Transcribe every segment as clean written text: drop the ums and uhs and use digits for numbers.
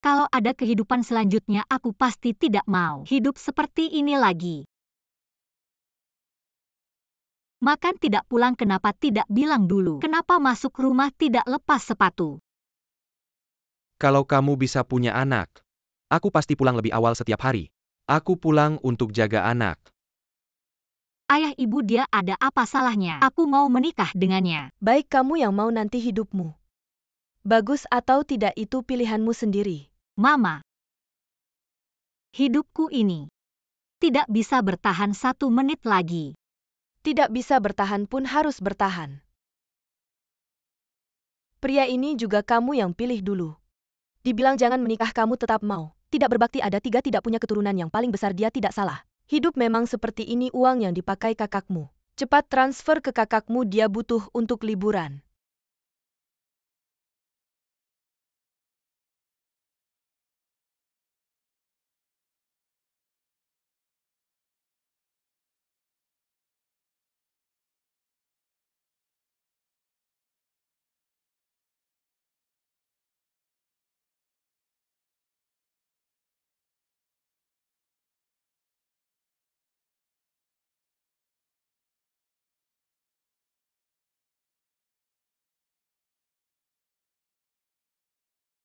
Kalau ada kehidupan selanjutnya aku pasti tidak mau hidup seperti ini lagi. Makan tidak pulang kenapa tidak bilang dulu? Kenapa masuk rumah tidak lepas sepatu? Kalau kamu bisa punya anak, aku pasti pulang lebih awal setiap hari. Aku pulang untuk jaga anak. Ayah ibu dia ada apa salahnya? Aku mau menikah dengannya. Baik kamu yang mau nanti hidupmu. Bagus atau tidak itu pilihanmu sendiri. Mama, hidupku ini tidak bisa bertahan 1 menit lagi. Tidak bisa bertahan pun harus bertahan. Pria ini juga kamu yang pilih dulu. Dibilang jangan menikah kamu tetap mau. Tidak berbakti ada 3 tidak punya keturunan yang paling besar dia tidak salah. Hidup memang seperti ini uang yang dipakai kakakmu. Cepat transfer ke kakakmu dia butuh untuk liburan.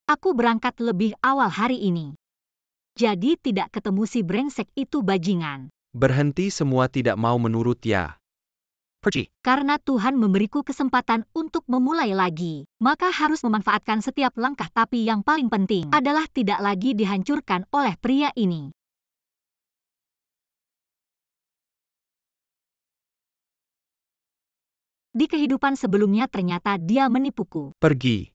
Aku berangkat lebih awal hari ini. Jadi tidak ketemu si brengsek itu bajingan. Berhenti semua tidak mau menurut ya. Pergi. Karena Tuhan memberiku kesempatan untuk memulai lagi, maka harus memanfaatkan setiap langkah tapi yang paling penting adalah tidak lagi dihancurkan oleh pria ini. Di kehidupan sebelumnya ternyata dia menipuku. Pergi.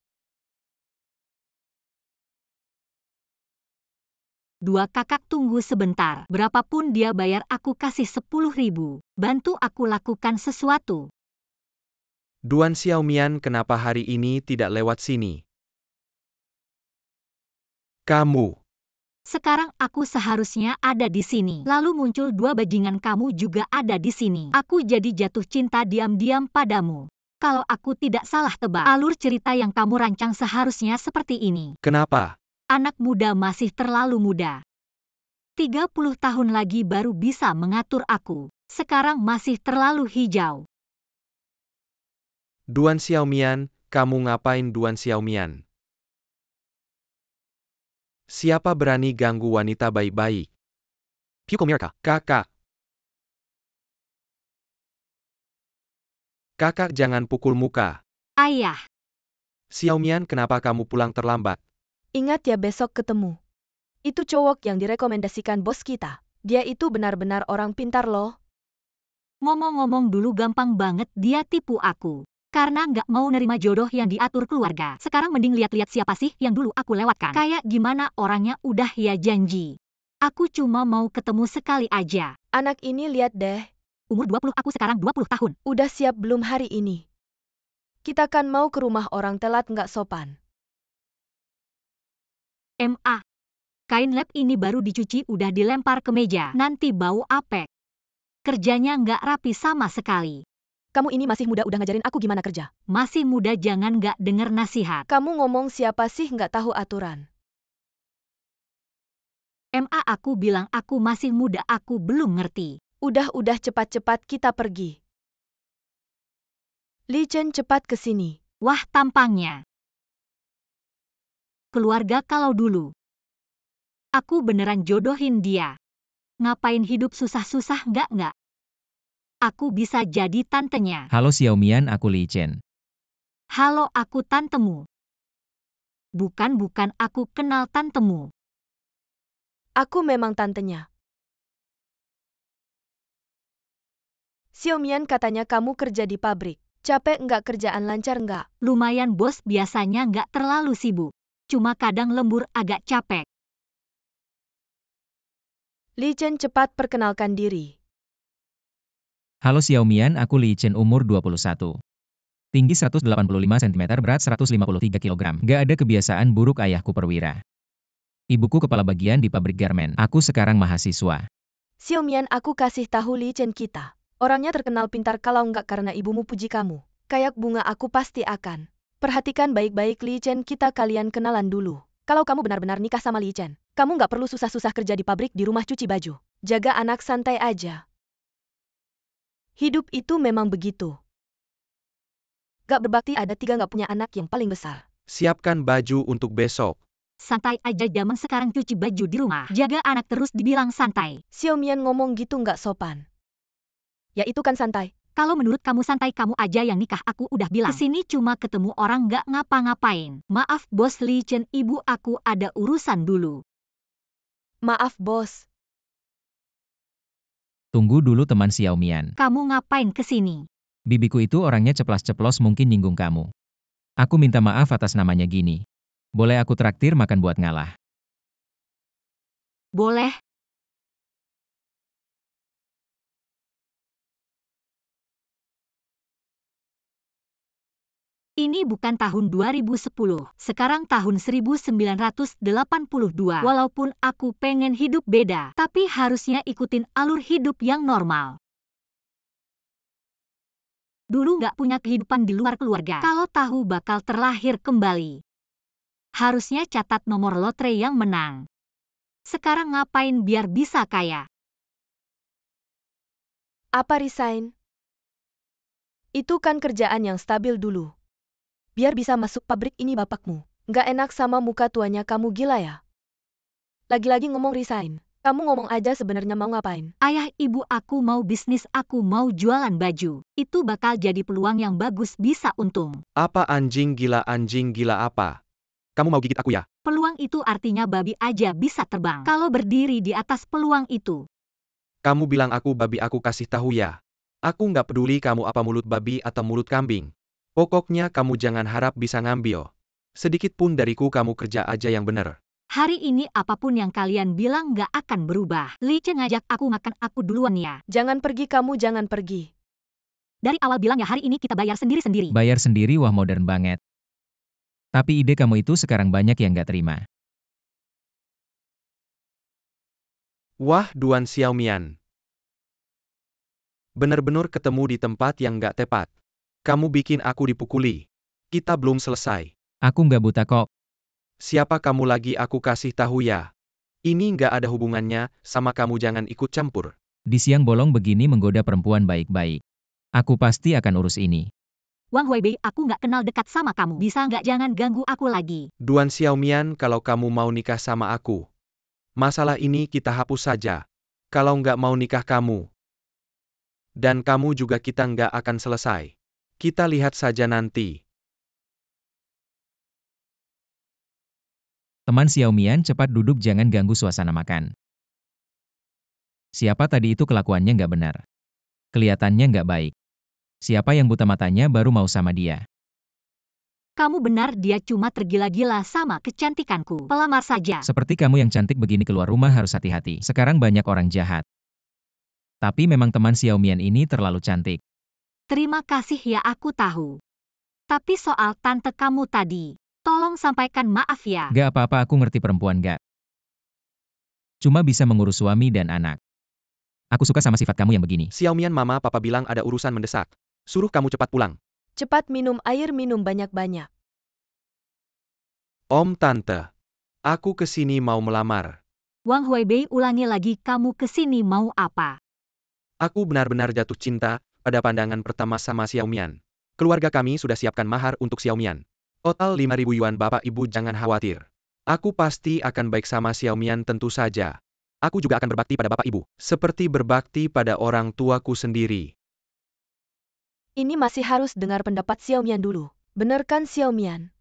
2 kakak tunggu sebentar. Berapapun dia bayar aku kasih 10.000. Bantu aku lakukan sesuatu. Duan Xiaomian kenapa hari ini tidak lewat sini? Kamu. Sekarang aku seharusnya ada di sini. Lalu muncul 2 bajingan kamu juga ada di sini. Aku jadi jatuh cinta diam-diam padamu. Kalau aku tidak salah tebak, alur cerita yang kamu rancang seharusnya seperti ini. Kenapa? Anak muda masih terlalu muda. 30 tahun lagi baru bisa mengatur aku. Sekarang masih terlalu hijau. Duan Xiaomian, kamu ngapain Duan Xiaomian? Siapa berani ganggu wanita baik-baik? Pyuko Mirka, kakak. Kakak jangan pukul muka. Ayah, Xiaomian kenapa kamu pulang terlambat? Ingat ya besok ketemu. Itu cowok yang direkomendasikan bos kita. Dia itu benar-benar orang pintar loh. ngomong-ngomong dulu gampang banget dia tipu aku. Karena nggak mau nerima jodoh yang diatur keluarga. Sekarang mending lihat-lihat siapa sih yang dulu aku lewatkan. Kayak gimana orangnya udah ya janji. Aku cuma mau ketemu sekali aja. Anak ini lihat deh. Umur 20 aku sekarang 20 tahun. Udah siap belum hari ini? Kita kan mau ke rumah orang telat nggak sopan. MA. Kain lab ini baru dicuci udah dilempar ke meja. Nanti bau apek. Kerjanya nggak rapi sama sekali. Kamu ini masih muda udah ngajarin aku gimana kerja. Masih muda jangan nggak denger nasihat. Kamu ngomong siapa sih nggak tahu aturan. MA aku bilang aku masih muda aku belum ngerti. Udah cepat-cepat kita pergi. Li Chen cepat ke sini. Wah tampangnya. Keluarga kalau dulu. Aku beneran jodohin dia. Ngapain hidup susah-susah nggak? Aku bisa jadi tantenya. Halo Xiaomian, aku Li Chen. Halo aku tantemu. Bukan aku kenal tantemu. Aku memang tantenya. Xiaomian katanya kamu kerja di pabrik. Capek nggak kerjaan lancar nggak? Lumayan bos biasanya nggak terlalu sibuk. Cuma kadang lembur agak capek. Li Chen cepat perkenalkan diri. Halo Xiaomian, aku Li Chen umur 21. Tinggi 185 cm, berat 153 kg. Gak ada kebiasaan buruk ayahku perwira. Ibuku kepala bagian di pabrik garmen. Aku sekarang mahasiswa. Xiaomian aku kasih tahu Li Chen kita. Orangnya terkenal pintar kalau nggak karena ibumu puji kamu. Kayak bunga aku pasti akan. Perhatikan baik-baik Li Chen kita kalian kenalan dulu. Kalau kamu benar-benar nikah sama Li Chen, kamu nggak perlu susah-susah kerja di pabrik di rumah cuci baju. Jaga anak santai aja. Hidup itu memang begitu. Gak berbakti ada 3 nggak punya anak yang paling besar. Siapkan baju untuk besok. Santai aja zaman sekarang cuci baju di rumah. Jaga anak terus dibilang santai. Xiaomian ngomong gitu nggak sopan. Ya itu kan santai. Kalau menurut kamu santai kamu aja yang nikah aku udah bilang. Kesini cuma ketemu orang nggak ngapa-ngapain. Maaf bos Li Chen, ibu aku ada urusan dulu. Maaf bos. Tunggu dulu teman Xiaomian. Kamu ngapain kesini? Bibiku itu orangnya ceplas-ceplos mungkin nyinggung kamu. Aku minta maaf atas namanya gini. Boleh aku traktir makan buat ngalah? Boleh. Ini bukan tahun 2010, sekarang tahun 1982. Walaupun aku pengen hidup beda, tapi harusnya ikutin alur hidup yang normal. Dulu nggak punya kehidupan di luar keluarga. Kalau tahu bakal terlahir kembali. Harusnya catat nomor lotre yang menang. Sekarang ngapain biar bisa kaya? Apa resign? Itu kan kerjaan yang stabil dulu. Biar bisa masuk pabrik ini bapakmu. Nggak enak sama muka tuanya kamu gila ya? Lagi-lagi ngomong resign. Kamu ngomong aja sebenarnya mau ngapain? Ayah ibu aku mau bisnis, aku mau jualan baju. Itu bakal jadi peluang yang bagus, bisa untung. Apa anjing gila apa? Kamu mau gigit aku ya? Peluang itu artinya babi aja bisa terbang. Kalau berdiri di atas peluang itu. Kamu bilang aku babi, aku kasih tahu ya. Aku nggak peduli kamu apa mulut babi atau mulut kambing. Pokoknya kamu jangan harap bisa ngambil sedikit pun dariku, kamu kerja aja yang bener. Hari ini apapun yang kalian bilang nggak akan berubah. Li Chen ngajak aku makan, aku duluan ya. Jangan pergi kamu, jangan pergi. Dari awal bilang ya hari ini kita bayar sendiri-sendiri. Bayar sendiri, wah modern banget. Tapi ide kamu itu sekarang banyak yang nggak terima. Wah Duan Xiaomian. Bener-bener ketemu di tempat yang nggak tepat. Kamu bikin aku dipukuli. Kita belum selesai. Aku nggak buta kok. Siapa kamu lagi, aku kasih tahu ya. Ini nggak ada hubungannya sama kamu, jangan ikut campur. Di siang bolong begini menggoda perempuan baik-baik. Aku pasti akan urus ini. Wang Huibei, aku nggak kenal dekat sama kamu. Bisa nggak jangan ganggu aku lagi. Duan Xiaomian, kalau kamu mau nikah sama aku, masalah ini kita hapus saja. Kalau nggak mau nikah kamu, dan kamu juga, kita nggak akan selesai. Kita lihat saja nanti. Teman Xiaomian, cepat duduk, jangan ganggu suasana makan. Siapa tadi itu kelakuannya nggak benar? Kelihatannya nggak baik. Siapa yang buta matanya baru mau sama dia? Kamu benar, dia cuma tergila-gila sama kecantikanku. Pelamar saja. Seperti kamu yang cantik begini keluar rumah harus hati-hati. Sekarang banyak orang jahat. Tapi memang teman Xiaomian ini terlalu cantik. Terima kasih ya, aku tahu. Tapi soal tante kamu tadi, tolong sampaikan maaf ya. Gak apa-apa, aku ngerti perempuan gak. Cuma bisa mengurus suami dan anak. Aku suka sama sifat kamu yang begini. Xiaomian, mama papa bilang ada urusan mendesak. Suruh kamu cepat pulang. Cepat minum air, minum banyak-banyak. Om tante, aku kesini mau melamar. Wang Huibei ulangi lagi, kamu kesini mau apa? Aku benar-benar jatuh cinta pada pandangan pertama sama Xiaomian. Keluarga kami sudah siapkan mahar untuk Xiaomian. Total 5.000 yuan, bapak ibu jangan khawatir. Aku pasti akan baik sama Xiaomian, tentu saja. Aku juga akan berbakti pada bapak ibu, seperti berbakti pada orang tuaku sendiri. Ini masih harus dengar pendapat Xiaomian dulu. Bener kan Xiaomian?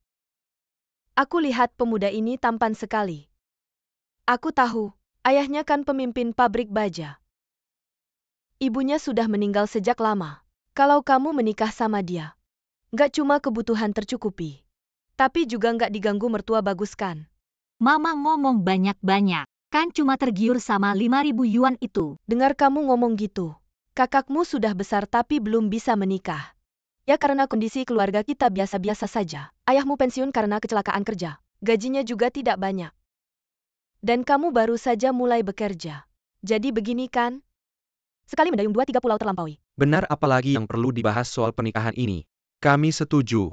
Aku lihat pemuda ini tampan sekali. Aku tahu, ayahnya kan pemimpin pabrik baja. Ibunya sudah meninggal sejak lama. Kalau kamu menikah sama dia, nggak cuma kebutuhan tercukupi, tapi juga nggak diganggu mertua, bagus kan? Mama ngomong banyak-banyak, kan cuma tergiur sama 5.000 yuan itu. Dengar kamu ngomong gitu. Kakakmu sudah besar tapi belum bisa menikah. Ya karena kondisi keluarga kita biasa-biasa saja. Ayahmu pensiun karena kecelakaan kerja. Gajinya juga tidak banyak. Dan kamu baru saja mulai bekerja. Jadi begini kan? Sekali mendayung 2-3 pulau terlampaui. Benar, apalagi yang perlu dibahas soal pernikahan ini. Kami setuju.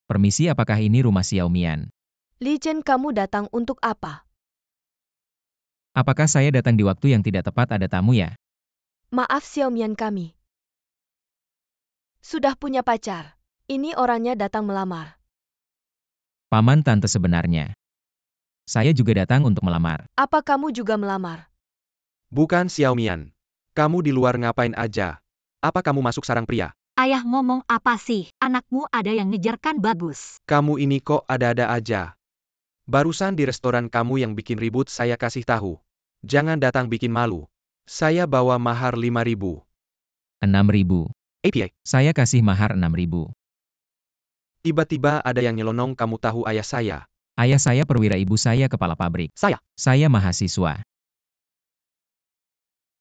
Permisi, apakah ini rumah Xiaomian? Li Chen, kamu datang untuk apa? Apakah saya datang di waktu yang tidak tepat, ada tamu ya? Maaf Xiaomian, kami sudah punya pacar. Ini orangnya datang melamar. Paman tante sebenarnya. Saya juga datang untuk melamar. Apa kamu juga melamar? Bukan Xiaomian. Kamu di luar ngapain aja? Apa kamu masuk sarang pria? Ayah ngomong apa sih? Anakmu ada yang ngejar kan bagus. Kamu ini kok ada-ada aja. Barusan di restoran kamu yang bikin ribut saya kasih tahu. Jangan datang bikin malu. Saya bawa mahar 5.000. 6.000. API. Saya kasih mahar 6.000. Tiba-tiba ada yang nyelonong, kamu tahu ayah saya. Ayah saya perwira, ibu saya kepala pabrik. Saya mahasiswa.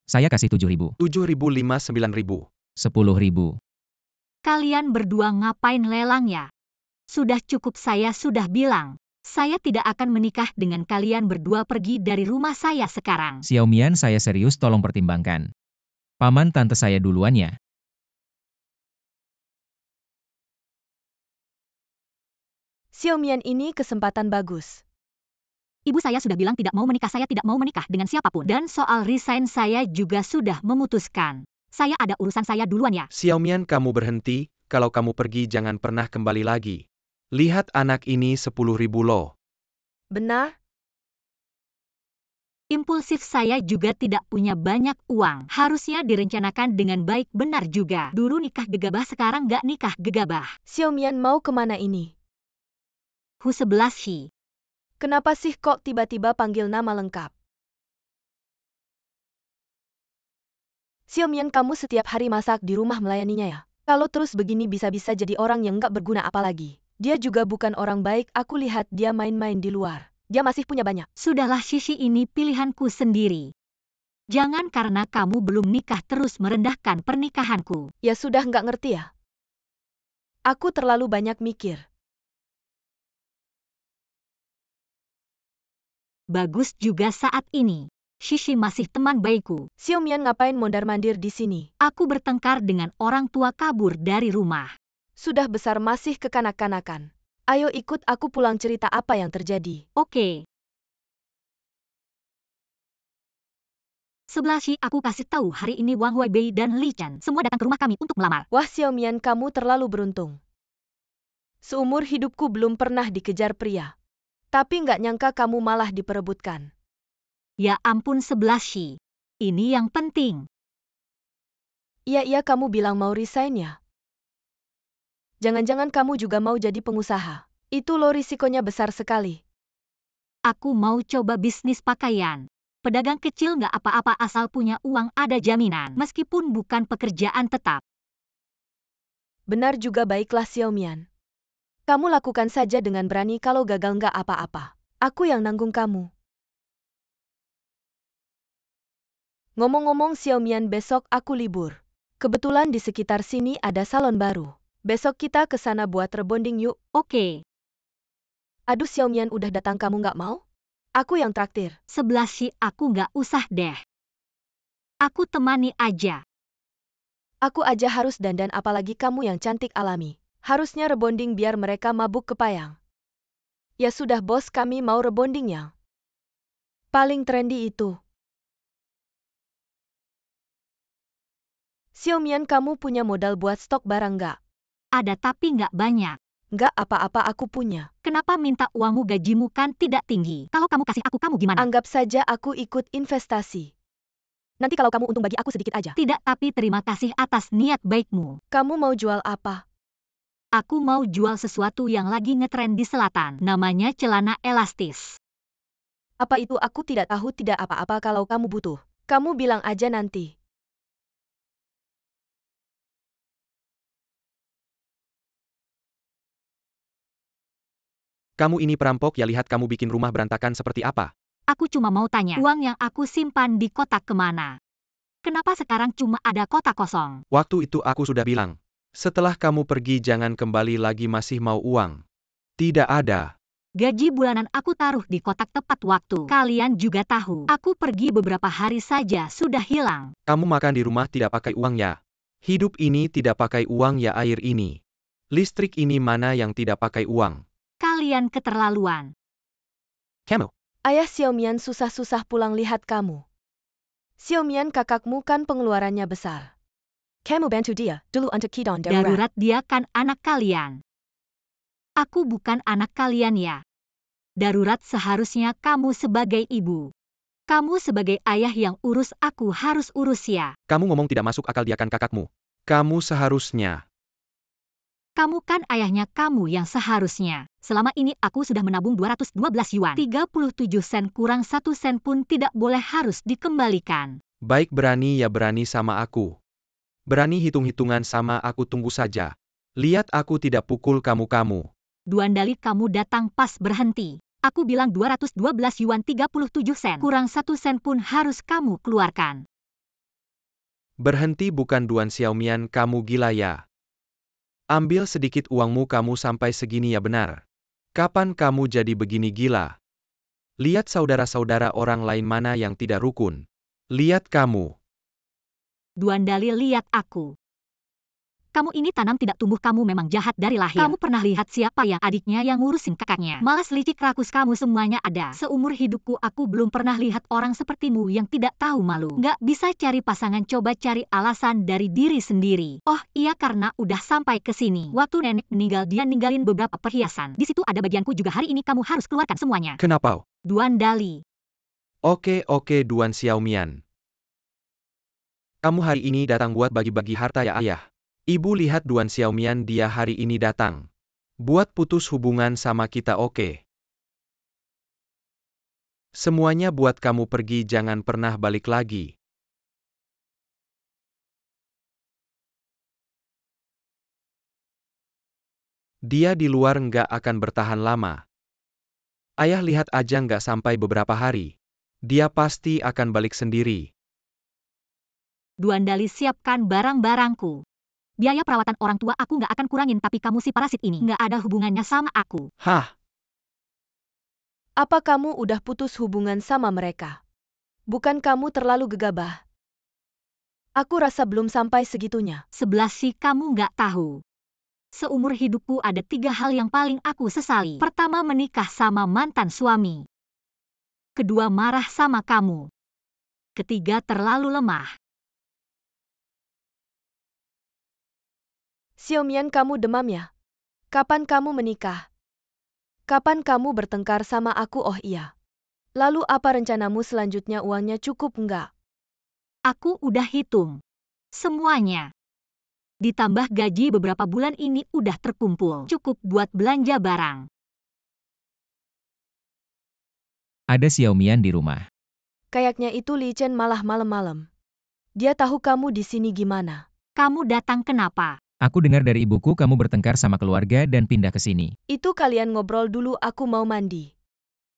Saya kasih 7.000. 7.005, 9.000. 10.000. Kalian berdua ngapain lelang ya? Sudah cukup, saya sudah bilang. Saya tidak akan menikah dengan kalian berdua, pergi dari rumah saya sekarang. Xiaomian, saya serius, tolong pertimbangkan. Paman tante saya duluan ya. Xiaomian, ini kesempatan bagus. Ibu saya sudah bilang tidak mau menikah, saya tidak mau menikah dengan siapapun. Dan soal resign saya juga sudah memutuskan. Saya ada urusan saya duluan ya. Xiaomian, kamu berhenti, kalau kamu pergi jangan pernah kembali lagi. Lihat anak ini, 10.000 loh. Benar? Impulsif, saya juga tidak punya banyak uang. Harusnya direncanakan dengan baik, benar juga. Dulu nikah gegabah, sekarang nggak nikah gegabah. Xiaomian, mau kemana ini? Hu 11 Shi. Kenapa sih kok tiba-tiba panggil nama lengkap? Xiaomian, kamu setiap hari masak di rumah melayaninya ya? Kalau terus begini bisa-bisa jadi orang yang nggak berguna, apalagi. Dia juga bukan orang baik, aku lihat dia main-main di luar. Dia masih punya banyak. Sudahlah Shishi, ini pilihanku sendiri. Jangan karena kamu belum nikah terus merendahkan pernikahanku. Ya sudah, nggak ngerti ya? Aku terlalu banyak mikir. Bagus juga saat ini. Shishi masih teman baikku. Xiaomian, ngapain mondar-mandir di sini? Aku bertengkar dengan orang tua, kabur dari rumah. Sudah besar masih kekanak-kanakan. Ayo ikut aku pulang, cerita apa yang terjadi. Oke. 11 Shi, aku kasih tahu, hari ini Wang Weibei dan Li Chen semua datang ke rumah kami untuk melamar. Wah Xiaomian, kamu terlalu beruntung. Seumur hidupku belum pernah dikejar pria. Tapi nggak nyangka kamu malah diperebutkan. Ya ampun 11 Shi. Ini yang penting. Iya, kamu bilang mau resign ya? Jangan-jangan kamu juga mau jadi pengusaha. Itu loh, risikonya besar sekali. Aku mau coba bisnis pakaian. Pedagang kecil nggak apa-apa asal punya uang, ada jaminan. Meskipun bukan pekerjaan tetap. Benar juga, baiklah Xiaomian. Kamu lakukan saja dengan berani, kalau gagal nggak apa-apa. Aku yang nanggung kamu. Ngomong-ngomong Xiaomian, besok aku libur. Kebetulan di sekitar sini ada salon baru. Besok kita ke sana buat rebonding yuk. Oke. Aduh Xiaomian, udah datang kamu nggak mau? Aku yang traktir. 11 Shi, aku nggak usah deh. Aku temani aja. Aku aja harus dandan, apalagi kamu yang cantik alami. Harusnya rebonding biar mereka mabuk kepayang. Ya sudah bos, kami mau rebonding yang paling trendy itu. Xiaomian, kamu punya modal buat stok barang nggak? Ada tapi nggak banyak. Nggak apa-apa, aku punya. Kenapa minta uangmu, gajimu kan tidak tinggi. Kalau kamu kasih aku, kamu gimana? Anggap saja aku ikut investasi. Nanti kalau kamu untung bagi aku sedikit aja. Tidak, tapi terima kasih atas niat baikmu. Kamu mau jual apa? Aku mau jual sesuatu yang lagi ngetren di selatan. Namanya celana elastis. Apa itu? Aku tidak tahu. Tidak apa-apa, kalau kamu butuh. Kamu bilang aja nanti. Kamu ini perampok ya, lihat kamu bikin rumah berantakan seperti apa. Aku cuma mau tanya, uang yang aku simpan di kotak kemana? Kenapa sekarang cuma ada kotak kosong? Waktu itu aku sudah bilang, setelah kamu pergi jangan kembali lagi, masih mau uang. Tidak ada. Gaji bulanan aku taruh di kotak tepat waktu. Kalian juga tahu, aku pergi beberapa hari saja sudah hilang. Kamu makan di rumah tidak pakai uang ya? Hidup ini tidak pakai uang ya, air ini. Listrik ini mana yang tidak pakai uang? Kalian keterlaluan. Kamu, Ayah Xiaomian susah-susah pulang lihat kamu. Xiaomian kakakmu kan pengeluarannya besar. Kamu bantu dia dulu untuk keadaan darurat. Darurat dia kan anak kalian. Aku bukan anak kalian ya. Darurat seharusnya kamu sebagai ibu. Kamu sebagai ayah yang urus aku harus urus ya. kamu ngomong tidak masuk akal, dia kan kakakmu. Kamu seharusnya. Kamu kan ayahnya, kamu yang seharusnya. Selama ini aku sudah menabung 212 yuan. 37 sen kurang 1 sen pun tidak boleh, harus dikembalikan. Baik, berani ya berani sama aku. Berani hitung-hitungan sama aku, tunggu saja. Lihat aku tidak pukul kamu-kamu. Duandali, kamu datang pas berhenti. Aku bilang 212 yuan 37 sen. Kurang 1 sen pun harus kamu keluarkan. Berhenti bukan Duan Xiaomian, kamu gila ya. Ambil sedikit uangmu, kamu sampai segini ya benar. Kapan kamu jadi begini gila? Lihat saudara-saudara orang lain mana yang tidak rukun. Lihat kamu. Duandali, lihat aku. Kamu ini tanam tidak tumbuh, kamu memang jahat dari lahir. Kamu pernah lihat siapa yang adiknya yang ngurusin kakaknya? Malas, licik, rakus, kamu semuanya ada. Seumur hidupku aku belum pernah lihat orang sepertimu yang tidak tahu malu. Nggak bisa cari pasangan, coba cari alasan dari diri sendiri. Oh iya, karena udah sampai ke sini. Waktu nenek meninggal dia ninggalin beberapa perhiasan. Di situ ada bagianku juga, hari ini kamu harus keluarkan semuanya. Kenapa? Duandali. Oke, Duan Xiaomian. Kamu hari ini datang buat bagi-bagi harta ya ayah. Ibu lihat Duan Xiaomian, dia hari ini datang buat putus hubungan sama kita, oke? Semuanya buat kamu pergi, jangan pernah balik lagi. Dia di luar nggak akan bertahan lama. Ayah lihat aja, nggak sampai beberapa hari. Dia pasti akan balik sendiri. Duandali, siapkan barang-barangku. Biaya perawatan orang tua aku nggak akan kurangin, tapi kamu si parasit ini nggak ada hubungannya sama aku. Hah? Apa kamu udah putus hubungan sama mereka? Bukan kamu terlalu gegabah? Aku rasa belum sampai segitunya. 11 sih, kamu nggak tahu. Seumur hidupku ada 3 hal yang paling aku sesali. Pertama, menikah sama mantan suami. Kedua, marah sama kamu. Ketiga, terlalu lemah. Xiaomian, kamu demam ya? Kapan kamu menikah? Kapan kamu bertengkar sama aku? Oh iya. Lalu apa rencanamu selanjutnya, uangnya cukup nggak? Aku udah hitung semuanya. Ditambah gaji beberapa bulan ini udah terkumpul. Cukup buat belanja barang. Ada Xiaomian di rumah. Kayaknya itu Li Chen malah malam-malam. Dia tahu kamu di sini gimana? Kamu datang kenapa? Aku dengar dari ibuku kamu bertengkar sama keluarga dan pindah ke sini. Itu kalian ngobrol dulu, aku mau mandi.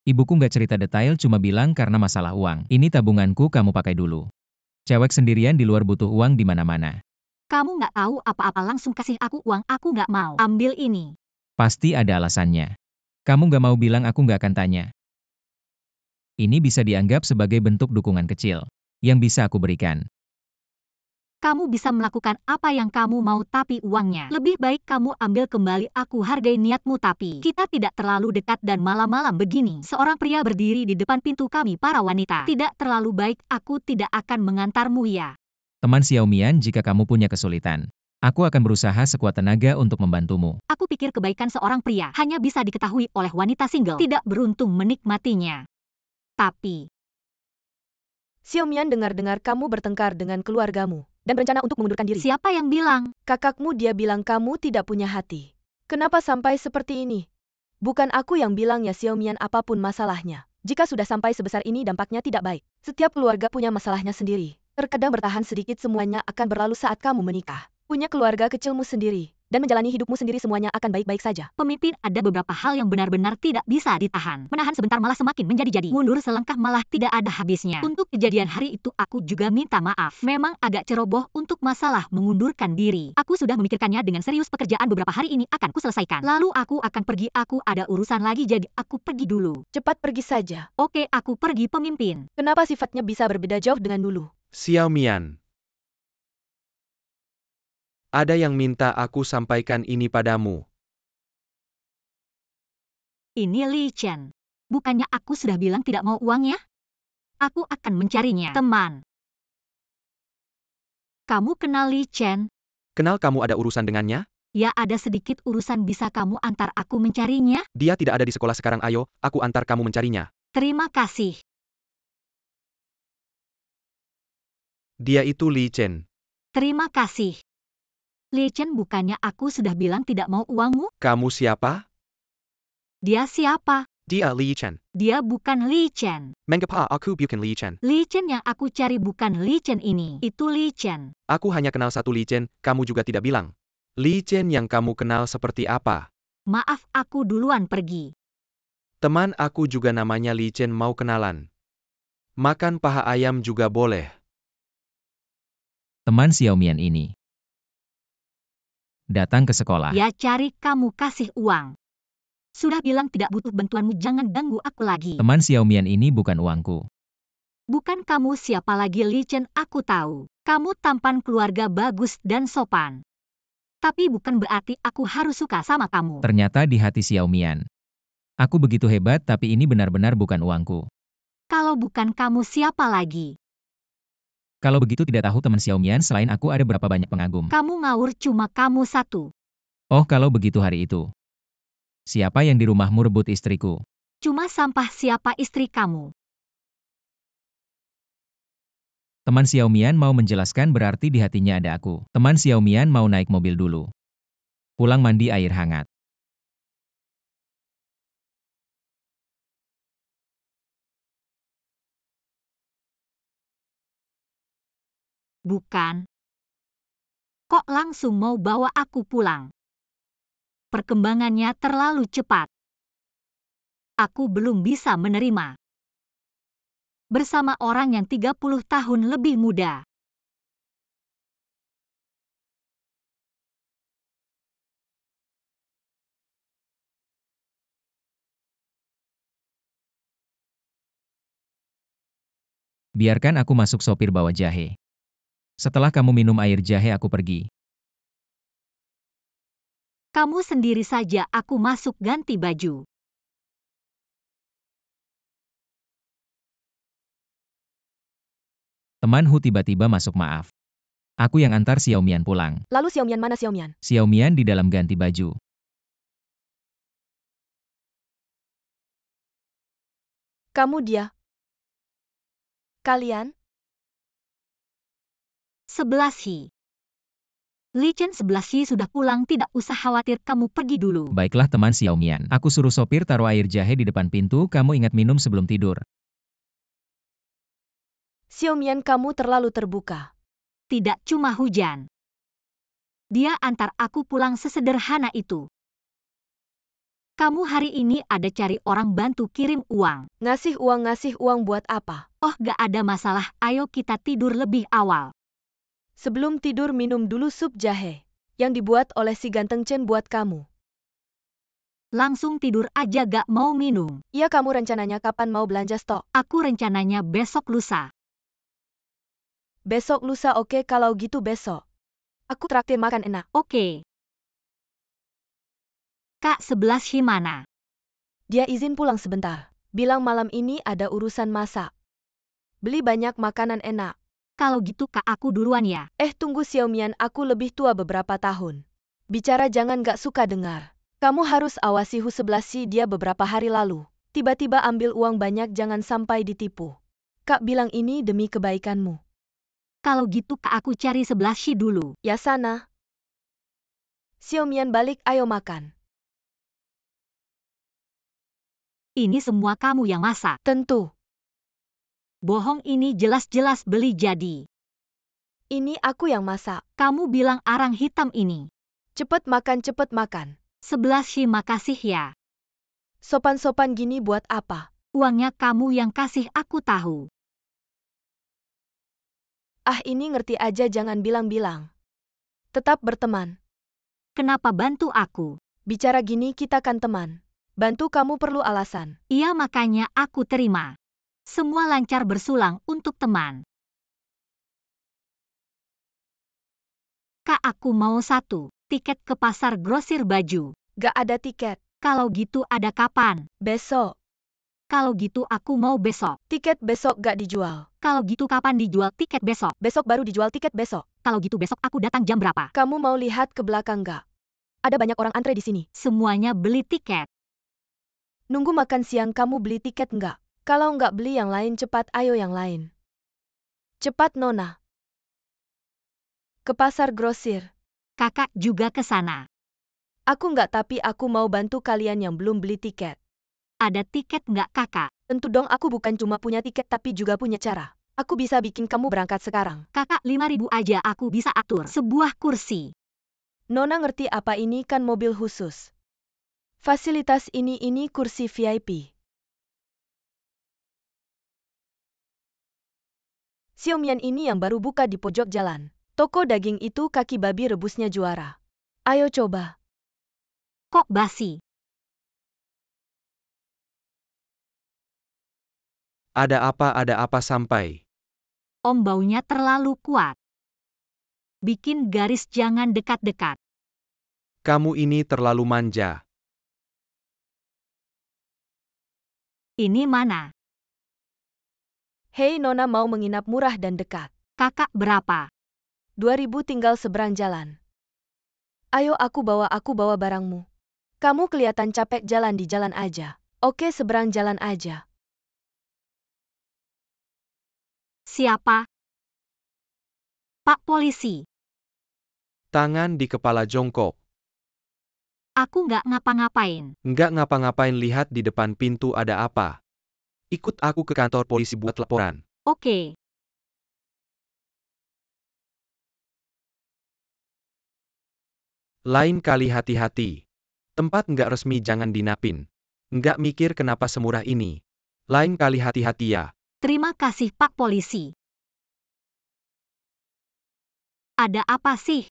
Ibuku nggak cerita detail, cuma bilang karena masalah uang. Ini tabunganku, kamu pakai dulu. Cewek sendirian di luar butuh uang di mana-mana. Kamu nggak tahu apa-apa, langsung kasih aku uang. Aku nggak mau. Ambil ini. Pasti ada alasannya. Kamu nggak mau bilang, aku nggak akan tanya. Ini bisa dianggap sebagai bentuk dukungan kecil yang bisa aku berikan. Kamu bisa melakukan apa yang kamu mau, tapi uangnya lebih baik kamu ambil kembali. Aku hargai niatmu, tapi kita tidak terlalu dekat dan malam-malam begini. Seorang pria berdiri di depan pintu kami para wanita. Tidak terlalu baik, aku tidak akan mengantarmu ya. Teman Xiaomian, jika kamu punya kesulitan, aku akan berusaha sekuat tenaga untuk membantumu. Aku pikir kebaikan seorang pria hanya bisa diketahui oleh wanita single tidak beruntung menikmatinya. Tapi Xiaomian, dengar-dengar kamu bertengkar dengan keluargamu dan berencana untuk mengundurkan diri. siapa yang bilang? Kakakmu, dia bilang kamu tidak punya hati. Kenapa sampai seperti ini? Bukan aku yang bilang ya Xiaomian, apapun masalahnya. Jika sudah sampai sebesar ini dampaknya tidak baik. Setiap keluarga punya masalahnya sendiri. Terkadang bertahan sedikit, semuanya akan berlalu saat kamu menikah. Punya keluarga kecilmu sendiri, dan menjalani hidupmu sendiri, semuanya akan baik-baik saja. Pemimpin, ada beberapa hal yang benar-benar tidak bisa ditahan. Menahan sebentar malah semakin menjadi-jadi. Mundur selangkah malah tidak ada habisnya. Untuk kejadian hari itu aku juga minta maaf. Memang agak ceroboh untuk masalah mengundurkan diri. Aku sudah memikirkannya dengan serius, pekerjaan beberapa hari ini akan kuselesaikan. Lalu aku akan pergi, aku ada urusan lagi, jadi aku pergi dulu. Cepat pergi saja. Oke, aku pergi pemimpin. Kenapa sifatnya bisa berbeda jauh dengan dulu? Xiaomian. Ada yang minta aku sampaikan ini padamu. Ini Li Chen. Bukannya aku sudah bilang tidak mau uangnya? Aku akan mencarinya. Teman. Kamu kenal Li Chen? Kenal kamu ada urusan dengannya? Ya ada sedikit urusan, bisa kamu antar aku mencarinya? Dia tidak ada di sekolah sekarang, ayo, aku antar kamu mencarinya. Terima kasih. Dia itu Li Chen. Terima kasih. Li Chen, bukannya aku sudah bilang tidak mau uangmu? Kamu siapa? Dia siapa? Dia Li Chen. Dia bukan Li Chen. Mengapa aku bukan Li Chen? Li Chen yang aku cari bukan Li Chen ini. Itu Li Chen. Aku hanya kenal satu Li Chen, kamu juga tidak bilang. Li Chen yang kamu kenal seperti apa? Maaf, aku duluan pergi. Teman aku juga namanya Li Chen, mau kenalan. Makan paha ayam juga boleh. Teman Xiaomian ini datang ke sekolah. Ya cari kamu kasih uang. Sudah bilang tidak butuh bantuanmu, jangan ganggu aku lagi. Teman Xiaomian ini bukan uangku. Bukan kamu siapa lagi Li Chen, aku tahu. Kamu tampan, keluarga bagus dan sopan. Tapi bukan berarti aku harus suka sama kamu. Ternyata di hati Xiaomian. Aku begitu hebat tapi ini benar-benar bukan uangku. Kalau bukan kamu siapa lagi? Kalau begitu tidak tahu teman Xiaomian selain aku ada berapa banyak pengagum. Kamu ngawur, cuma kamu satu. Oh kalau begitu hari itu. Siapa yang di rumahmu rebut istriku? Cuma sampah, siapa istri kamu? Teman Xiaomian mau menjelaskan berarti di hatinya ada aku. Teman Xiaomian mau naik mobil dulu. Pulang mandi air hangat. Bukan. Kok langsung mau bawa aku pulang? Perkembangannya terlalu cepat. Aku belum bisa menerima. Bersama orang yang 30 tahun lebih muda. Biarkan aku masuk, sopir bawa jahe. Setelah kamu minum air jahe aku pergi. Kamu sendiri saja, aku masuk ganti baju. Teman Hu tiba-tiba masuk, maaf. Aku yang antar Xiaomian pulang. Lalu Xiaomian mana Xiaomian? Xiaomian di dalam ganti baju. Kamu dia. Kalian? 11 Hi. Li Chen, 11 Hi sudah pulang, tidak usah khawatir, kamu pergi dulu. Baiklah teman Xiaomian. Aku suruh sopir taruh air jahe di depan pintu, kamu ingat minum sebelum tidur. Xiaomian, kamu terlalu terbuka. Tidak cuma hujan. Dia antar aku pulang, sesederhana itu. Kamu hari ini ada cari orang bantu kirim uang. Ngasih uang buat apa? Oh gak ada masalah, ayo kita tidur lebih awal. Sebelum tidur minum dulu sup jahe. Yang dibuat oleh si ganteng Chen buat kamu. Langsung tidur aja, gak mau minum. Iya, kamu rencananya kapan mau belanja stok? Aku rencananya besok lusa. Besok lusa, oke kalau gitu besok. Aku traktir makan enak. Oke. Kak 11 Hi mana? Dia izin pulang sebentar. Bilang malam ini ada urusan masak. Beli banyak makanan enak. Kalau gitu kak aku duluan ya. Tunggu Xiaomian, aku lebih tua beberapa tahun. Bicara jangan gak suka dengar. Kamu harus awasi Hu 11 Si, dia beberapa hari lalu. Tiba-tiba ambil uang banyak, jangan sampai ditipu. Kak bilang ini demi kebaikanmu. Kalau gitu kak aku cari 11 Hi dulu. Ya sana. Xiaomian balik, ayo makan. Ini semua kamu yang masak? Tentu. Bohong, ini jelas-jelas beli jadi. Ini aku yang masak. Kamu bilang arang hitam ini. Cepet makan, cepet makan. 11 Hi makasih ya. Sopan-sopan gini buat apa? Uangnya kamu yang kasih, aku tahu. Ini ngerti aja, jangan bilang-bilang. Tetap berteman. Kenapa bantu aku? Bicara gini kita kan teman. Bantu kamu perlu alasan. Iya makanya aku terima. Semua lancar bersulang untuk teman. Kak aku mau 1 tiket ke pasar grosir baju. Gak ada tiket. Kalau gitu ada kapan? Besok. Kalau gitu aku mau besok. Tiket besok gak dijual. Kalau gitu kapan dijual tiket besok? Besok baru dijual tiket besok. Kalau gitu besok aku datang jam berapa? Kamu mau lihat ke belakang gak? Ada banyak orang antre di sini. Semuanya beli tiket. Nunggu makan siang kamu beli tiket nggak? Kalau nggak beli yang lain cepat ayo yang lain. Cepat Nona. Ke pasar grosir. Kakak juga ke sana. Aku nggak tapi aku mau bantu kalian yang belum beli tiket. Ada tiket nggak kakak? Tentu dong aku bukan cuma punya tiket tapi juga punya cara. Aku bisa bikin kamu berangkat sekarang. Kakak 5.000 aja aku bisa atur sebuah kursi. Nona ngerti apa ini kan mobil khusus. Fasilitas ini kursi VIP. Xiaomian ini yang baru buka di pojok jalan. Toko daging itu kaki babi rebusnya juara. Ayo coba. Kok basi? Ada apa sampai? Om baunya terlalu kuat. Bikin garis jangan dekat-dekat. Kamu ini terlalu manja. Ini mana? Hei Nona mau menginap murah dan dekat. Kakak berapa? 2.000 tinggal seberang jalan. Ayo aku bawa barangmu. Kamu kelihatan capek jalan di jalan aja. Oke seberang jalan aja. Siapa? Pak polisi. Tangan di kepala jongkok. Aku nggak ngapa-ngapain. Nggak ngapa-ngapain, lihat di depan pintu ada apa. Ikut aku ke kantor polisi buat laporan. Oke. Lain kali hati-hati. Tempat nggak resmi jangan dinapin. Nggak mikir kenapa semurah ini. Lain kali hati-hati ya. Terima kasih Pak polisi. Ada apa sih?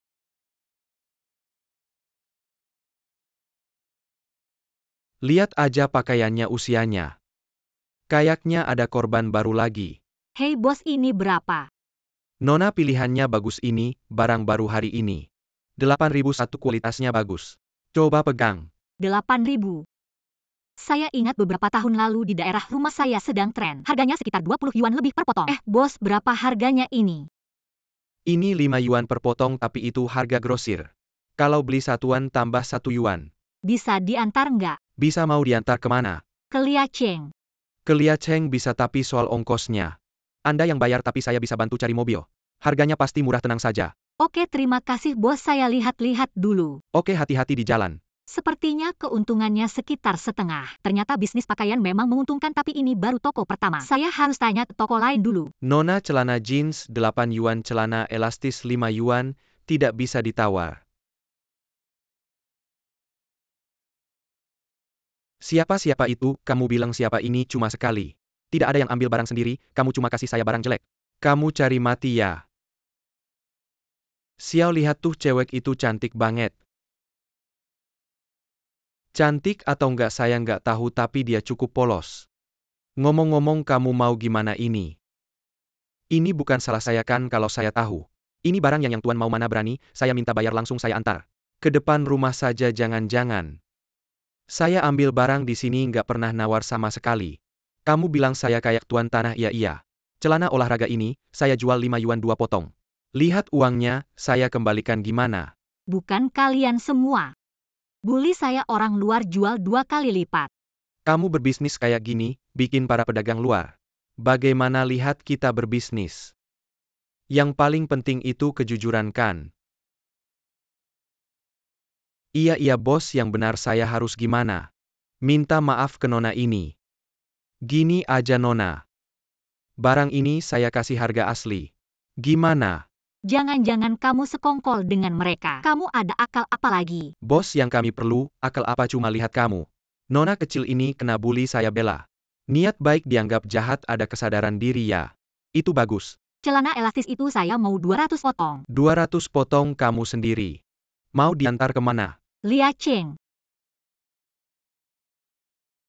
Lihat aja pakaiannya, usianya. Kayaknya ada korban baru lagi. Hei bos, ini berapa? Nona pilihannya bagus ini, barang baru hari ini. 8.001 kualitasnya bagus. Coba pegang. 8.000. Saya ingat beberapa tahun lalu di daerah rumah saya sedang tren. Harganya sekitar 20 yuan lebih per potong. Bos, berapa harganya ini? Ini 5 yuan per potong tapi itu harga grosir. Kalau beli satuan tambah 1 yuan. Bisa diantar nggak? Bisa, mau diantar kemana? Ke Liaceng. Ke Liaceng bisa tapi soal ongkosnya. Anda yang bayar tapi saya bisa bantu cari mobil. Harganya pasti murah, tenang saja. Oke, terima kasih bos, saya lihat-lihat dulu. Oke, hati-hati di jalan. Sepertinya keuntungannya sekitar setengah. Ternyata bisnis pakaian memang menguntungkan tapi ini baru toko pertama. Saya harus tanya ke toko lain dulu. Nona celana jeans 8 yuan, celana elastis 5 yuan, tidak bisa ditawar. Siapa itu? Kamu bilang siapa ini cuma sekali. Tidak ada yang ambil barang sendiri, kamu cuma kasih saya barang jelek. Kamu cari mati ya. Xiao, lihat tuh cewek itu cantik banget. Cantik atau enggak saya enggak tahu tapi dia cukup polos. Ngomong-ngomong, kamu mau gimana ini? Ini bukan salah saya kan kalau saya tahu. Ini barang yang tuan mau, mana berani, saya minta bayar langsung saya antar. Ke depan rumah saja, jangan-jangan. Saya ambil barang di sini nggak pernah nawar sama sekali. Kamu bilang saya kayak tuan tanah, iya. Celana olahraga ini, saya jual 5 yuan 2 potong. Lihat uangnya, saya kembalikan gimana? Bukan kalian semua. Bully saya orang luar jual 2 kali lipat. Kamu berbisnis kayak gini, bikin para pedagang luar. Bagaimana lihat kita berbisnis? Yang paling penting itu kejujuran kan? Iya bos, yang benar saya harus gimana? Minta maaf ke Nona ini. Gini aja Nona. Barang ini saya kasih harga asli. Gimana? Jangan-jangan kamu sekongkol dengan mereka. Kamu ada akal apa lagi? Bos, yang kami perlu, akal apa, cuma lihat kamu. Nona kecil ini kena bully saya bela. Niat baik dianggap jahat, ada kesadaran diri ya. Itu bagus. Celana elastis itu saya mau 200 potong. 200 potong kamu sendiri. Mau diantar kemana? Liaceng.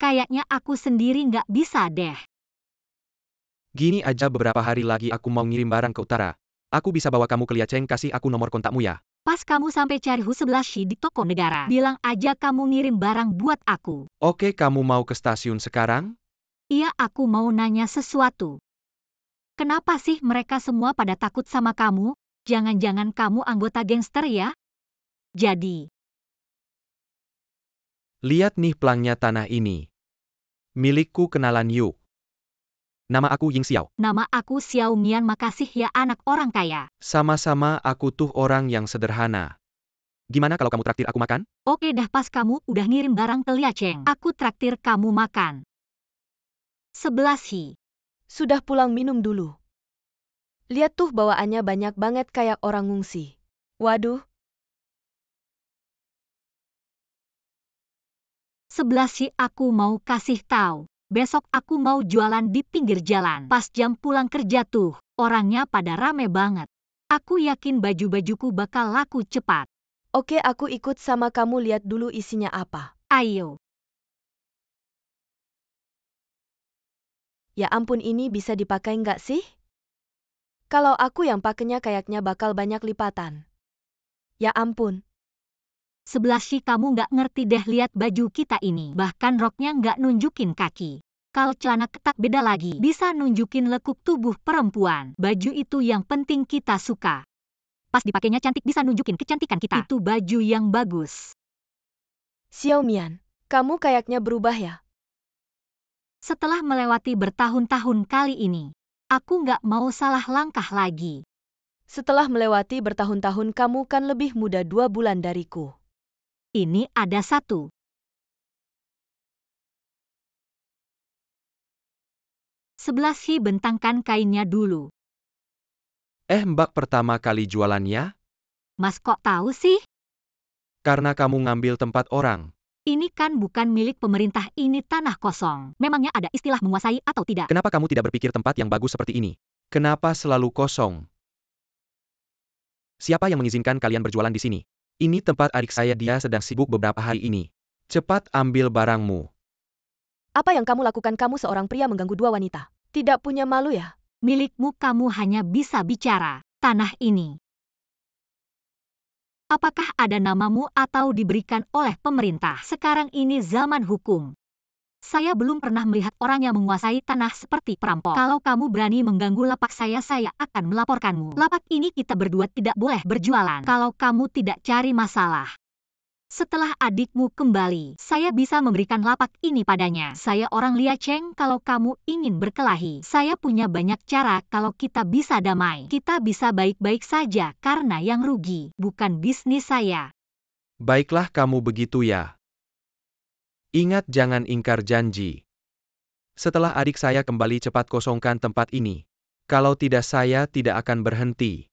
Kayaknya aku sendiri nggak bisa deh. Gini aja, beberapa hari lagi aku mau ngirim barang ke utara. Aku bisa bawa kamu ke Liaceng, kasih aku nomor kontakmu ya. Pas kamu sampai cari Hu 11 di toko negara, bilang aja kamu ngirim barang buat aku. Oke, kamu mau ke stasiun sekarang? Iya, aku mau nanya sesuatu. Kenapa sih mereka semua pada takut sama kamu? Jangan-jangan kamu anggota gangster ya? Jadi, Lihat nih pelangnya tanah ini. Milikku, kenalan yuk. Nama aku Ying Xiao. nama aku Xiao Mian, makasih ya anak orang kaya. Sama-sama, aku tuh orang yang sederhana. Gimana kalau kamu traktir aku makan? Oke dah, pas kamu udah ngirim barang ke Liacheng, aku traktir kamu makan. 11 Hi. Sudah pulang minum dulu. Lihat tuh bawaannya banyak banget kayak orang ngungsi. Waduh, 11 Hi, aku mau kasih tahu. Besok aku mau jualan di pinggir jalan. Pas jam pulang kerja tuh, orangnya pada rame banget. Aku yakin baju-bajuku bakal laku cepat. oke aku ikut sama kamu, lihat dulu isinya apa. Ayo. Ya ampun, ini bisa dipakai nggak sih? Kalau aku yang pakainya kayaknya bakal banyak lipatan. Ya ampun, 11 Hi, kamu nggak ngerti deh, lihat baju kita ini. Bahkan roknya nggak nunjukin kaki. Kalau celana ketat beda lagi, bisa nunjukin lekuk tubuh perempuan. Baju itu yang penting kita suka. Pas dipakainya cantik, bisa nunjukin kecantikan kita. Itu baju yang bagus. Xiao Mian, kamu kayaknya berubah ya? Setelah melewati bertahun-tahun kali ini, aku nggak mau salah langkah lagi. Setelah melewati bertahun-tahun, kamu kan lebih muda 2 bulan dariku. Ini ada satu. Sebelas Hi, bentangkan kainnya dulu. Mbak, pertama kali jualannya? Mas kok tahu sih? Karena kamu ngambil tempat orang. Ini kan bukan milik pemerintah, ini tanah kosong. Memangnya ada istilah menguasai atau tidak? Kenapa kamu tidak berpikir tempat yang bagus seperti ini? Kenapa selalu kosong? Siapa yang mengizinkan kalian berjualan di sini? Ini tempat adik saya, dia sedang sibuk beberapa hari ini. Cepat ambil barangmu. Apa yang kamu lakukan? Kamu seorang pria mengganggu 2 wanita. Tidak punya malu ya? Milikmu, kamu hanya bisa bicara. Tanah ini. Apakah ada namamu atau diberikan oleh pemerintah? Sekarang ini zaman hukum. Saya belum pernah melihat orang yang menguasai tanah seperti perampok. Kalau kamu berani mengganggu lapak saya akan melaporkanmu. Lapak ini kita berdua tidak boleh berjualan kalau kamu tidak cari masalah. Setelah adikmu kembali, saya bisa memberikan lapak ini padanya. Saya orang Liacheng, kalau kamu ingin berkelahi, saya punya banyak cara. Kalau kita bisa damai, kita bisa baik-baik saja, karena yang rugi bukan bisnis saya. Baiklah kamu begitu ya. Ingat, jangan ingkar janji. Setelah adik saya kembali, cepat kosongkan tempat ini. Kalau tidak, saya tidak akan berhenti.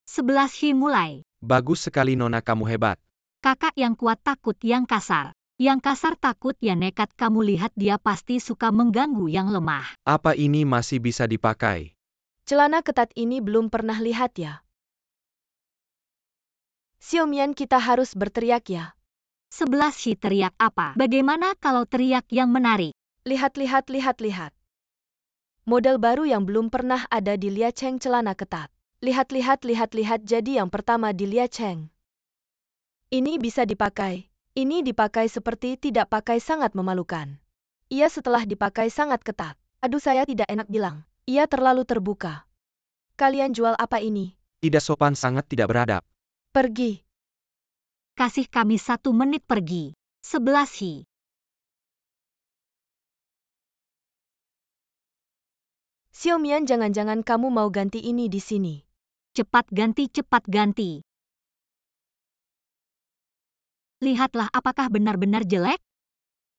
11 Hi, mulai. Bagus sekali Nona, kamu hebat. Kakak yang kuat takut yang kasar. Yang kasar takut yang nekat. Kamu lihat, dia pasti suka mengganggu yang lemah. Apa ini masih bisa dipakai? Celana ketat ini belum pernah lihat ya? Xiao Mian, kita harus berteriak ya? 11 Hi, teriak apa? Bagaimana kalau teriak yang menarik? Lihat. Model baru yang belum pernah ada di Liacheng, celana ketat. Lihat, jadi yang pertama di Liacheng. Ini bisa dipakai. Ini dipakai seperti tidak pakai, sangat memalukan. Ia setelah dipakai sangat ketat. Aduh, saya tidak enak bilang. Ia terlalu terbuka. Kalian jual apa ini? Tidak sopan, sangat tidak beradab. Pergi. Kasih kami 1 menit pergi. 11 Hi. Xiao Mian, jangan-jangan kamu mau ganti ini di sini. Cepat ganti, cepat ganti. Lihatlah, apakah benar-benar jelek?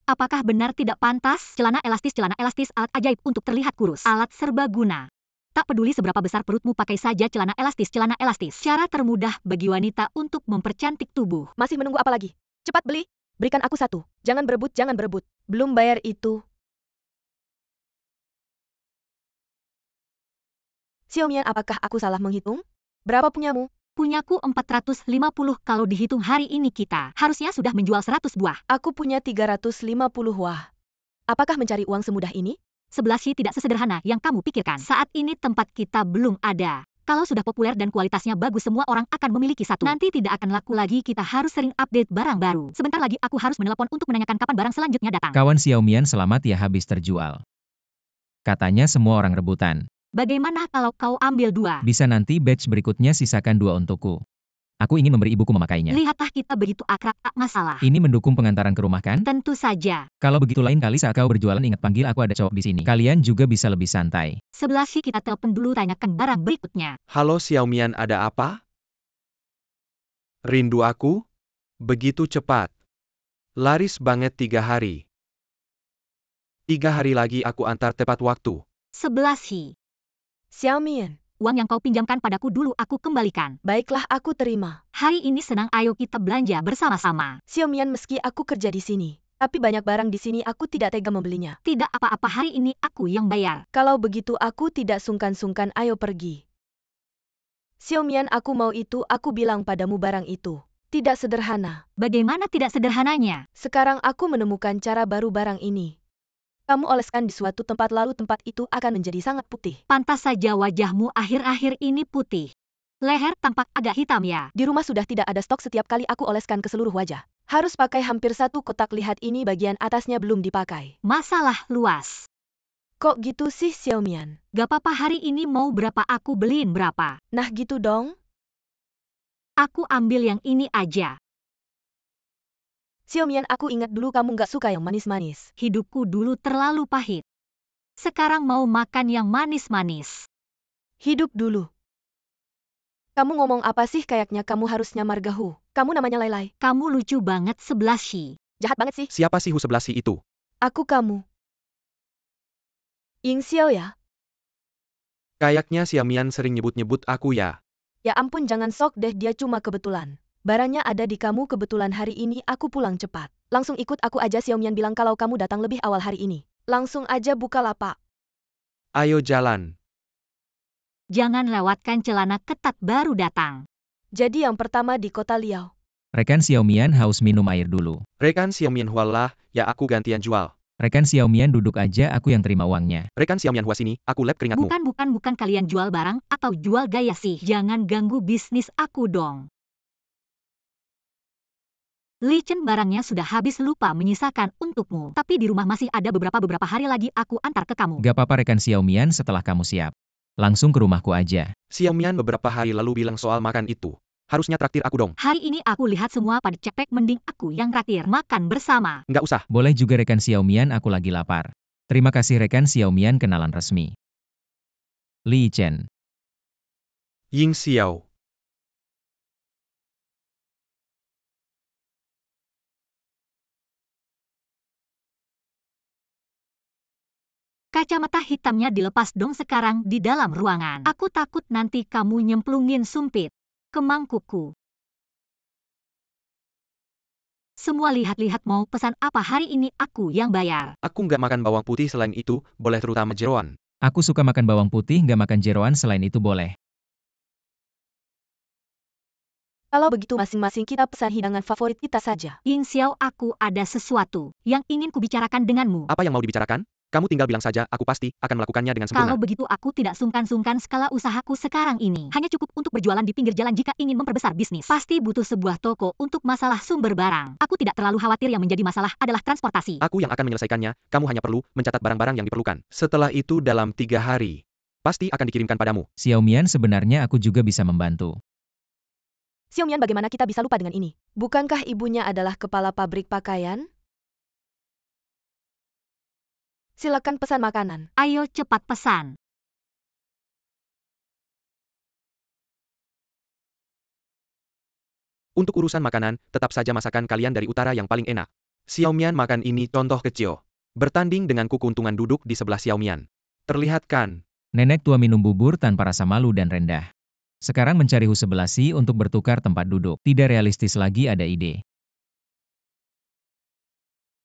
Apakah benar tidak pantas? Celana elastis, alat ajaib untuk terlihat kurus. Alat serbaguna. Tak peduli seberapa besar perutmu, pakai saja celana elastis. Cara termudah bagi wanita untuk mempercantik tubuh. Masih menunggu apa lagi? Cepat beli. Berikan aku 1. Jangan berebut. Belum bayar itu. Xiao Mian, apakah aku salah menghitung? Berapa punyamu? Punyaku 450, kalau dihitung hari ini kita harusnya sudah menjual 100 buah. Aku punya 350. Wah. Apakah mencari uang semudah ini? 11 Hi, tidak sesederhana yang kamu pikirkan. Saat ini tempat kita belum ada. Kalau sudah populer dan kualitasnya bagus, semua orang akan memiliki satu. Nanti tidak akan laku lagi, kita harus sering update barang baru. Sebentar lagi aku harus menelepon untuk menanyakan kapan barang selanjutnya datang. Kawan Xiaomian selamat ya habis terjual. Katanya semua orang rebutan. Bagaimana kalau kau ambil 2? Bisa nanti batch berikutnya sisakan 2 untukku. Aku ingin memberi ibuku memakainya. Lihatlah kita begitu akrab, tak masalah. Ini mendukung pengantaran ke rumah kan? Tentu saja. Kalau begitu lain kali saat kau berjualan ingat panggil aku, ada cowok di sini. Kalian juga bisa lebih santai. Sebelah sih kita telepon dulu, tanyakan barang berikutnya. Halo Xiaomian, ada apa? Rindu aku? Begitu cepat. Laris banget 3 hari. 3 hari lagi aku antar tepat waktu. Sebelah sih. Xiaomian, Uang yang kau pinjamkan padaku dulu aku kembalikan. baiklah aku terima. Hari ini senang, ayo kita belanja bersama-sama. Xiaomian, meski aku kerja di sini, tapi banyak barang di sini aku tidak tega membelinya. Tidak apa-apa, hari ini aku yang bayar. Kalau begitu aku tidak sungkan-sungkan, ayo pergi. Xiaomian, aku mau itu, aku bilang padamu barang itu. Tidak sederhana. Bagaimana tidak sederhananya? Sekarang aku menemukan cara baru barang ini. Kamu oleskan di suatu tempat lalu tempat itu akan menjadi sangat putih. Pantas saja wajahmu akhir-akhir ini putih. Leher tampak agak hitam ya. Di rumah sudah tidak ada stok, setiap kali aku oleskan ke seluruh wajah. Harus pakai hampir 1 kotak, lihat ini bagian atasnya belum dipakai. Masalah luas. Kok gitu sih Xiaomian? Gak apa-apa, hari ini mau berapa aku beliin berapa. Nah gitu dong. Aku ambil yang ini aja. Xiaomian, aku ingat dulu kamu gak suka yang manis-manis. Hidupku dulu terlalu pahit. Sekarang mau makan yang manis-manis. Hidup dulu. Kamu ngomong apa sih, kayaknya kamu harus nyamar gahu. Kamu namanya Lailai. Kamu lucu banget, sebelah sih. Jahat banget sih. Siapa sih Hu sebelah si itu? Aku kamu. Ying Xiao ya? Kayaknya Xiaomian sering nyebut-nyebut aku ya. Ya ampun, jangan sok deh, dia cuma kebetulan. Barangnya ada di kamu, kebetulan hari ini aku pulang cepat. Langsung ikut aku aja, Xiaomian bilang kalau kamu datang lebih awal hari ini. Langsung aja buka lapak. Ayo jalan. Jangan lewatkan celana ketat baru datang. Jadi yang pertama di kota Liao. Rekan Xiaomian haus minum air dulu. Rekan Xiaomian Hualah, ya aku gantian jual. Rekan Xiaomian duduk aja, aku yang terima uangnya. Rekan Xiaomian Hua sini, aku lap keringatmu. Bukan kalian jual barang atau jual gaya sih. Jangan ganggu bisnis aku dong. Li Chen, barangnya sudah habis, lupa menyisakan untukmu. Tapi di rumah masih ada beberapa hari lagi aku antar ke kamu. Gak apa-apa rekan Xiaomian, setelah kamu siap. Langsung ke rumahku aja. Xiaomian beberapa hari lalu bilang soal makan itu. Harusnya traktir aku dong. Hari ini aku lihat semua pada cepek, mending aku yang traktir, makan bersama. Nggak usah. Boleh juga rekan Xiaomian, aku lagi lapar. Terima kasih rekan Xiaomian, kenalan resmi. Li Chen. Ying Xiao. Kacamata hitamnya dilepas dong sekarang di dalam ruangan. Aku takut nanti kamu nyemplungin sumpit ke mangkukku. Semua lihat-lihat mau pesan apa, hari ini aku yang bayar. Aku nggak makan bawang putih, selain itu, boleh terutama jeroan. Aku suka makan bawang putih, nggak makan jeroan, selain itu boleh. Kalau begitu masing-masing kita pesan hidangan favorit kita saja. Ying Xiao, aku ada sesuatu yang ingin kubicarakan denganmu. Apa yang mau dibicarakan? Kamu tinggal bilang saja, aku pasti akan melakukannya dengan Kalau sempurna. begitu aku tidak sungkan-sungkan, skala usahaku sekarang ini hanya cukup untuk berjualan di pinggir jalan. Jika ingin memperbesar bisnis, pasti butuh sebuah toko untuk masalah sumber barang. Aku tidak terlalu khawatir, yang menjadi masalah adalah transportasi. Aku yang akan menyelesaikannya, kamu hanya perlu mencatat barang-barang yang diperlukan. Setelah itu dalam 3 hari, pasti akan dikirimkan padamu. Xiaomian, sebenarnya aku juga bisa membantu. Xiaomian, bagaimana kita bisa lupa dengan ini? Bukankah ibunya adalah kepala pabrik pakaian? Silakan pesan makanan. Ayo cepat pesan. Untuk urusan makanan, tetap saja masakan kalian dari utara yang paling enak. Xiaomian makan ini contoh kecil. Bertanding denganku, keuntungan duduk di sebelah Xiaomian. Terlihat kan? Nenek tua minum bubur tanpa rasa malu dan rendah. Sekarang mencari Hu sebelah si untuk bertukar tempat duduk. Tidak realistis lagi, ada ide.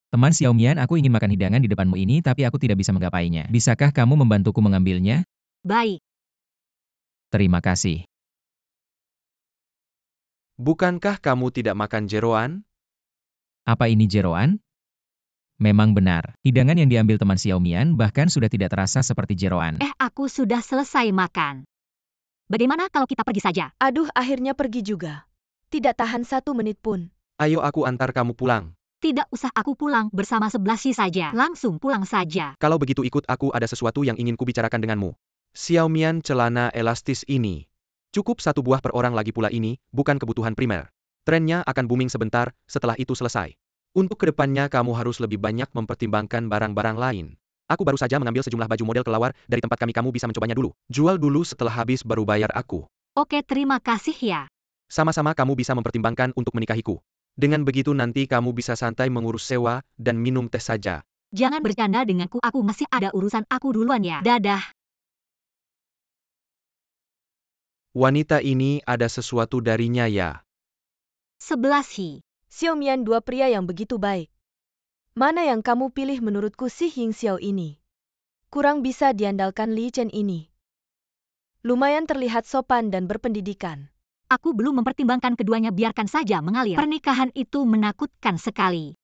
Teman Xiaomian, aku ingin makan hidangan di depanmu ini, tapi aku tidak bisa menggapainya. Bisakah kamu membantuku mengambilnya? Baik. Terima kasih. Bukankah kamu tidak makan jeroan? Apa ini jeroan? Memang benar, hidangan yang diambil teman Xiaomian bahkan sudah tidak terasa seperti jeroan. Aku sudah selesai makan. Bagaimana kalau kita pergi saja? Aduh, akhirnya pergi juga. Tidak tahan 1 menit pun. Ayo aku antar kamu pulang. Tidak usah aku pulang bersama 11 saja. Langsung pulang saja. Kalau begitu ikut aku, ada sesuatu yang ingin kubicarakan denganmu. Xiaomian celana elastis ini. Cukup 1 buah per orang lagi pula ini, bukan kebutuhan primer. Trennya akan booming sebentar, setelah itu selesai. Untuk kedepannya kamu harus lebih banyak mempertimbangkan barang-barang lain. Aku baru saja mengambil sejumlah baju model kelawar dari tempat kami, kamu bisa mencobanya dulu. Jual dulu, setelah habis baru bayar aku. Oke, terima kasih ya. Sama-sama, kamu bisa mempertimbangkan untuk menikahiku. Dengan begitu nanti kamu bisa santai mengurus sewa dan minum teh saja. Jangan bercanda denganku, aku masih ada urusan, aku duluan ya. Dadah. Wanita ini ada sesuatu darinya ya. 11. Xiaomian, 2 pria yang begitu baik. Mana yang kamu pilih menurutku si Ying Xiao ini? Kurang bisa diandalkan Li Chen ini. Lumayan terlihat sopan dan berpendidikan. Aku belum mempertimbangkan keduanya, biarkan saja mengalir. Pernikahan itu menakutkan sekali.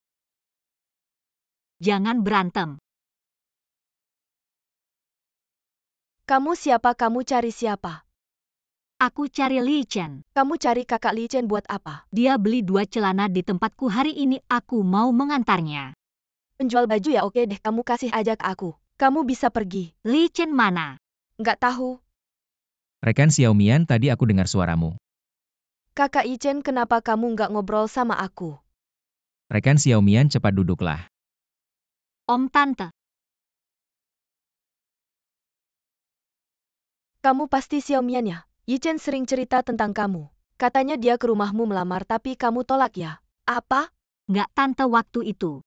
Jangan berantem. Kamu siapa? Kamu cari siapa? Aku cari Li Chen. Kamu cari kakak Li Chen buat apa? Dia beli 2 celana di tempatku hari ini, aku mau mengantarnya. Penjual baju ya, oke deh, kamu kasih aja ke aku. Kamu bisa pergi. Li Chen mana? Nggak tahu. Rekan Xiaomian, tadi aku dengar suaramu. Kakak Ichen, kenapa kamu nggak ngobrol sama aku? Rekan Xiaomian, cepat duduklah. Om Tante. Kamu pasti Xiaomian ya? Yichen sering cerita tentang kamu. Katanya dia ke rumahmu melamar tapi kamu tolak ya? Apa? Nggak Tante, waktu itu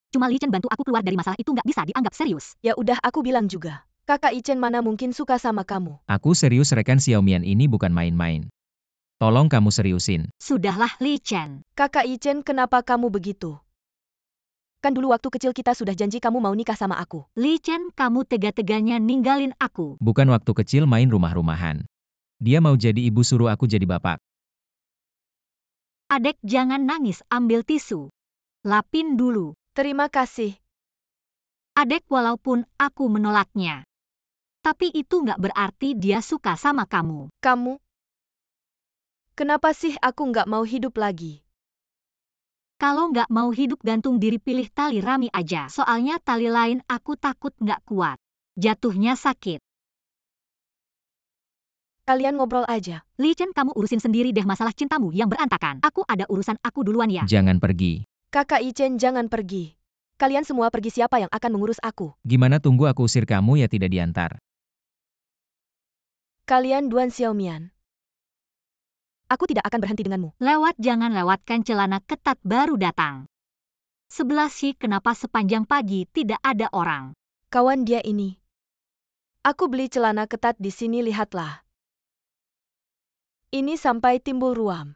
cuma Li Chen bantu aku keluar dari masalah itu, nggak bisa dianggap serius. Ya udah, aku bilang juga. Kakak Ichen mana mungkin suka sama kamu. Aku serius, rekan Xiaomian, ini bukan main-main. Tolong kamu seriusin. Sudahlah Li Chen. Kakak Ichen, kenapa kamu begitu? Kan dulu waktu kecil kita sudah janji kamu mau nikah sama aku. Li Chen, kamu tega-teganya ninggalin aku. Bukan waktu kecil main rumah-rumahan. Dia mau jadi ibu, suruh aku jadi bapak. Adek, jangan nangis, ambil tisu. Lapin dulu. Terima kasih. Adek, walaupun aku menolaknya, tapi itu nggak berarti dia suka sama kamu. Kamu? Kenapa sih aku nggak mau hidup lagi? Kalau nggak mau hidup, gantung diri, pilih tali rami aja. Soalnya tali lain aku takut nggak kuat. Jatuhnya sakit. Kalian ngobrol aja. Li Chen, kamu urusin sendiri deh masalah cintamu yang berantakan. Aku ada urusan, aku duluan ya. Jangan pergi. Kakak Ichen, jangan pergi. Kalian semua pergi, siapa yang akan mengurus aku? Gimana, tunggu aku usir kamu ya, tidak diantar. Kalian Duan Xiaomian. Aku tidak akan berhenti denganmu. Lewat, jangan lewatkan celana ketat baru datang. 11. Kenapa sepanjang pagi tidak ada orang? Kawan dia ini. Aku beli celana ketat di sini, lihatlah. Ini sampai timbul ruam.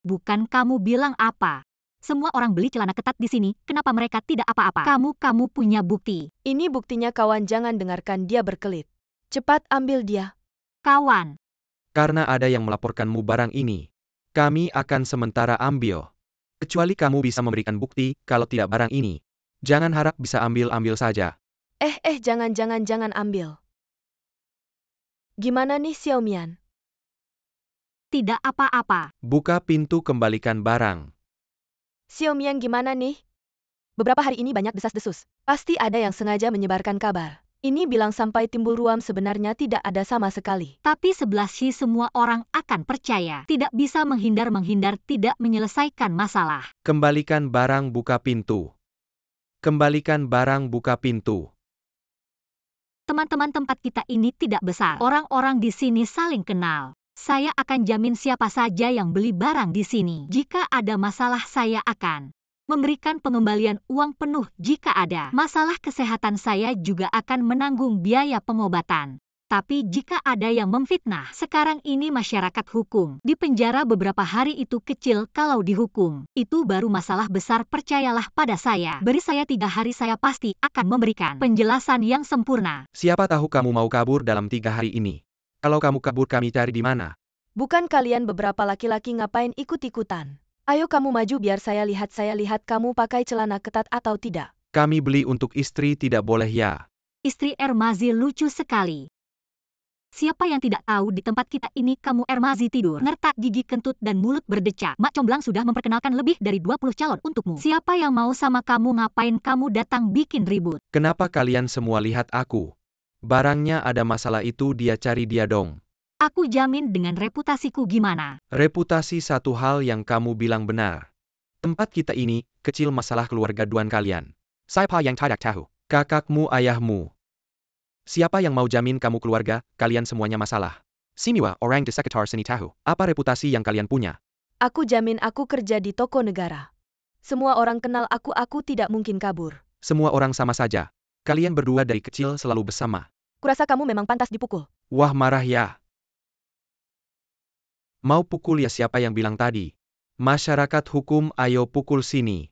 Bukan kamu bilang apa? Semua orang beli celana ketat di sini, kenapa mereka tidak apa-apa? Kamu punya bukti. Ini buktinya, kawan, jangan dengarkan dia berkelit. Cepat ambil dia. Kawan. Karena ada yang melaporkanmu barang ini, kami akan sementara ambil. Kecuali kamu bisa memberikan bukti, kalau tidak barang ini. Jangan harap bisa ambil saja. Jangan ambil. Gimana nih Xiaomian? Tidak apa-apa. Buka pintu, kembalikan barang. Xiaomian, gimana nih? Beberapa hari ini banyak desas-desus. Pasti ada yang sengaja menyebarkan kabar. Ini bilang sampai timbul ruam, sebenarnya tidak ada sama sekali. Tapi 11 semua orang akan percaya. Tidak bisa menghindar-menghindar, tidak menyelesaikan masalah. Kembalikan barang, buka pintu. Kembalikan barang, buka pintu. Teman-teman, tempat kita ini tidak besar. Orang-orang di sini saling kenal. Saya akan jamin siapa saja yang beli barang di sini. Jika ada masalah, saya akan memberikan pengembalian uang penuh jika ada. Masalah kesehatan, saya juga akan menanggung biaya pengobatan. Tapi jika ada yang memfitnah, sekarang ini masyarakat hukum. Di penjara beberapa hari itu kecil, kalau dihukum, itu baru masalah besar. Percayalah pada saya. Beri saya 3 hari, saya pasti akan memberikan penjelasan yang sempurna. Siapa tahu kamu mau kabur dalam 3 hari ini. Kalau kamu kabur, kami cari di mana? Bukan kalian beberapa laki-laki ngapain ikut-ikutan? Ayo kamu maju biar saya lihat kamu pakai celana ketat atau tidak. Kami beli untuk istri, tidak boleh ya. Istri Ermazi lucu sekali. Siapa yang tidak tahu di tempat kita ini kamu Ermazi tidur, ngertak gigi kentut dan mulut berdecak. Mak Comblang sudah memperkenalkan lebih dari 20 calon untukmu. Siapa yang mau sama kamu? Ngapain kamu datang bikin ribut? Kenapa kalian semua lihat aku? Barangnya ada masalah itu dia cari dia dong. Aku jamin dengan reputasiku gimana. Reputasi satu hal yang kamu bilang benar. Tempat kita ini, kecil masalah keluarga duan kalian. Siapa yang tidak tahu? Kakakmu, ayahmu. Siapa yang mau jamin kamu keluarga, kalian semuanya masalah? Siniwa, orang di sekitar sini tahu. Apa reputasi yang kalian punya? Aku jamin aku kerja di toko negara. Semua orang kenal aku tidak mungkin kabur. Semua orang sama saja. Kalian berdua dari kecil selalu bersama. Kurasa kamu memang pantas dipukul. Wah marah ya. Mau pukul ya siapa yang bilang tadi? Masyarakat hukum ayo pukul sini.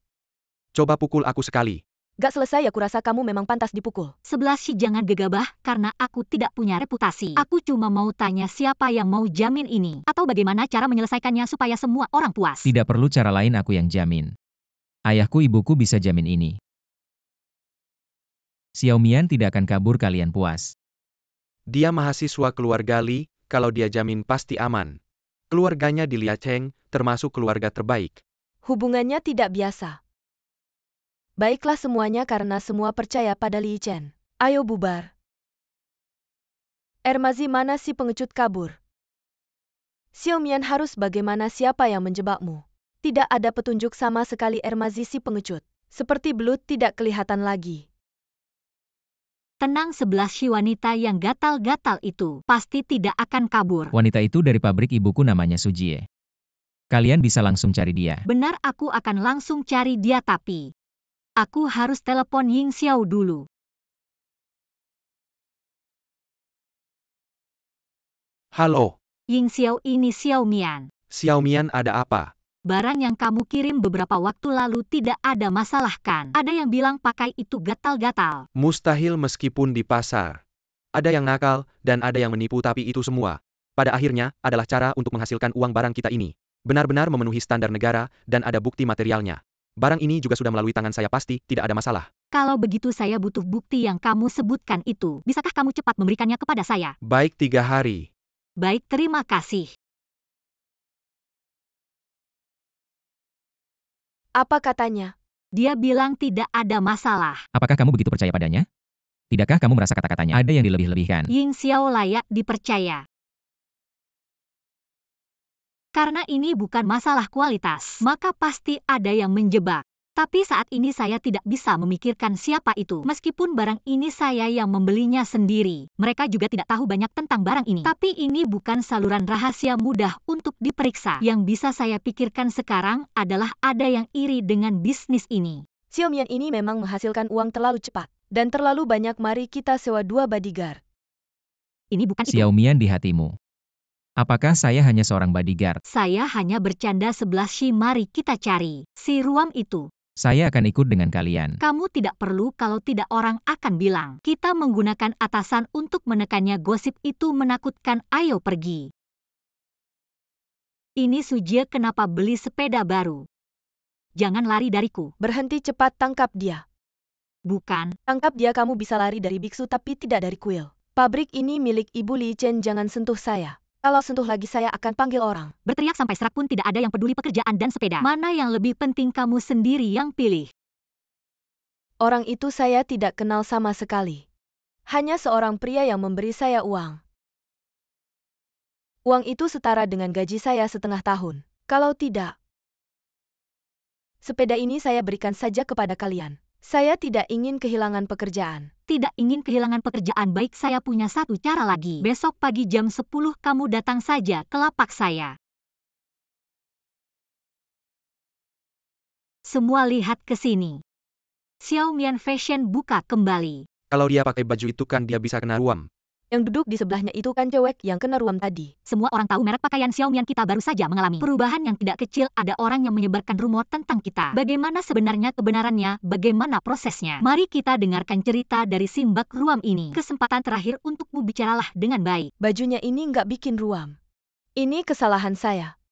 Coba pukul aku sekali. Gak selesai ya kurasa kamu memang pantas dipukul. 11 jangan gegabah karena aku tidak punya reputasi. Aku cuma mau tanya siapa yang mau jamin ini. Atau bagaimana cara menyelesaikannya supaya semua orang puas. Tidak perlu cara lain aku yang jamin. Ayahku ibuku bisa jamin ini. Xiaomian tidak akan kabur kalian puas. Dia mahasiswa keluarga Li, kalau dia jamin pasti aman. Keluarganya di Liacheng, termasuk keluarga terbaik. Hubungannya tidak biasa. Baiklah semuanya karena semua percaya pada Li Chen. Ayo bubar. Ermazi mana si pengecut kabur? Xiaomian harus bagaimana siapa yang menjebakmu? Tidak ada petunjuk sama sekali Ermazi si pengecut. Seperti belut tidak kelihatan lagi. Tenang 11 si wanita yang gatal-gatal itu pasti tidak akan kabur. Wanita itu dari pabrik ibuku namanya Sujie. Kalian bisa langsung cari dia. Benar aku akan langsung cari dia tapi aku harus telepon Ying Xiao dulu. Halo, Ying Xiao ini Xiaomian. Xiaomian ada apa? Barang yang kamu kirim beberapa waktu lalu tidak ada masalah kan? Ada yang bilang pakai itu gatal-gatal. Mustahil meskipun di pasar. Ada yang nakal, dan ada yang menipu tapi itu semua. Pada akhirnya, adalah cara untuk menghasilkan uang barang kita ini. Benar-benar memenuhi standar negara, dan ada bukti materialnya. Barang ini juga sudah melalui tangan saya pasti, tidak ada masalah. Kalau begitu saya butuh bukti yang kamu sebutkan itu. Bisakah kamu cepat memberikannya kepada saya? Baik 3 hari. Baik, terima kasih. Apa katanya? Dia bilang tidak ada masalah. Apakah kamu begitu percaya padanya? Tidakkah kamu merasa kata-katanya ada yang dilebih-lebihkan? Ying Xiao layak dipercaya. Karena ini bukan masalah kualitas, maka pasti ada yang menjebak. Tapi saat ini saya tidak bisa memikirkan siapa itu. Meskipun barang ini saya yang membelinya sendiri. Mereka juga tidak tahu banyak tentang barang ini. Tapi ini bukan saluran rahasia mudah untuk diperiksa. Yang bisa saya pikirkan sekarang adalah ada yang iri dengan bisnis ini. Xiaomian ini memang menghasilkan uang terlalu cepat. Dan terlalu banyak mari kita sewa 2 bodyguard. Ini bukan itu. Xiaomian di hatimu. Apakah saya hanya seorang bodyguard? Saya hanya bercanda 11 si mari kita cari. Si Ruam itu. Saya akan ikut dengan kalian. Kamu tidak perlu kalau tidak orang akan bilang. Kita menggunakan atasan untuk menekannya gosip itu menakutkan ayo pergi. Ini Sujie kenapa beli sepeda baru? Jangan lari dariku. Berhenti cepat tangkap dia. Bukan. Tangkap dia kamu bisa lari dari biksu tapi tidak dari kuil. Pabrik ini milik Ibu Li Chen jangan sentuh saya. Kalau sentuh lagi saya akan panggil orang. Berteriak sampai serak pun tidak ada yang peduli pekerjaan dan sepeda. Mana yang lebih penting kamu sendiri yang pilih. Orang itu saya tidak kenal sama sekali. Hanya seorang pria yang memberi saya uang. Uang itu setara dengan gaji saya setengah tahun. Kalau tidak, sepeda ini saya berikan saja kepada kalian. Saya tidak ingin kehilangan pekerjaan. Tidak ingin kehilangan pekerjaan baik saya punya satu cara lagi. Besok pagi jam 10 kamu datang saja ke lapak saya. Semua lihat ke sini. Xiaomian Fashion buka kembali. Kalau dia pakai baju itu kan dia bisa kena ruam. Yang duduk di sebelahnya itu kan cewek yang kena ruam tadi. Semua orang tahu merek pakaian Xiaomian kita baru saja mengalami perubahan yang tidak kecil. Ada orang yang menyebarkan rumor tentang kita. Bagaimana sebenarnya kebenarannya? Bagaimana prosesnya? Mari kita dengarkan cerita dari Simbak Ruam ini. Kesempatan terakhir untukmu bicaralah dengan baik. Bajunya ini nggak bikin ruam. Ini kesalahan saya.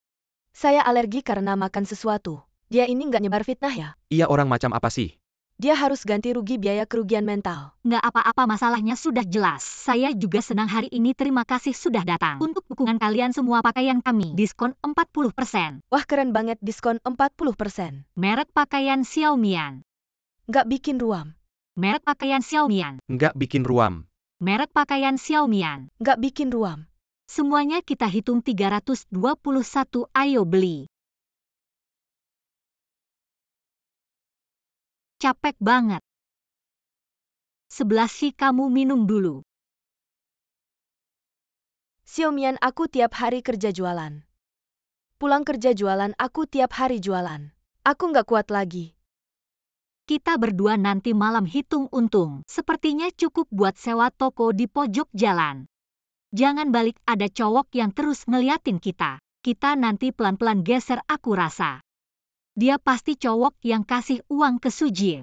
Saya alergi karena makan sesuatu. Dia ini nggak nyebar fitnah ya? Ia orang macam apa sih? Dia harus ganti rugi biaya kerugian mental. Nggak apa-apa, masalahnya sudah jelas. Saya juga senang hari ini, terima kasih sudah datang. Untuk dukungan kalian semua pakaian kami, diskon 40%. Wah, keren banget, diskon 40%. Merek pakaian Xiaomian. Nggak bikin ruam. Merek pakaian Xiaomian. Nggak bikin ruam. Merek pakaian Xiaomian. Nggak bikin ruam. Semuanya kita hitung 321, ayo beli. Capek banget. Sebelah sih, kamu minum dulu. Xiaomian, aku tiap hari kerja jualan. Pulang kerja jualan, aku tiap hari jualan. Aku nggak kuat lagi. Kita berdua nanti malam hitung untung. Sepertinya cukup buat sewa toko di pojok jalan. Jangan balik, ada cowok yang terus ngeliatin kita. Kita nanti pelan-pelan geser, aku rasa. Dia pasti cowok yang kasih uang ke Suji.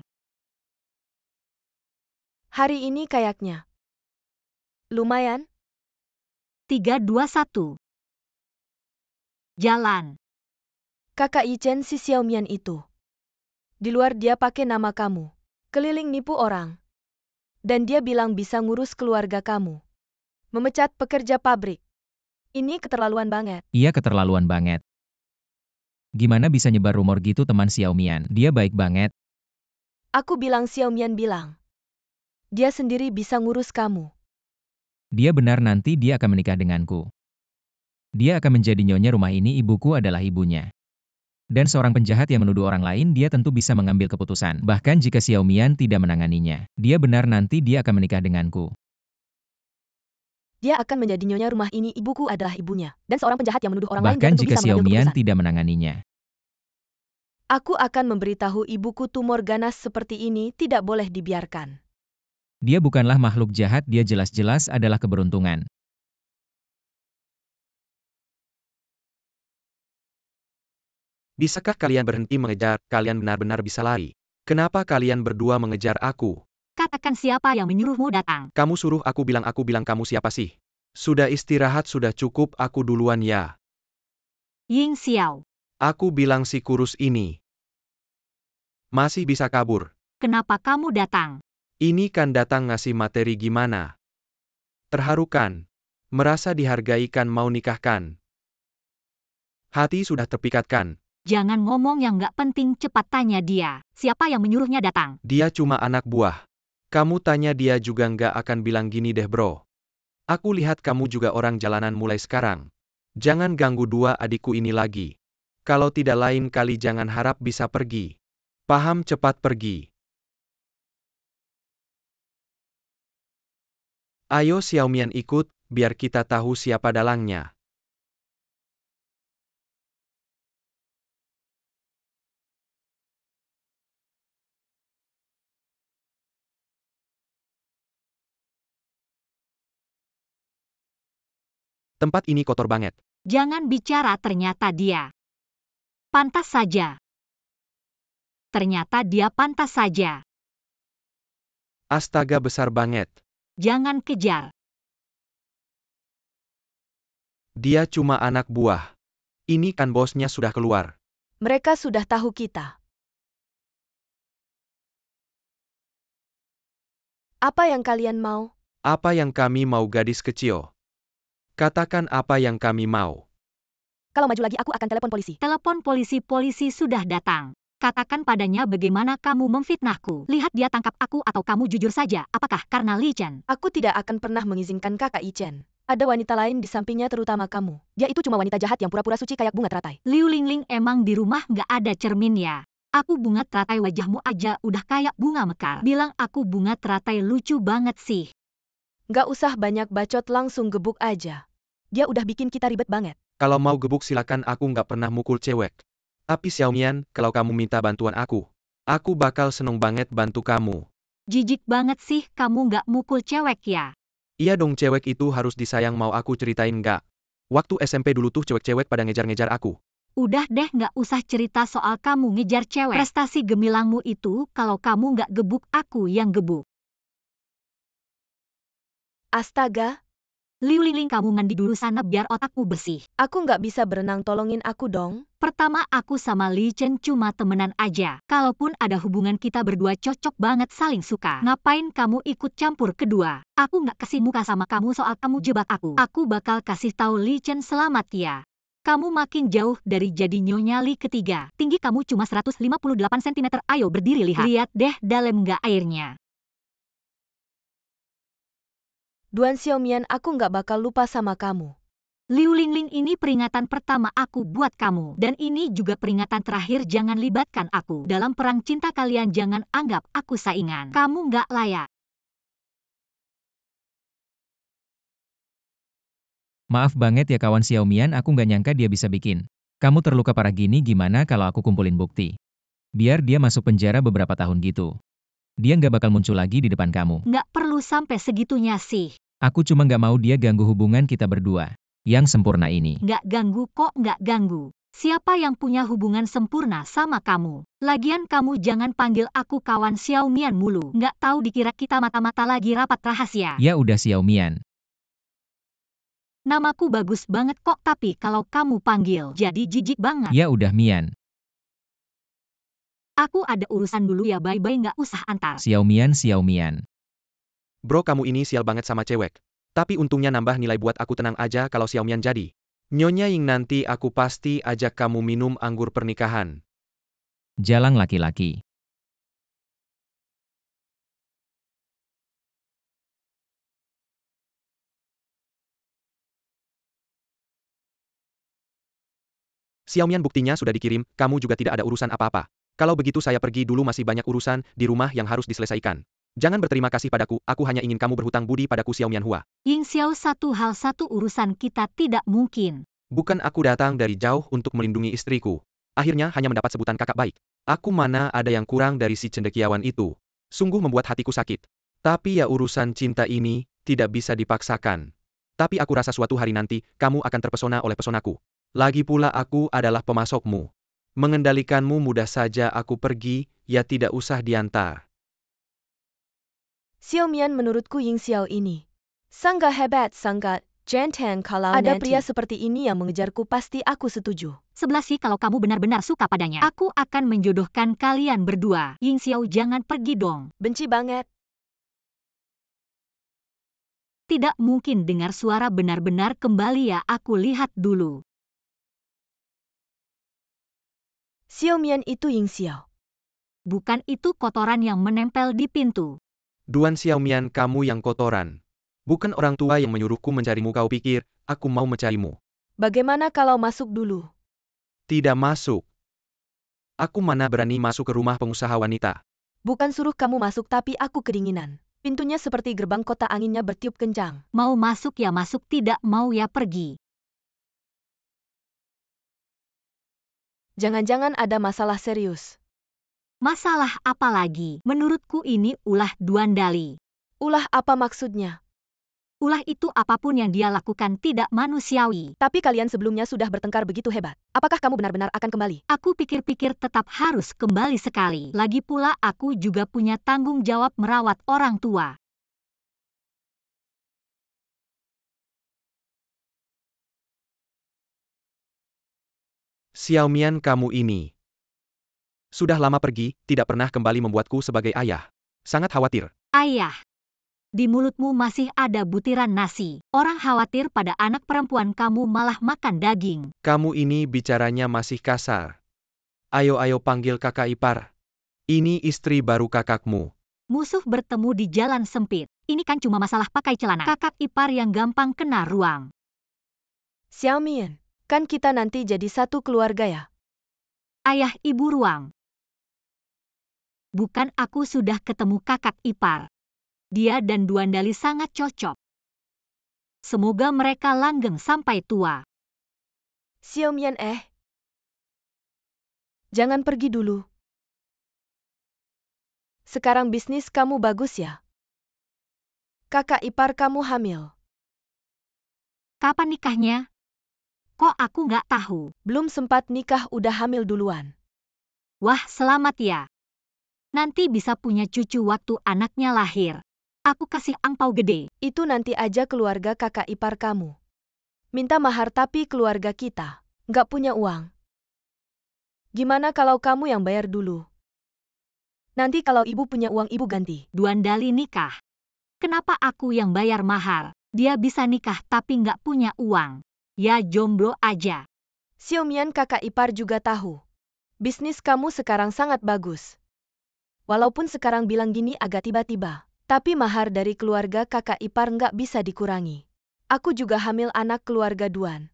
Hari ini kayaknya lumayan. 3, 2, 1. Jalan. Kakak Ichen, si Xiaomian itu. Di luar dia pakai nama kamu. Keliling nipu orang. Dan dia bilang bisa ngurus keluarga kamu. Memecat pekerja pabrik. Ini keterlaluan banget. Iya, keterlaluan banget. Gimana bisa nyebar rumor gitu teman Xiaomian? Dia baik banget. Aku bilang, Xiaomian bilang. Dia sendiri bisa ngurus kamu. Dia benar, nanti dia akan menikah denganku. Dia akan menjadi nyonya rumah ini, ibuku adalah ibunya. Dan seorang penjahat yang menuduh orang lain, dia tentu bisa mengambil keputusan. Bahkan jika Xiaomian tidak menanganinya. Dia benar, nanti dia akan menikah denganku. Dia akan menjadi nyonya rumah ini, ibuku adalah ibunya. Dan seorang penjahat yang menuduh orang lain, dia Bahkan tentu jika bisa mengambil Xiaomian keputusan. tidak menanganinya. Aku akan memberitahu ibuku, tumor ganas seperti ini tidak boleh dibiarkan. Dia bukanlah makhluk jahat, dia jelas-jelas adalah keberuntungan. Bisakah kalian berhenti mengejar? Kalian benar-benar bisa lari. Kenapa kalian berdua mengejar aku? Katakan siapa yang menyuruhmu datang. Kamu suruh aku bilang kamu siapa sih? Sudah istirahat, sudah cukup, aku duluan ya. Ying Xiao. Aku bilang si kurus ini. Masih bisa kabur. Kenapa kamu datang? Ini kan datang ngasih materi gimana? Terharukan. Merasa dihargai kan, mau nikahkan. Hati sudah terpikatkan. Jangan ngomong yang nggak penting, cepat tanya dia. Siapa yang menyuruhnya datang? Dia cuma anak buah. Kamu tanya dia juga nggak akan bilang gini deh bro. Aku lihat kamu juga orang jalanan mulai sekarang. Jangan ganggu dua adikku ini lagi. Kalau tidak lain kali jangan harap bisa pergi. Paham, cepat pergi. Ayo Xiaomian ikut, biar kita tahu siapa dalangnya. Tempat ini kotor banget. Jangan bicara, ternyata dia. Pantas saja. Ternyata dia pantas saja. Astaga, besar banget. Jangan kejar. Dia cuma anak buah. Ini kan bosnya sudah keluar. Mereka sudah tahu kita. Apa yang kalian mau? Apa yang kami mau, gadis kecil? Katakan apa yang kami mau. Kalau maju lagi aku akan telepon polisi. Telepon polisi, polisi sudah datang. Katakan padanya bagaimana kamu memfitnahku. Lihat dia tangkap aku atau kamu jujur saja. Apakah karena Li Chen? Aku tidak akan pernah mengizinkan kakak Ichen. Ada wanita lain di sampingnya, terutama kamu. Dia itu cuma wanita jahat yang pura-pura suci kayak bunga teratai. Liu Lingling, emang di rumah nggak ada cermin ya? Aku bunga teratai, wajahmu aja udah kayak bunga mekar. Bilang aku bunga teratai, lucu banget sih. Nggak usah banyak bacot, langsung gebuk aja. Dia udah bikin kita ribet banget. Kalau mau gebuk silakan, aku nggak pernah mukul cewek. Tapi Xiaomian, kalau kamu minta bantuan aku bakal seneng banget bantu kamu. Jijik banget sih, kamu nggak mukul cewek ya? Iya dong, cewek itu harus disayang, mau aku ceritain nggak? Waktu SMP dulu tuh cewek-cewek pada ngejar-ngejar aku. Udah deh, nggak usah cerita soal kamu ngejar cewek. Prestasi gemilangmu itu, kalau kamu nggak gebuk, aku yang gebuk. Astaga. Liu Lingling, kamu mandi dulu sana biar otakmu bersih. Aku nggak bisa berenang, tolongin aku dong. Pertama aku sama Li Chen cuma temenan aja. Kalaupun ada hubungan kita berdua cocok banget saling suka. Ngapain kamu ikut campur kedua? Aku nggak kasih muka sama kamu soal kamu jebak aku. Aku bakal kasih tahu Li Chen selamat ya. Kamu makin jauh dari jadi Nyonya Li ketiga. Tinggi kamu cuma 158 cm. Ayo berdiri lihat. Lihat deh dalam nggak airnya. Duan Xiaomian, aku nggak bakal lupa sama kamu. Liu Lingling, ini peringatan pertama aku buat kamu. Dan ini juga peringatan terakhir, jangan libatkan aku. Dalam perang cinta kalian jangan anggap aku saingan. Kamu nggak layak. Maaf banget ya kawan Xiaomian, aku nggak nyangka dia bisa bikin kamu terluka parah gini. Gimana kalau aku kumpulin bukti? Biar dia masuk penjara beberapa tahun gitu. Dia nggak bakal muncul lagi di depan kamu. Nggak perlu sampai segitunya sih. Aku cuma nggak mau dia ganggu hubungan kita berdua yang sempurna ini. Nggak ganggu kok, nggak ganggu. Siapa yang punya hubungan sempurna sama kamu? Lagian kamu jangan panggil aku kawan Xiaomian mulu. Nggak tahu dikira kita mata-mata lagi rapat rahasia. Ya udah Xiaomian. Namaku bagus banget kok, tapi kalau kamu panggil jadi jijik banget. Ya udah Mian. Aku ada urusan dulu ya, bye-bye, nggak usah antar. Xiaomian. Bro, kamu ini sial banget sama cewek. Tapi untungnya nambah nilai buat aku. Tenang aja kalau Xiaomian jadi Nyonya Ying, nanti aku pasti ajak kamu minum anggur pernikahan. Jalang laki-laki. Xiaomian, buktinya sudah dikirim, kamu juga tidak ada urusan apa-apa. Kalau begitu saya pergi dulu, masih banyak urusan di rumah yang harus diselesaikan. Jangan berterima kasih padaku, aku hanya ingin kamu berhutang budi padaku Xiaomian Hua. Ying Xiao, satu hal satu urusan kita tidak mungkin. Bukan aku datang dari jauh untuk melindungi istriku. Akhirnya hanya mendapat sebutan kakak baik. Aku mana ada yang kurang dari si cendekiawan itu. Sungguh membuat hatiku sakit. Tapi ya urusan cinta ini tidak bisa dipaksakan. Tapi aku rasa suatu hari nanti, kamu akan terpesona oleh pesonaku. Lagi pula aku adalah pemasokmu. Mengendalikanmu mudah saja, aku pergi, ya tidak usah diantar. Xiaomian, menurutku Ying Xiao ini sangat hebat, sangat jantan. Kalau ada pria seperti ini yang mengejarku, pasti aku setuju. 11 sih kalau kamu benar-benar suka padanya. Aku akan menjodohkan kalian berdua. Ying Xiao, jangan pergi dong. Benci banget. Tidak mungkin dengar suara benar-benar kembali ya, aku lihat dulu. Xiaomian, itu Ying Xiao. Bukan, itu kotoran yang menempel di pintu. Duan Xiaomian, kamu yang kotoran. Bukan orang tua yang menyuruhku mencarimu, kau pikir aku mau mencarimu. Bagaimana kalau masuk dulu? Tidak masuk. Aku mana berani masuk ke rumah pengusaha wanita. Bukan suruh kamu masuk, tapi aku kedinginan. Pintunya seperti gerbang kota, anginnya bertiup kencang. Mau masuk ya masuk, tidak mau ya pergi. Jangan-jangan ada masalah serius. Masalah apa lagi? Menurutku ini ulah Duan Dali. Ulah apa maksudnya? Ulah itu apapun yang dia lakukan tidak manusiawi. Tapi kalian sebelumnya sudah bertengkar begitu hebat. Apakah kamu benar-benar akan kembali? Aku pikir-pikir tetap harus kembali sekali. Lagi pula aku juga punya tanggung jawab merawat orang tua. Xiaomian, kamu ini sudah lama pergi, tidak pernah kembali, membuatku sebagai ayah sangat khawatir. Ayah, di mulutmu masih ada butiran nasi. Orang khawatir pada anak perempuan kamu malah makan daging. Kamu ini bicaranya masih kasar. Ayo panggil kakak ipar. Ini istri baru kakakmu. Musuh bertemu di jalan sempit. Ini kan cuma masalah pakai celana. Kakak ipar yang gampang kena ruang. Xiaomian, kan kita nanti jadi satu keluarga ya? Ayah ibu ruang. Bukan, aku sudah ketemu kakak ipar. Dia dan Duan Dali sangat cocok. Semoga mereka langgeng sampai tua. Xiaomian, jangan pergi dulu. Sekarang bisnis kamu bagus ya? Kakak ipar kamu hamil. Kapan nikahnya? Kok aku nggak tahu? Belum sempat nikah udah hamil duluan. Wah, selamat ya. Nanti bisa punya cucu waktu anaknya lahir. Aku kasih angpau gede. Itu nanti aja keluarga kakak ipar kamu. Minta mahar tapi keluarga kita nggak punya uang. Gimana kalau kamu yang bayar dulu? Nanti kalau ibu punya uang ibu ganti. Duandali nikah. Kenapa aku yang bayar mahar? Dia bisa nikah tapi nggak punya uang. Ya jomblo aja. Xiaomian kakak ipar juga tahu. Bisnis kamu sekarang sangat bagus. Walaupun sekarang bilang gini agak tiba-tiba. Tapi mahar dari keluarga kakak ipar nggak bisa dikurangi. Aku juga hamil anak keluarga Duan.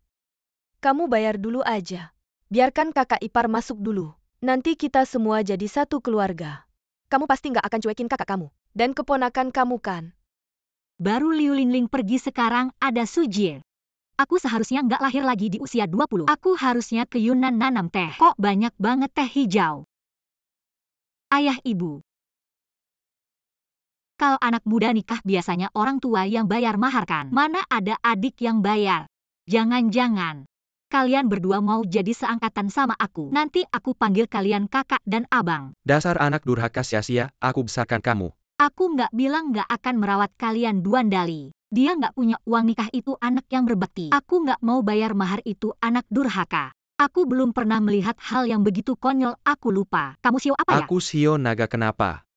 Kamu bayar dulu aja. Biarkan kakak ipar masuk dulu. Nanti kita semua jadi satu keluarga. Kamu pasti nggak akan cuekin kakak kamu. Dan keponakan kamu kan. Baru Liu Linling pergi sekarang ada Sujie. Aku seharusnya nggak lahir lagi di usia 20. Aku harusnya ke Yunnan nanam teh. Kok banyak banget teh hijau? Ayah ibu. Kalau anak muda nikah biasanya orang tua yang bayar mahar kan? Mana ada adik yang bayar? Jangan-jangan kalian berdua mau jadi seangkatan sama aku. Nanti aku panggil kalian kakak dan abang. Dasar anak durhaka sia-sia, aku besarkan kamu. Aku nggak bilang nggak akan merawat kalian Duandali. Dia nggak punya uang nikah itu anak yang berbakti. Aku nggak mau bayar mahar itu anak durhaka. Aku belum pernah melihat hal yang begitu konyol. Aku lupa. Kamu Shio apa ya? Aku Shio naga kenapa?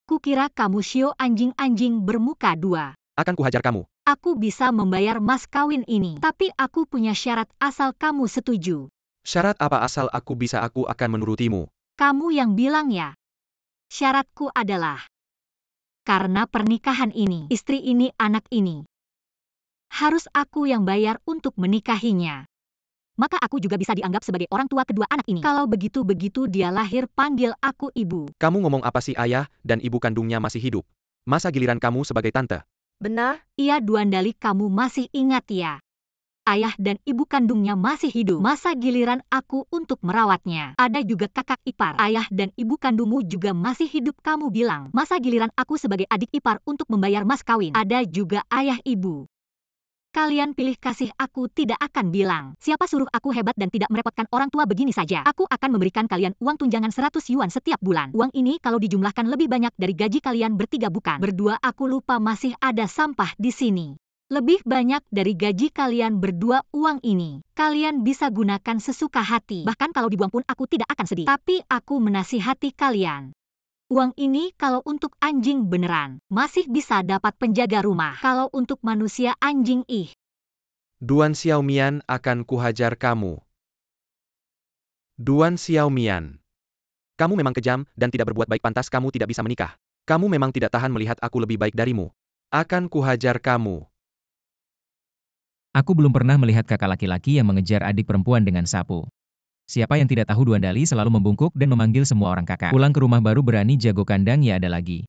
Kukira kamu Shio anjing-anjing bermuka dua. Akan kuhajar kamu. Aku bisa membayar mas kawin ini. Tapi aku punya syarat asal kamu setuju. Syarat apa asal aku bisa aku akan menurutimu? Kamu yang bilang ya. Syaratku adalah karena pernikahan ini, istri ini, anak ini, harus aku yang bayar untuk menikahinya. Maka aku juga bisa dianggap sebagai orang tua kedua anak ini. Kalau begitu dia lahir panggil aku ibu. Kamu ngomong apa sih ayah dan ibu kandungnya masih hidup? Masa giliran kamu sebagai tante? Benar? Iya Duandali kamu masih ingat ya. Ayah dan ibu kandungnya masih hidup. Masa giliran aku untuk merawatnya. Ada juga kakak ipar. Ayah dan ibu kandungmu juga masih hidup kamu bilang. Masa giliran aku sebagai adik ipar untuk membayar mas kawin. Ada juga ayah ibu. Kalian pilih kasih aku tidak akan bilang. Siapa suruh aku hebat dan tidak merepotkan orang tua begini saja. Aku akan memberikan kalian uang tunjangan 100 yuan setiap bulan. Uang ini kalau dijumlahkan lebih banyak dari gaji kalian bertiga bukan. Berdua aku lupa masih ada sampah di sini. Lebih banyak dari gaji kalian berdua uang ini. Kalian bisa gunakan sesuka hati. Bahkan kalau dibuang pun aku tidak akan sedih. Tapi aku menasihati kalian. Uang ini kalau untuk anjing beneran, masih bisa dapat penjaga rumah. Kalau untuk manusia anjing Duan Xiaomian akan kuhajar kamu. Duan Xiaomian. Kamu memang kejam dan tidak berbuat baik pantas kamu tidak bisa menikah. Kamu memang tidak tahan melihat aku lebih baik darimu. Akan kuhajar kamu. Aku belum pernah melihat kakak laki-laki yang mengejar adik perempuan dengan sapu. Siapa yang tidak tahu Duandali selalu membungkuk dan memanggil semua orang kakak. Pulang ke rumah baru berani jago kandang ya ada lagi.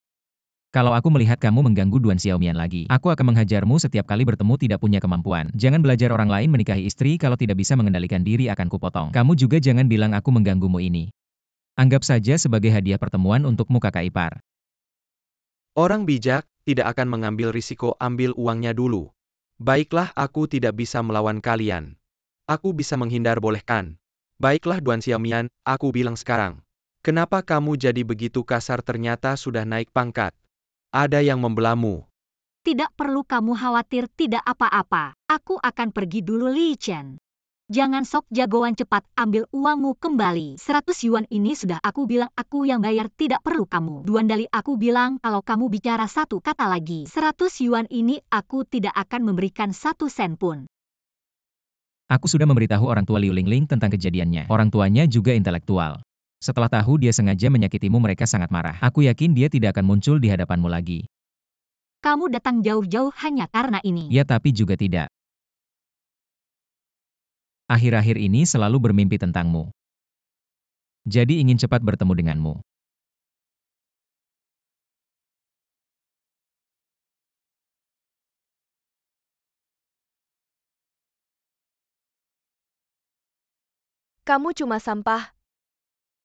Kalau aku melihat kamu mengganggu Duan Xiaomian lagi, aku akan menghajarmu setiap kali bertemu tidak punya kemampuan. Jangan belajar orang lain menikahi istri kalau tidak bisa mengendalikan diri akan kupotong. Kamu juga jangan bilang aku mengganggumu ini. Anggap saja sebagai hadiah pertemuan untukmu kakak ipar. Orang bijak tidak akan mengambil risiko ambil uangnya dulu. Baiklah aku tidak bisa melawan kalian. Aku bisa menghindar boleh kan? Baiklah Duan Xiaomian, aku bilang sekarang. Kenapa kamu jadi begitu kasar ternyata sudah naik pangkat? Ada yang membelamu. Tidak perlu kamu khawatir tidak apa-apa. Aku akan pergi dulu Li Chen. Jangan sok jagoan cepat ambil uangmu kembali. 100 yuan ini sudah aku bilang aku yang bayar tidak perlu kamu. Duandali aku bilang kalau kamu bicara satu kata lagi. 100 yuan ini aku tidak akan memberikan 1 sen pun. Aku sudah memberitahu orang tua Liu Lingling tentang kejadiannya. Orang tuanya juga intelektual. Setelah tahu dia sengaja menyakitimu mereka sangat marah. Aku yakin dia tidak akan muncul di hadapanmu lagi. Kamu datang jauh-jauh hanya karena ini. Ya tapi juga tidak. Akhir-akhir ini selalu bermimpi tentangmu. Jadi ingin cepat bertemu denganmu. Kamu cuma sampah.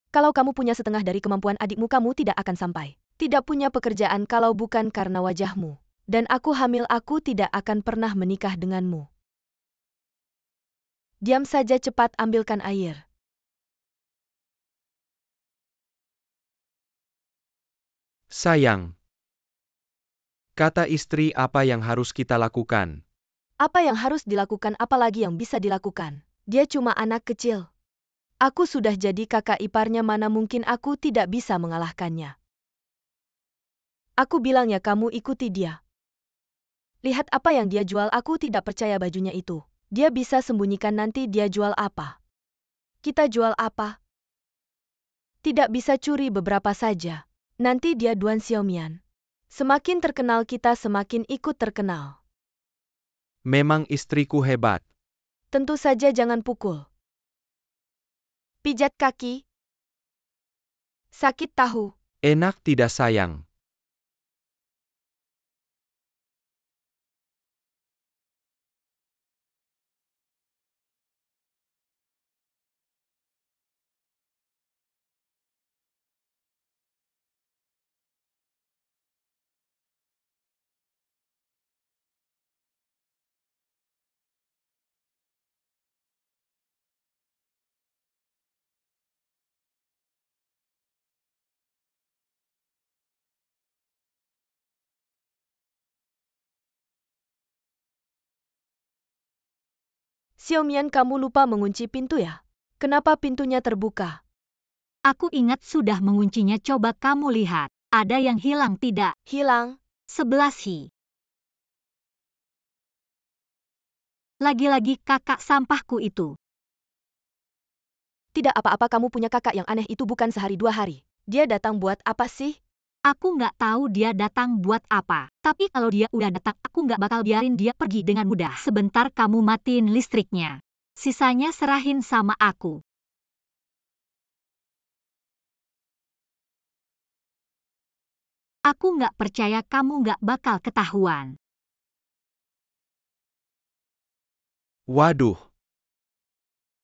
Kalau kamu punya setengah dari kemampuan adikmu kamu tidak akan sampai. Tidak punya pekerjaan kalau bukan karena wajahmu. Dan aku hamil aku tidak akan pernah menikah denganmu. Diam saja cepat ambilkan air. Sayang. Kata istri, apa yang harus kita lakukan? Apa yang harus dilakukan, apalagi yang bisa dilakukan? Dia cuma anak kecil. Aku sudah jadi kakak iparnya, mana mungkin aku tidak bisa mengalahkannya. Aku bilang ya, kamu ikuti dia. Lihat apa yang dia jual, aku tidak percaya bajunya itu. Dia bisa sembunyikan nanti dia jual apa. Kita jual apa? Tidak bisa curi beberapa saja. Nanti dia Duan Xiaomian. Semakin terkenal kita semakin ikut terkenal. Memang istriku hebat. Tentu saja jangan pukul. Pijat kaki. Sakit tahu. Enak tidak sayang? Xiaomian, kamu lupa mengunci pintu ya? Kenapa pintunya terbuka? Aku ingat sudah menguncinya, coba kamu lihat. Ada yang hilang tidak? Hilang. 11 Hi. Lagi-lagi kakak sampahku itu. Tidak apa-apa, kamu punya kakak yang aneh itu bukan sehari dua hari. Dia datang buat apa sih? Aku nggak tahu dia datang buat apa. Tapi kalau dia udah datang, aku nggak bakal biarin dia pergi dengan mudah. Sebentar, kamu matiin listriknya. Sisanya serahin sama aku. Aku nggak percaya kamu nggak bakal ketahuan. Waduh.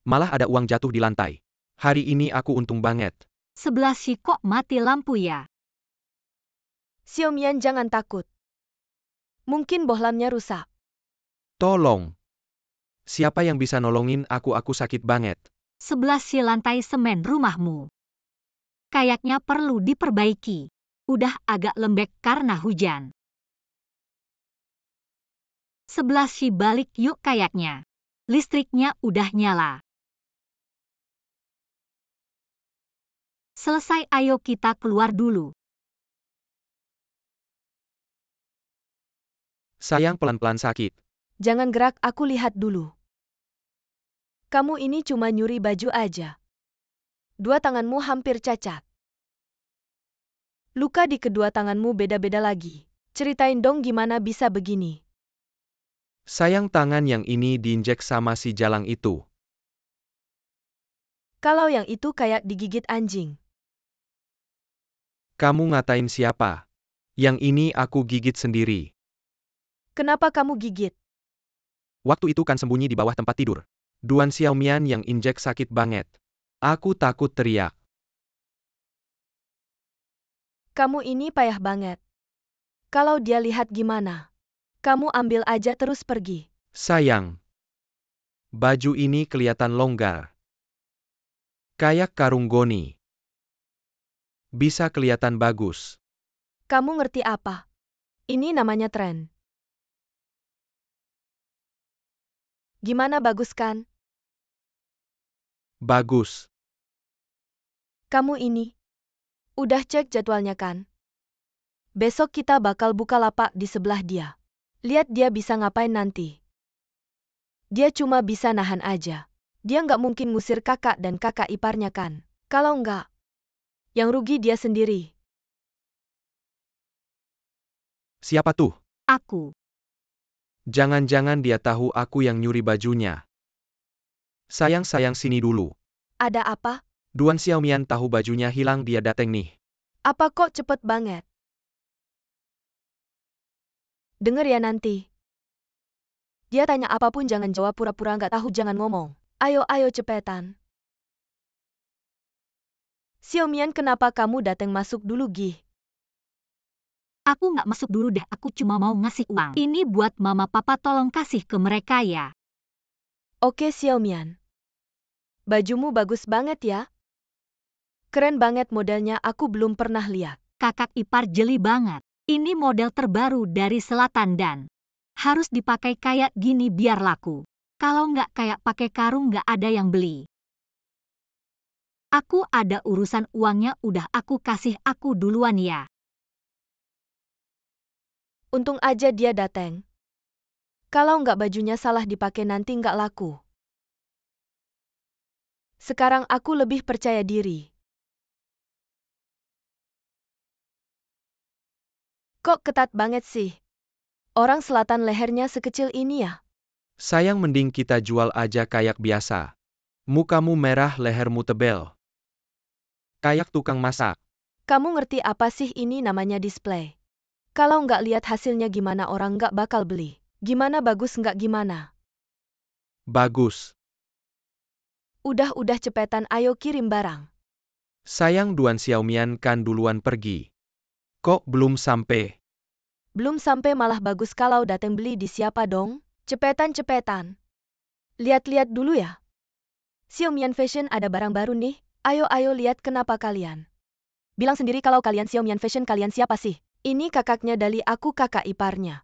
Malah ada uang jatuh di lantai. Hari ini aku untung banget. 11 Hi, kok mati lampu ya? Xiaomian, jangan takut. Mungkin bohlamnya rusak. Tolong. Siapa yang bisa nolongin aku sakit banget. 11 Hi, lantai semen rumahmu kayaknya perlu diperbaiki. Udah agak lembek karena hujan. 11 Hi, balik yuk kayaknya. Listriknya udah nyala. Selesai, ayo kita keluar dulu. Sayang, pelan-pelan sakit. Jangan gerak, aku lihat dulu. Kamu ini cuma nyuri baju aja. Dua tanganmu hampir cacat. Luka di kedua tanganmu beda-beda lagi. Ceritain dong gimana bisa begini. Sayang, tangan yang ini diinjek sama si jalang itu. Kalau yang itu kayak digigit anjing. Kamu ngatain siapa? Yang ini aku gigit sendiri. Kenapa kamu gigit? Waktu itu kan sembunyi di bawah tempat tidur. Duan Xiaomian yang injek sakit banget. Aku takut teriak. Kamu ini payah banget. Kalau dia lihat gimana? Kamu ambil aja terus pergi. Sayang. Baju ini kelihatan longgar. Kayak karung goni. Bisa kelihatan bagus. Kamu ngerti apa? Ini namanya tren. Gimana, bagus kan? Bagus. Kamu ini. Udah cek jadwalnya kan? Besok kita bakal buka lapak di sebelah dia. Lihat dia bisa ngapain nanti. Dia cuma bisa nahan aja. Dia nggak mungkin ngusir kakak dan kakak iparnya kan? Kalau nggak, yang rugi dia sendiri. Siapa tuh? Aku. Jangan-jangan dia tahu aku yang nyuri bajunya. Sayang, sini dulu. Ada apa? Duan Xiaomian tahu bajunya hilang, dia dateng nih. Apa kok cepet banget? Dengar ya nanti. Dia tanya apapun jangan jawab, pura-pura nggak tahu, jangan ngomong. Ayo cepetan. Xiaomian, kenapa kamu datang, masuk dulu Gih? Aku nggak masuk dulu deh, aku cuma mau ngasih uang. Ini buat mama papa, tolong kasih ke mereka ya. Oke Xiaomian. Bajumu bagus banget ya. Keren banget modelnya, aku belum pernah lihat. Kakak ipar jeli banget. Ini model terbaru dari selatan dan harus dipakai kayak gini biar laku. Kalau nggak kayak pakai karung nggak ada yang beli. Aku ada urusan, uangnya udah aku kasih, aku duluan ya. Untung aja dia datang. Kalau nggak bajunya salah dipakai nanti nggak laku. Sekarang aku lebih percaya diri. Kok ketat banget sih? Orang selatan lehernya sekecil ini ya? Sayang, mending kita jual aja kayak biasa. Mukamu merah, lehermu tebel. Kayak tukang masak. Kamu ngerti apa sih ini namanya display? Kalau nggak lihat hasilnya gimana orang nggak bakal beli. Gimana, bagus nggak gimana? Bagus. Udah cepetan ayo kirim barang. Sayang, Duan Xiaomian kan duluan pergi. Kok belum sampai? Belum sampai malah bagus, kalau datang beli di siapa dong? Cepetan. Lihat-lihat dulu ya. Xiaomian Fashion ada barang baru nih. Ayo lihat, kenapa kalian? Bilang sendiri kalau kalian Xiaomian Fashion, kalian siapa sih? Ini kakaknya Dali, aku kakak iparnya.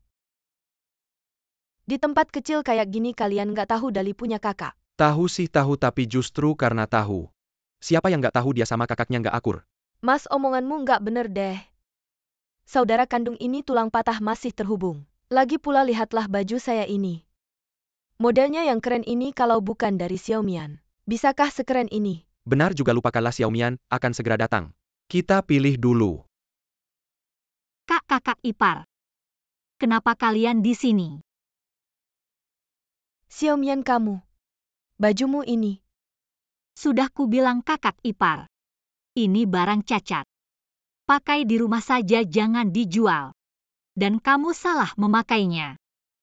Di tempat kecil kayak gini kalian nggak tahu Dali punya kakak. Tahu sih tahu, tapi justru karena tahu. Siapa yang nggak tahu dia sama kakaknya nggak akur? Mas, omonganmu nggak bener deh. Saudara kandung ini tulang patah masih terhubung. Lagi pula lihatlah baju saya ini. Modelnya yang keren ini kalau bukan dari Xiaomian. Bisakah sekeren ini? Benar juga, lupakanlah, Xiaomian akan segera datang. Kita pilih dulu. Kakak ipar. Kenapa kalian di sini? Xiaomian, kamu. Bajumu ini. Sudah kubilang kakak ipar. Ini barang cacat. Pakai di rumah saja, jangan dijual. Dan kamu salah memakainya.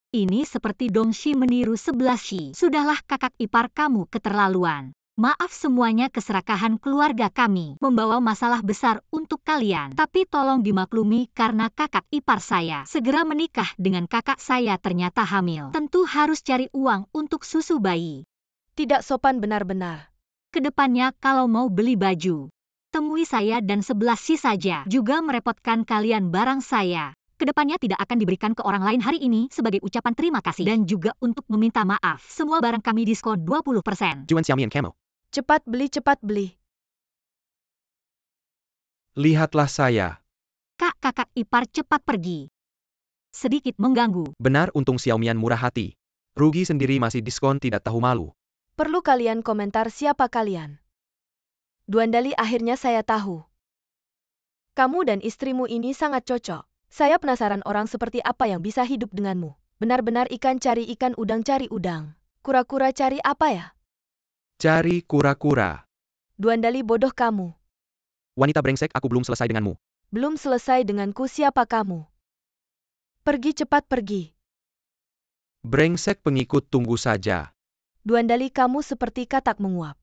Ini seperti dongshi meniru 11 shi. Sudahlah kakak ipar, kamu keterlaluan. Maaf, semuanya keserakahan keluarga kami membawa masalah besar untuk kalian. Tapi tolong dimaklumi karena kakak ipar saya segera menikah dengan kakak saya ternyata hamil. Tentu harus cari uang untuk susu bayi. Tidak sopan benar-benar. Kedepannya kalau mau beli baju, temui saya dan 11 shi saja. Juga merepotkan kalian barang saya. Kedepannya tidak akan diberikan ke orang lain hari ini sebagai ucapan terima kasih. Dan juga untuk meminta maaf. Semua barang kami diskon 20%. Duan Xiaomian Camo. Cepat beli. Lihatlah saya. Kakak ipar cepat pergi. Sedikit mengganggu. Benar, untung Xiaomian murah hati. Rugi sendiri masih diskon, tidak tahu malu. Perlu kalian komentar siapa kalian? Duan Dali, akhirnya saya tahu. Kamu dan istrimu ini sangat cocok. Saya penasaran orang seperti apa yang bisa hidup denganmu. Benar-benar ikan cari ikan, udang cari udang. Kura-kura cari apa ya? Cari kura-kura. Duan Dali, bodoh kamu. Wanita brengsek, aku belum selesai denganmu. Belum selesai denganku, siapa kamu? Pergi, cepat pergi. Brengsek pengikut, tunggu saja. Duan Dali, kamu seperti katak menguap.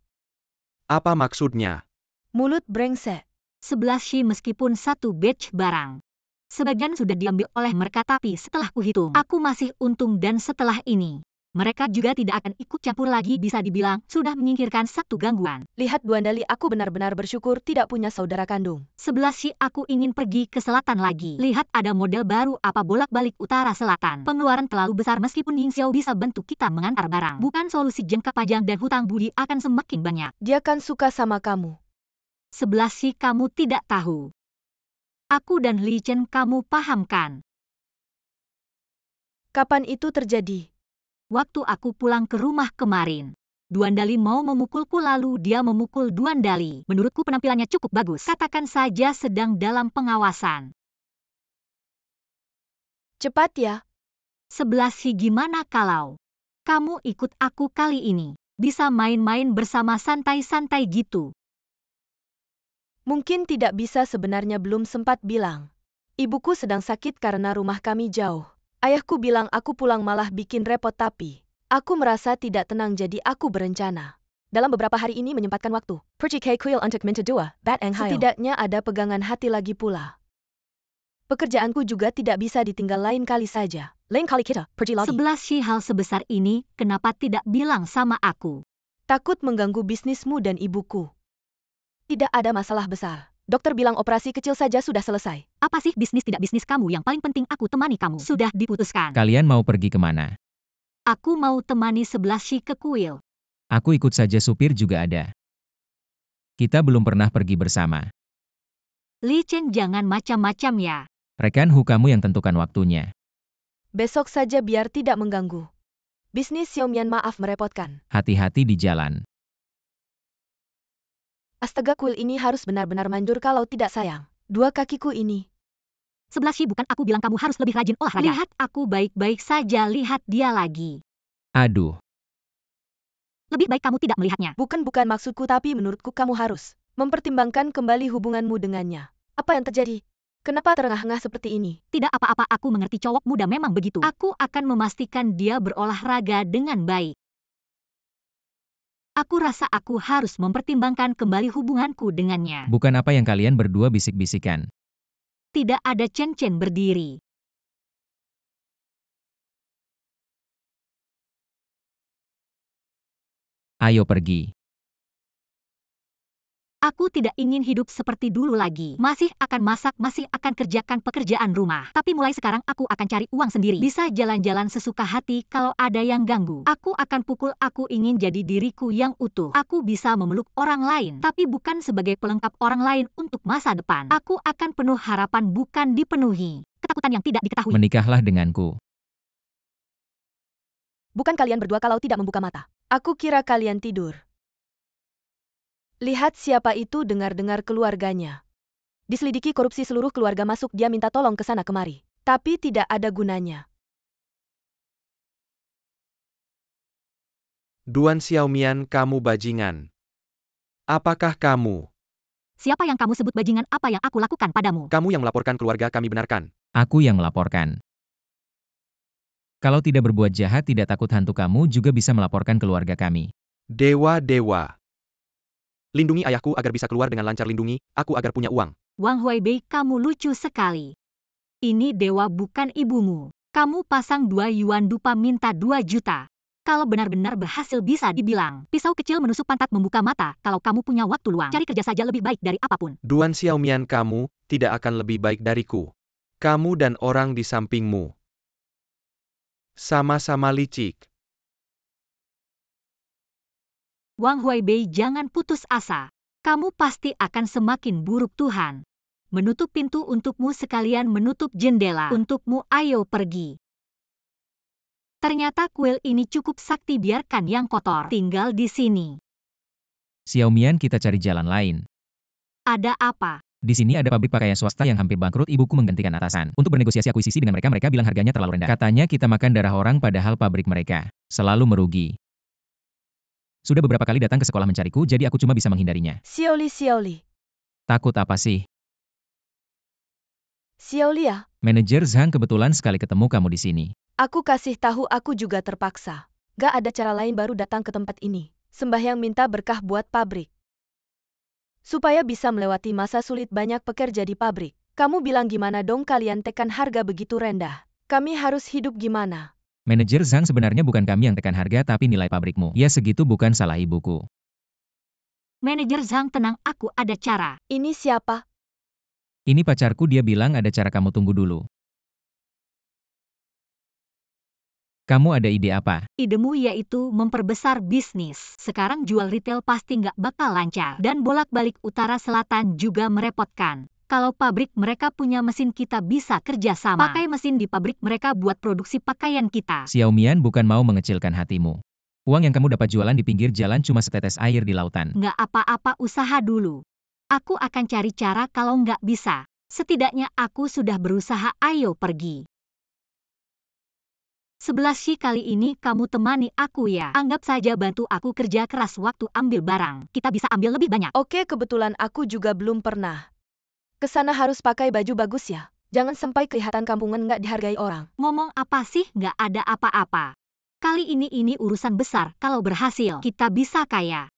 Apa maksudnya? Mulut brengsek. 11 shi meskipun satu batch barang. Sebagian sudah diambil oleh mereka, tapi setelah kuhitung, aku masih untung dan setelah ini, mereka juga tidak akan ikut campur lagi, bisa dibilang sudah menyingkirkan satu gangguan. Lihat Duan Dali, aku benar-benar bersyukur tidak punya saudara kandung. 11 shi aku ingin pergi ke selatan lagi. Lihat ada model baru apa bolak-balik utara selatan. Pengeluaran terlalu besar, meskipun Ying Xiao bisa bantu kita mengantar barang. Bukan solusi, jangka panjang dan hutang budi akan semakin banyak. Dia kan suka sama kamu. 11 shi kamu tidak tahu. Aku dan Li Chen kamu pahamkan. Kapan itu terjadi? Waktu aku pulang ke rumah kemarin. Duan Dali mau memukulku lalu dia memukul Duan Dali. Menurutku penampilannya cukup bagus. Katakan saja sedang dalam pengawasan. Cepat ya. 11 shi gimana kalau kamu ikut aku kali ini? Bisa main-main bersama santai-santai gitu. Mungkin tidak bisa, sebenarnya belum sempat bilang. Ibuku sedang sakit karena rumah kami jauh. Ayahku bilang aku pulang malah bikin repot, tapi aku merasa tidak tenang, jadi aku berencana dalam beberapa hari ini menyempatkan waktu. Pergi ke kuil untuk minta doa, bat eng hayo. Setidaknya ada pegangan hati lagi pula. Pekerjaanku juga tidak bisa ditinggal, lain kali saja. Lain kali kita pergi lagi. 11 shi hal sebesar ini kenapa tidak bilang sama aku? Takut mengganggu bisnismu dan ibuku. Tidak ada masalah besar. Dokter bilang operasi kecil saja sudah selesai. Apa sih bisnis tidak bisnis kamu yang paling penting aku temani kamu. Sudah diputuskan. Kalian mau pergi kemana? Aku mau temani 11 ke kuil. Aku ikut saja, supir juga ada. Kita belum pernah pergi bersama. Li Chen, jangan macam-macam ya. Rekan Hu, kamu yang tentukan waktunya. Besok saja biar tidak mengganggu. Bisnis Xiaomian, maaf merepotkan. Hati-hati di jalan. Astaga, kuil ini harus benar-benar manjur kalau tidak sayang. Dua kakiku ini. 11 bukan aku bilang kamu harus lebih rajin olahraga. Lihat aku baik-baik saja, lihat dia lagi. Aduh, Lebih baik kamu tidak melihatnya. Bukan maksudku, tapi menurutku kamu harus mempertimbangkan kembali hubunganmu dengannya. Apa yang terjadi? Kenapa terengah-engah seperti ini? Tidak apa-apa, aku mengerti cowok muda memang begitu. Aku akan memastikan dia berolahraga dengan baik. Aku rasa aku harus mempertimbangkan kembali hubunganku dengannya. bukan apa yang kalian berdua bisik-bisikan. Tidak ada Chen berdiri. Ayo pergi. Aku tidak ingin hidup seperti dulu lagi. Masih akan masak, masih akan kerjakan pekerjaan rumah. Tapi mulai sekarang aku akan cari uang sendiri. Bisa jalan-jalan sesuka hati kalau ada yang ganggu. Aku akan pukul, aku ingin jadi diriku yang utuh. Aku bisa memeluk orang lain, tapi bukan sebagai pelengkap orang lain untuk masa depan. Aku akan penuh harapan, bukan dipenuhi ketakutan yang tidak diketahui. Menikahlah denganku. Bukan kalian berdua kalau tidak membuka mata. Aku kira kalian tidur. Lihat siapa itu, dengar-dengar keluarganya. Diselidiki korupsi seluruh keluarga masuk, dia minta tolong ke sana kemari. Tapi tidak ada gunanya. Duan Xiaomian, kamu bajingan. Apakah kamu? Siapa yang kamu sebut bajingan? Apa yang aku lakukan padamu? Kamu yang melaporkan keluarga kami, benarkan? Aku yang melaporkan. Kalau tidak berbuat jahat, tidak takut hantu, kamu juga bisa melaporkan keluarga kami. Dewa. Lindungi ayahku agar bisa keluar dengan lancar, lindungi aku agar punya uang. Wang Huaibei, kamu lucu sekali. Ini dewa bukan ibumu. Kamu pasang 2 yuan dupa minta 2 juta. Kalau benar-benar berhasil bisa dibilang pisau kecil menusuk pantat membuka mata. Kalau kamu punya waktu luang, cari kerja saja, lebih baik dari apapun. Duan Xiaomian, kamu tidak akan lebih baik dariku. Kamu dan orang di sampingmu sama-sama licik. Wang Huaibei, jangan putus asa. Kamu pasti akan semakin buruk. Tuhan menutup pintu untukmu sekalian menutup jendela untukmu, ayo pergi. Ternyata kuil ini cukup sakti, biarkan yang kotor tinggal di sini. Xiaomian, kita cari jalan lain. Ada apa? Di sini ada pabrik pakaian swasta yang hampir bangkrut, ibuku menggantikan atasan. Untuk bernegosiasi akuisisi dengan mereka, mereka bilang harganya terlalu rendah. Katanya kita makan darah orang, padahal pabrik mereka selalu merugi. Sudah beberapa kali datang ke sekolah mencariku, jadi aku cuma bisa menghindarinya. Xiaoli. Takut apa sih? Xiaoli ya, Manajer Zhang, kebetulan sekali ketemu kamu di sini. aku kasih tahu, aku juga terpaksa. Gak ada cara lain, baru datang ke tempat ini. Sembahyang minta berkah buat pabrik. Supaya bisa melewati masa sulit banyak pekerja di pabrik. Kamu bilang gimana dong, kalian tekan harga begitu rendah. Kami harus hidup gimana? Manajer Zhang, sebenarnya bukan kami yang tekan harga, tapi nilai pabrikmu. Ya segitu, bukan salah ibuku. Manajer Zhang, tenang, aku ada cara. Ini siapa? Ini pacarku, dia bilang ada cara, kamu tunggu dulu. Kamu ada ide apa? Idemu yaitu memperbesar bisnis. Sekarang jual retail pasti nggak bakal lancar. Dan bolak-balik utara selatan juga merepotkan. Kalau pabrik mereka punya mesin, kita bisa kerja sama. Pakai mesin di pabrik mereka buat produksi pakaian kita. Xiaomian, bukan mau mengecilkan hatimu. Uang yang kamu dapat jualan di pinggir jalan cuma setetes air di lautan. Nggak apa-apa, usaha dulu. Aku akan cari cara, kalau nggak bisa. Setidaknya aku sudah berusaha, ayo pergi. 11 kali ini kamu temani aku ya. Anggap saja bantu aku kerja keras waktu ambil barang. Kita bisa ambil lebih banyak. Oke, kebetulan aku juga belum pernah. Kesana harus pakai baju bagus ya. Jangan sampai kelihatan kampungan, nggak dihargai orang. Ngomong apa sih, nggak ada apa-apa. Kali ini urusan besar, kalau berhasil kita bisa kaya.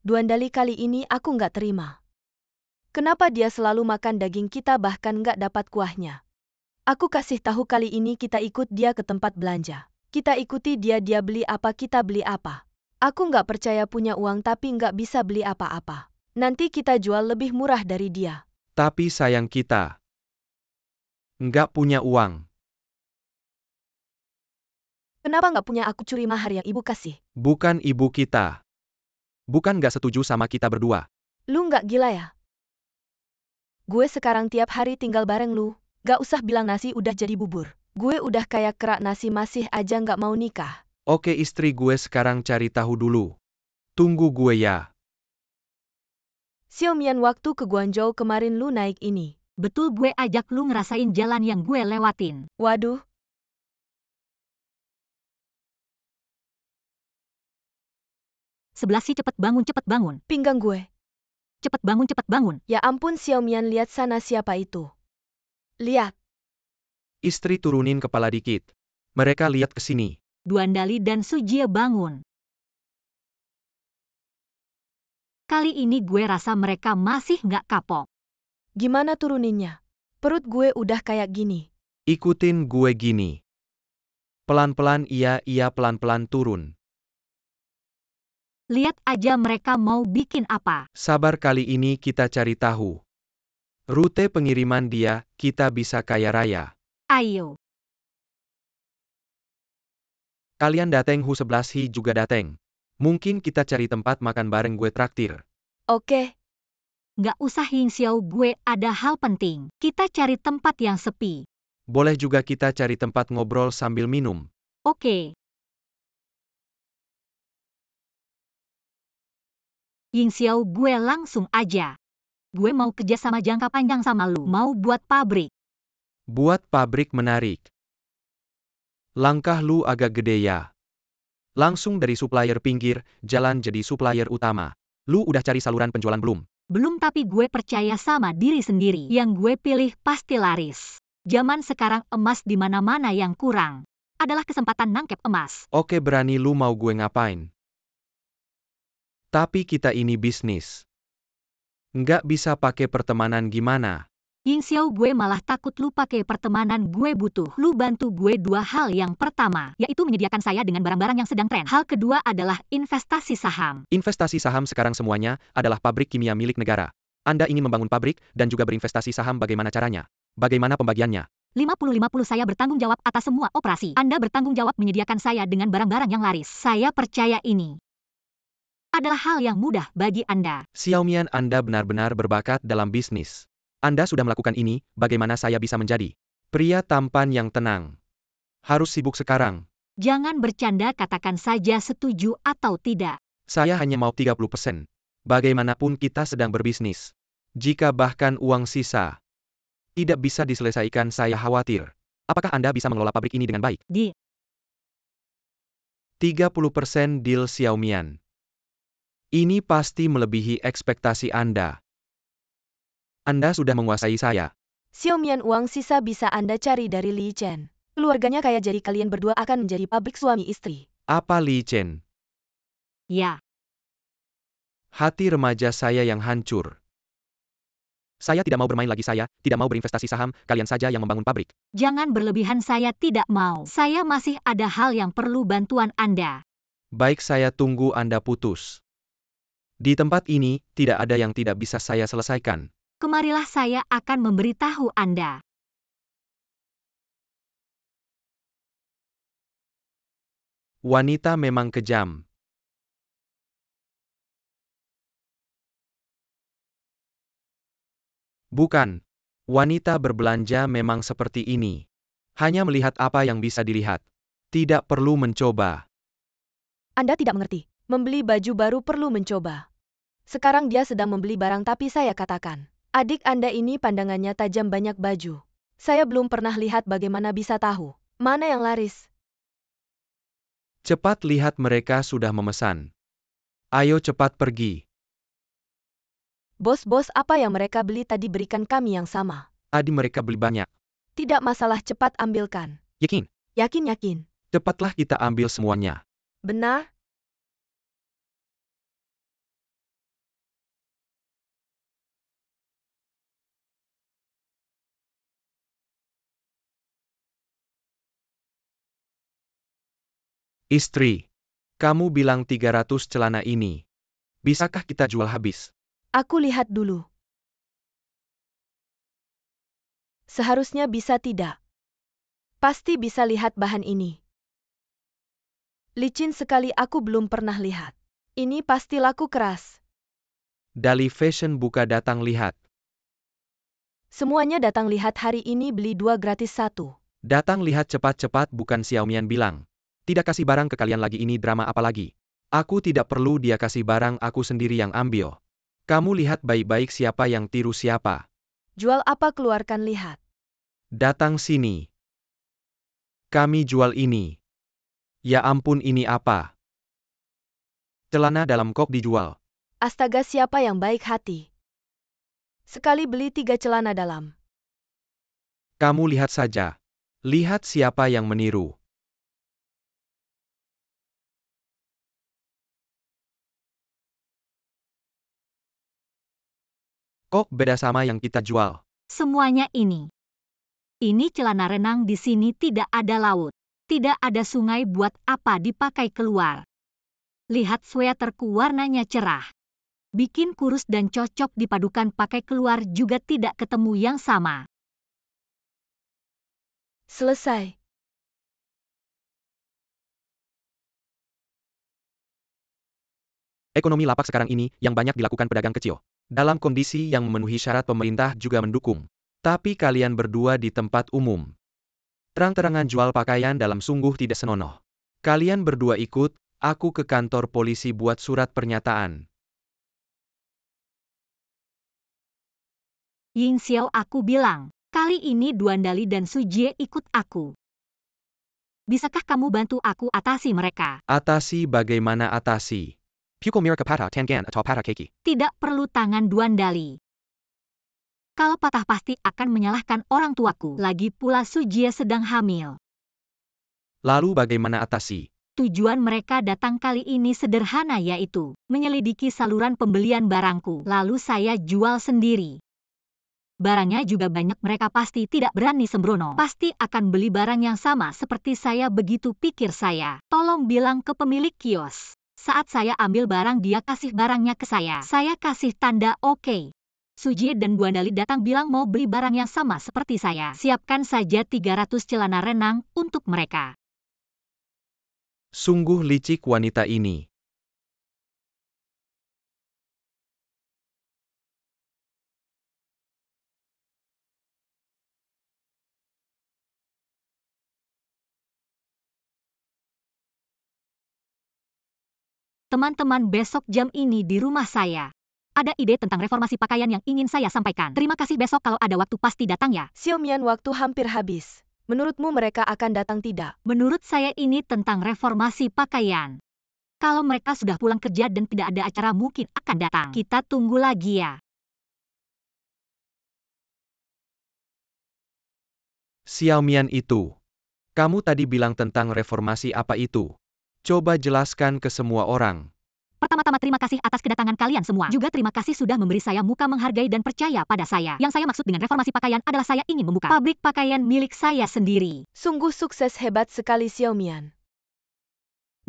Duandali, kali ini aku nggak terima. Kenapa dia selalu makan daging kita bahkan nggak dapat kuahnya? Aku kasih tahu, kali ini kita ikut dia ke tempat belanja. Kita ikuti dia beli apa, kita beli apa. Aku nggak percaya punya uang tapi nggak bisa beli apa-apa. Nanti kita jual lebih murah dari dia. Tapi sayang kita nggak punya uang. Kenapa nggak punya aku curi mahar yang ibu kasih? Bukan ibu kita. Bukan nggak setuju sama kita berdua. Lu nggak gila ya? Gue sekarang tiap hari tinggal bareng lu. Gak usah bilang nasi udah jadi bubur. Gue udah kayak kerak nasi masih aja nggak mau nikah. Oke, istri gue sekarang cari tahu dulu. Tunggu gue ya. Xiaomian, waktu ke Guangzhou kemarin lu naik ini. Betul, gue ajak lu ngerasain jalan yang gue lewatin. Waduh. Sebelah si cepet bangun, cepet bangun. Pinggang gue. Cepet bangun, cepet bangun. Ya ampun Xiaomian, lihat sana siapa itu. Lihat. Istri turunin kepala dikit. Mereka lihat ke sini. Duandali dan Sujie bangun. Kali ini gue rasa mereka masih nggak kapok. Gimana turuninnya? Perut gue udah kayak gini. Ikutin gue gini. Pelan-pelan, iya pelan-pelan turun. Lihat aja mereka mau bikin apa. Sabar, kali ini kita cari tahu. Rute pengiriman dia, kita bisa kaya raya. Ayo. Kalian dateng hu 11 hi juga dateng. Mungkin kita cari tempat makan bareng, gue traktir. Oke. Nggak usah Ying Xiao, gue ada hal penting. Kita cari tempat yang sepi. Boleh juga kita cari tempat ngobrol sambil minum. Oke. Ying Xiao, gue langsung aja. Gue mau kerja sama jangka panjang sama lu. Mau buat pabrik. Buat pabrik menarik. Langkah lu agak gede ya. Langsung dari supplier pinggir, jalan jadi supplier utama. Lu udah cari saluran penjualan belum? Belum, tapi gue percaya sama diri sendiri. Yang gue pilih pasti laris. Zaman sekarang emas di mana-mana, yang kurang adalah kesempatan nangkep emas. Oke, berani lu mau gue ngapain? Tapi kita ini bisnis. Nggak bisa pakai pertemanan gimana? Ying Xiao, gue malah takut lu pakai pertemanan. Gue butuh lu bantu gue dua hal. Yang pertama, yaitu menyediakan saya dengan barang-barang yang sedang tren. Hal kedua adalah investasi saham. Investasi saham sekarang semuanya adalah pabrik kimia milik negara. Anda ingin membangun pabrik dan juga berinvestasi saham, bagaimana caranya? Bagaimana pembagiannya? 50-50, saya bertanggung jawab atas semua operasi. Anda bertanggung jawab menyediakan saya dengan barang-barang yang laris. Saya percaya ini adalah hal yang mudah bagi Anda. Xiaomian, Anda benar-benar berbakat dalam bisnis. Anda sudah melakukan ini, bagaimana saya bisa menjadi pria tampan yang tenang? Harus sibuk sekarang. Jangan bercanda, katakan saja setuju atau tidak. Saya hanya mau 30%. Bagaimanapun kita sedang berbisnis. Jika bahkan uang sisa tidak bisa diselesaikan, saya khawatir. Apakah Anda bisa mengelola pabrik ini dengan baik? Di 30% deal Xiaomian. Ini pasti melebihi ekspektasi Anda. Anda sudah menguasai saya. Xiaomian, uang sisa bisa Anda cari dari Li Chen. Keluarganya kaya, jadi kalian berdua akan menjadi pabrik suami istri. Apa Li Chen? ya. Hati remaja saya yang hancur. Saya tidak mau bermain lagi, saya tidak mau berinvestasi saham, kalian saja yang membangun pabrik. Jangan berlebihan, saya tidak mau. Saya masih ada hal yang perlu bantuan Anda. Baik, saya tunggu Anda putus. Di tempat ini, tidak ada yang tidak bisa saya selesaikan. Kemarilah, saya akan memberitahu Anda. Wanita memang kejam. Bukan. Wanita berbelanja memang seperti ini. Hanya melihat apa yang bisa dilihat. Tidak perlu mencoba. Anda tidak mengerti. Membeli baju baru perlu mencoba. Sekarang dia sedang membeli barang, tapi saya katakan, adik Anda ini pandangannya tajam, banyak baju. Saya belum pernah lihat, bagaimana bisa tahu mana yang laris. Cepat lihat, mereka sudah memesan. Ayo cepat pergi. Bos-bos, apa yang mereka beli tadi berikan kami yang sama. Adi, mereka beli banyak. Tidak masalah, cepat ambilkan. Yakin? Yakin. Cepatlah kita ambil semuanya. Benar? Istri, kamu bilang 300 celana ini. Bisakah kita jual habis? Aku lihat dulu. Seharusnya bisa tidak. Pasti bisa lihat bahan ini. Licin sekali, aku belum pernah lihat. Ini pasti laku keras. Dali Fashion buka datang lihat. Semuanya datang lihat hari ini, beli 2 gratis 1. Datang lihat cepat-cepat, bukan Xiaomian bilang. Tidak kasih barang ke kalian lagi, ini drama apa lagi? Aku tidak perlu dia kasih barang, aku sendiri yang ambil. Kamu lihat baik-baik siapa yang tiru siapa. Jual apa, keluarkan lihat. Datang sini. Kami jual ini. Ya ampun, ini apa? Celana dalam kok dijual. Astaga, siapa yang baik hati? Sekali beli 3 celana dalam. Kamu lihat saja. Lihat siapa yang meniru. Kok beda sama yang kita jual? Semuanya ini. Ini celana renang, di sini tidak ada laut. Tidak ada sungai, buat apa dipakai keluar? Lihat sweaterku, warnanya cerah. Bikin kurus dan cocok dipadukan pakai keluar juga tidak ketemu yang sama. Selesai. Ekonomi lapak sekarang ini yang banyak dilakukan pedagang kecil. Dalam kondisi yang memenuhi syarat, pemerintah juga mendukung. Tapi kalian berdua di tempat umum. Terang-terangan jual pakaian dalam, sungguh tidak senonoh. Kalian berdua ikut aku ke kantor polisi buat surat pernyataan. Ying Xiao, aku bilang, kali ini Duandali dan Sujie ikut aku. Bisakah kamu bantu aku atasi mereka? Atasi bagaimana atasi? Pukul mira kepada tangan atau pada kaki. Tidak perlu tangan Duandali. Kalau patah pasti akan menyalahkan orang tuaku. Lagi pula Sujie sedang hamil. Lalu bagaimana atasi? Tujuan mereka datang kali ini sederhana, yaitu menyelidiki saluran pembelian barangku. Lalu saya jual sendiri. Barangnya juga banyak, mereka pasti tidak berani sembrono. Pasti akan beli barang yang sama seperti saya, begitu pikir saya. Tolong bilang ke pemilik kios. Saat saya ambil barang, dia kasih barangnya ke saya. Saya kasih tanda oke. Sujie dan Duandali datang bilang mau beli barang yang sama seperti saya. Siapkan saja 300 celana renang untuk mereka. Sungguh licik wanita ini. Teman-teman, besok jam ini di rumah saya. Ada ide tentang reformasi pakaian yang ingin saya sampaikan. Terima kasih, besok kalau ada waktu pasti datang ya. Xiaomian, waktu hampir habis. Menurutmu mereka akan datang tidak? Menurut saya ini tentang reformasi pakaian. Kalau mereka sudah pulang kerja dan tidak ada acara, mungkin akan datang. Kita tunggu lagi ya. Xiaomian itu. Kamu tadi bilang tentang reformasi apa itu? Coba jelaskan ke semua orang. Pertama-tama terima kasih atas kedatangan kalian semua. Juga terima kasih sudah memberi saya muka, menghargai dan percaya pada saya. Yang saya maksud dengan reformasi pakaian adalah saya ingin membuka pabrik pakaian milik saya sendiri. Sungguh sukses, hebat sekali Xiaomian.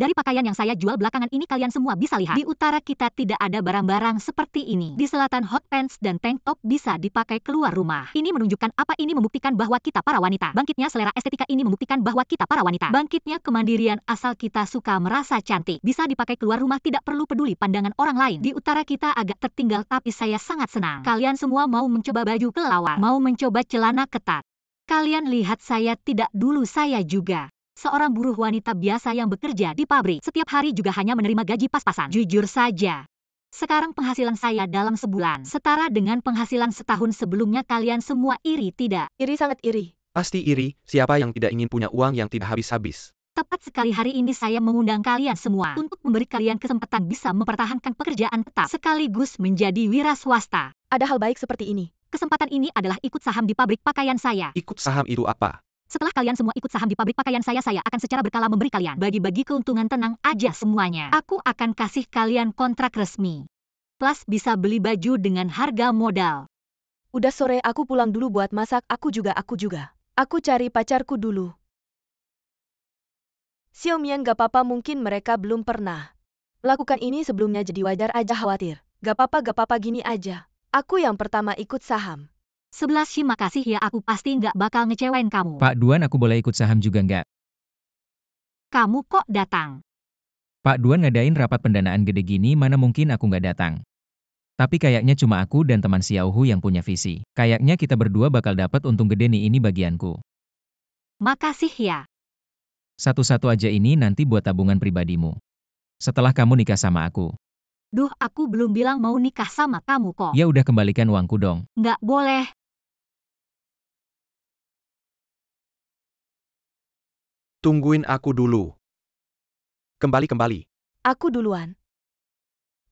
Dari pakaian yang saya jual belakangan ini, kalian semua bisa lihat. Di utara kita tidak ada barang-barang seperti ini. Di selatan hot pants dan tank top bisa dipakai keluar rumah. Ini menunjukkan apa? Ini membuktikan bahwa kita para wanita. Bangkitnya selera estetika ini membuktikan bahwa kita para wanita. Bangkitnya kemandirian asal kita suka merasa cantik. Bisa dipakai keluar rumah, tidak perlu peduli pandangan orang lain. Di utara kita agak tertinggal, tapi saya sangat senang. Kalian semua mau mencoba baju kelelawar, mau mencoba celana ketat. Kalian lihat saya tidak, dulu saya juga seorang buruh wanita biasa yang bekerja di pabrik. Setiap hari juga hanya menerima gaji pas-pasan. Jujur saja, sekarang penghasilan saya dalam sebulan setara dengan penghasilan setahun sebelumnya. Kalian semua iri tidak? Iri, sangat iri. Pasti iri, siapa yang tidak ingin punya uang yang tidak habis-habis? Tepat sekali, hari ini saya mengundang kalian semua untuk memberi kalian kesempatan bisa mempertahankan pekerjaan tetap sekaligus menjadi wira swasta. Ada hal baik seperti ini. Kesempatan ini adalah ikut saham di pabrik pakaian saya. Ikut saham itu apa? Setelah kalian semua ikut saham di pabrik pakaian saya akan secara berkala memberi kalian bagi-bagi keuntungan. Tenang aja semuanya. Aku akan kasih kalian kontrak resmi. Plus bisa beli baju dengan harga modal. Udah sore, aku pulang dulu buat masak. Aku juga. Aku cari pacarku dulu. Xiaomian, gak apa-apa, mungkin mereka belum pernah lakukan ini sebelumnya, jadi wajar aja khawatir. Gak apa-apa, gini aja. Aku yang pertama ikut saham. 11 Shi makasih ya, aku pasti nggak bakal ngecewain kamu. Pak Duan, aku boleh ikut saham juga nggak? Kamu kok datang? Pak Duan ngadain rapat pendanaan gede gini, mana mungkin aku nggak datang. Tapi kayaknya cuma aku dan teman Xiao Hu yang punya visi. Kayaknya kita berdua bakal dapat untung gede nih, ini bagianku. Makasih ya. Satu-satu aja ini nanti buat tabungan pribadimu. Setelah kamu nikah sama aku. Duh, aku belum bilang mau nikah sama kamu kok. Ya udah, kembalikan uangku dong. Nggak boleh. Tungguin aku dulu. Kembali. Aku duluan.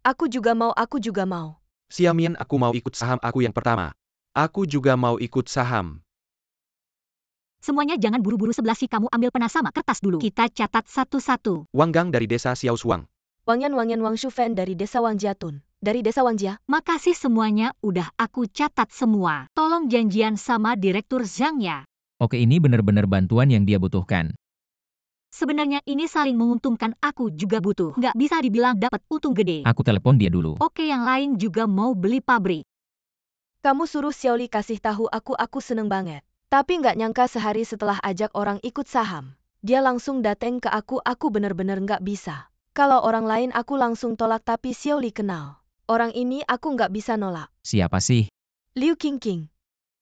Aku juga mau. Xiaomian, aku mau ikut saham aku yang pertama. Aku juga mau ikut saham. Semuanya jangan buru-buru, 11 Shi, kamu ambil pena sama kertas dulu. Kita catat satu-satu. Wang Gang dari desa Xiaoshuang. Wang Yan Wang Shufen dari desa Wang Jiatun. Dari desa Wang Jia. Makasih semuanya, udah aku catat semua. Tolong janjian sama Direktur Zhang ya. Oke, ini bener-bener bantuan yang dia butuhkan. Sebenarnya ini saling menguntungkan, aku juga butuh. Nggak bisa dibilang dapat untung gede. Aku telepon dia dulu. Oke, yang lain juga mau beli pabrik. Kamu suruh Xiaoli kasih tahu aku seneng banget. Tapi nggak nyangka sehari setelah ajak orang ikut saham, dia langsung dateng ke aku bener-bener nggak bisa. Kalau orang lain aku langsung tolak, tapi Xiaoli kenal. Orang ini aku nggak bisa nolak. Siapa sih? Liu Qingqing.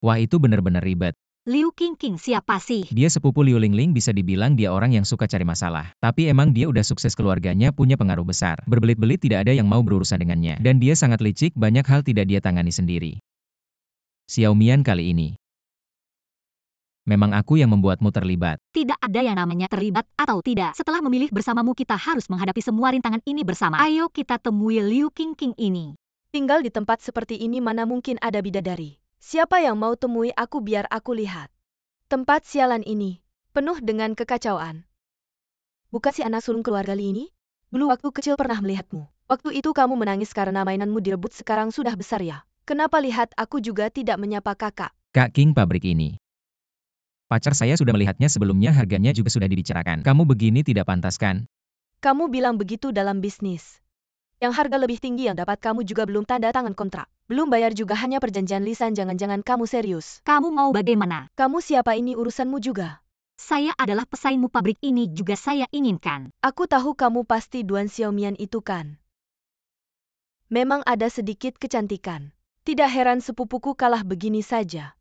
Wah, itu bener-bener ribet. Liu Qingqing siapa sih? Dia sepupu Liu Lingling, bisa dibilang dia orang yang suka cari masalah. Tapi emang dia udah sukses, keluarganya punya pengaruh besar. Berbelit-belit tidak ada yang mau berurusan dengannya. Dan dia sangat licik, banyak hal tidak dia tangani sendiri. Xiaomian, kali ini memang aku yang membuatmu terlibat. Tidak ada yang namanya terlibat atau tidak. Setelah memilih bersamamu, kita harus menghadapi semua rintangan ini bersama. Ayo kita temui Liu Qingqing ini. Tinggal di tempat seperti ini mana mungkin ada bidadari. Siapa yang mau temui aku, biar aku lihat. Tempat sialan ini penuh dengan kekacauan. Bukan si anak sulung keluarga Li ini? Dulu waktu kecil pernah melihatmu. Waktu itu kamu menangis karena mainanmu direbut, sekarang sudah besar ya. Kenapa lihat aku juga tidak menyapa kakak? Kak King, pabrik ini. Pacar saya sudah melihatnya sebelumnya, harganya juga sudah dibicarakan. Kamu begini tidak pantas kan? Kamu bilang begitu dalam bisnis. Yang harga lebih tinggi yang dapat kamu juga belum tanda tangan kontrak. Belum bayar juga, hanya perjanjian lisan, jangan-jangan kamu serius. Kamu mau bagaimana? Kamu siapa, ini urusanmu juga. Saya adalah pesaingmu, pabrik ini juga saya inginkan. Aku tahu kamu pasti Duan Xiaomian itu kan. Memang ada sedikit kecantikan. Tidak heran sepupuku kalah begini saja.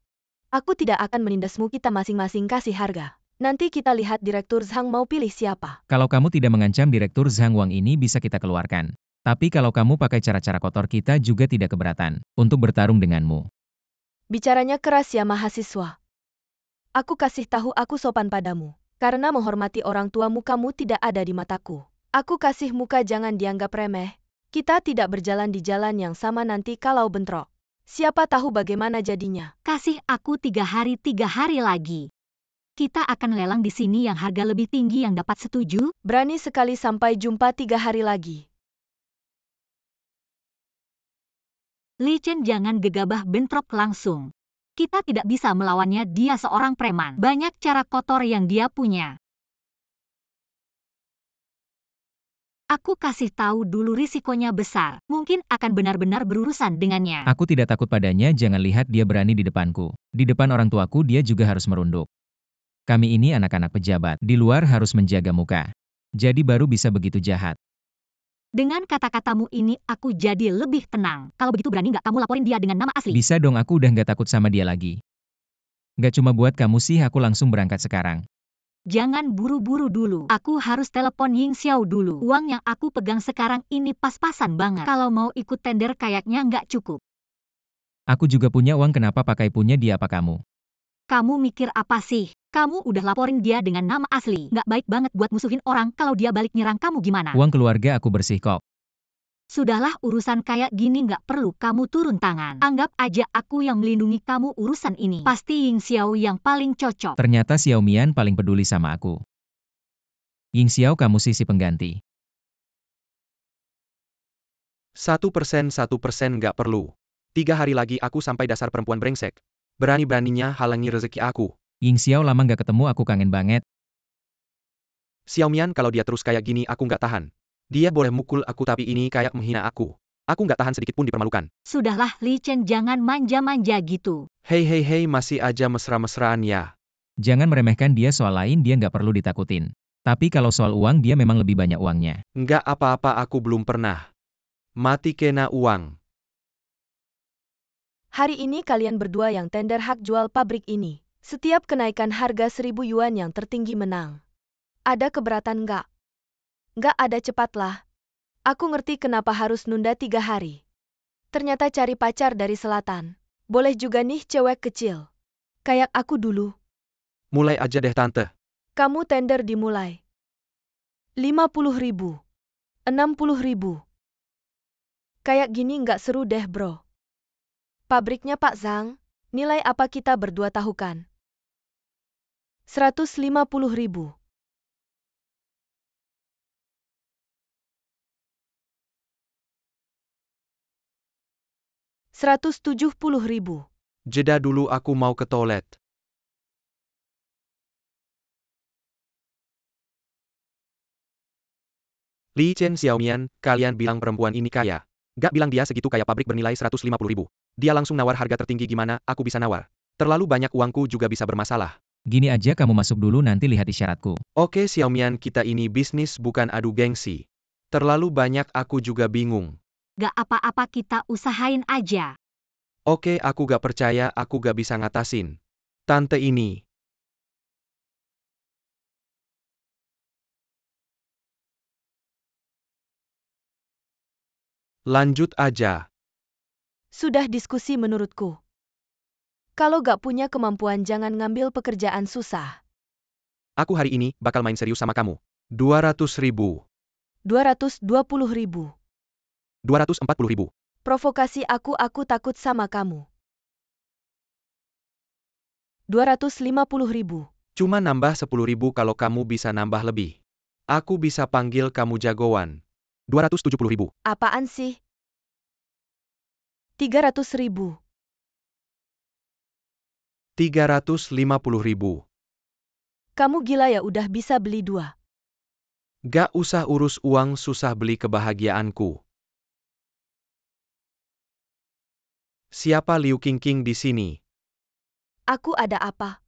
Aku tidak akan menindasmu, kita masing-masing kasih harga. Nanti kita lihat Direktur Zhang mau pilih siapa. Kalau kamu tidak mengancam Direktur Zhang, Wang ini bisa kita keluarkan. Tapi kalau kamu pakai cara-cara kotor, kita juga tidak keberatan untuk bertarung denganmu. Bicaranya keras ya mahasiswa. Aku kasih tahu, aku sopan padamu. Karena menghormati orang tuamu, kamu tidak ada di mataku. Aku kasih muka, jangan dianggap remeh. Kita tidak berjalan di jalan yang sama nanti kalau bentrok. Siapa tahu bagaimana jadinya. Kasih aku 3 hari lagi. Kita akan lelang di sini yang harga lebih tinggi, yang dapat setuju? Berani sekali, sampai jumpa 3 hari lagi. Li Chen, jangan gegabah, bentrok langsung. Kita tidak bisa melawannya, dia seorang preman. Banyak cara kotor yang dia punya. Aku kasih tahu dulu, risikonya besar. Mungkin akan benar-benar berurusan dengannya. Aku tidak takut padanya, jangan lihat dia berani di depanku. Di depan orang tuaku dia juga harus merunduk. Kami ini anak-anak pejabat, di luar harus menjaga muka. Jadi baru bisa begitu jahat. Dengan kata-katamu ini aku jadi lebih tenang. Kalau begitu berani nggak kamu laporin dia dengan nama asli? Bisa dong, aku udah nggak takut sama dia lagi. Nggak cuma buat kamu sih, aku langsung berangkat sekarang. Jangan buru-buru dulu. Aku harus telepon Ying Xiao dulu. Uang yang aku pegang sekarang ini pas-pasan banget. Kalau mau ikut tender kayaknya nggak cukup. Aku juga punya uang, kenapa pakai punya dia apa kamu? Kamu mikir apa sih? Kamu udah laporin dia dengan nama asli. Nggak baik banget buat musuhin orang, kalau dia balik nyerang kamu gimana? Uang keluarga aku bersih kok. Sudahlah, urusan kayak gini nggak perlu kamu turun tangan. Anggap aja aku yang melindungi kamu urusan ini. Pasti Ying Xiao yang paling cocok. Ternyata Xiaomian paling peduli sama aku. Ying Xiao, kamu sisi pengganti. 1% nggak perlu. 3 hari lagi aku sampai, dasar perempuan brengsek. Berani-beraninya halangi rezeki aku. Ying Xiao, lama nggak ketemu, aku kangen banget. Xiaomian, kalau dia terus kayak gini aku nggak tahan. Dia boleh mukul aku, tapi ini kayak menghina aku. Aku nggak tahan sedikit pun dipermalukan. Sudahlah Li Chen, jangan manja-manja gitu. Hei, masih aja mesra-mesraan ya. Jangan meremehkan dia, soal lain dia nggak perlu ditakutin. Tapi kalau soal uang dia memang lebih banyak uangnya. Nggak apa-apa, aku belum pernah mati kena uang. Hari ini kalian berdua yang tender hak jual pabrik ini. Setiap kenaikan harga 1.000 yuan yang tertinggi menang. Ada keberatan nggak? Nggak ada, cepatlah. Aku ngerti kenapa harus nunda 3 hari. Ternyata cari pacar dari selatan. Boleh juga nih cewek kecil. Kayak aku dulu. Mulai aja deh tante. Kamu tender dimulai. 50.000. 60.000. Kayak gini nggak seru deh bro. Pabriknya Pak Zhang, nilai apa kita berdua tahu kan? 150.000. 170.000. Jeda dulu, aku mau ke toilet. Li Chen Xiaomian, kalian bilang perempuan ini kaya. Gak bilang dia segitu kaya, pabrik bernilai 150.000. Dia langsung nawar harga tertinggi, gimana aku bisa nawar? Terlalu banyak uangku juga bisa bermasalah. Gini aja, kamu masuk dulu nanti lihat isyaratku. Oke Xiaomian, kita ini bisnis bukan adu gengsi. Terlalu banyak aku juga bingung. Gak apa-apa, kita usahain aja. Oke, aku gak percaya aku gak bisa ngatasin tante ini. Lanjut aja. Sudah diskusi menurutku. Kalau gak punya kemampuan jangan ngambil pekerjaan susah. Aku hari ini bakal main serius sama kamu. 200.000. 220.000. 240.000. Provokasi aku takut sama kamu. 250.000. Cuma nambah 10.000 kalau kamu bisa nambah lebih. Aku bisa panggil kamu jagoan. 270.000. Apaan sih? 300.000. 350.000. Kamu gila ya, udah bisa beli 2. Gak usah urus uang, susah beli kebahagiaanku. Siapa Liu Qingqing di sini? Aku ada apa?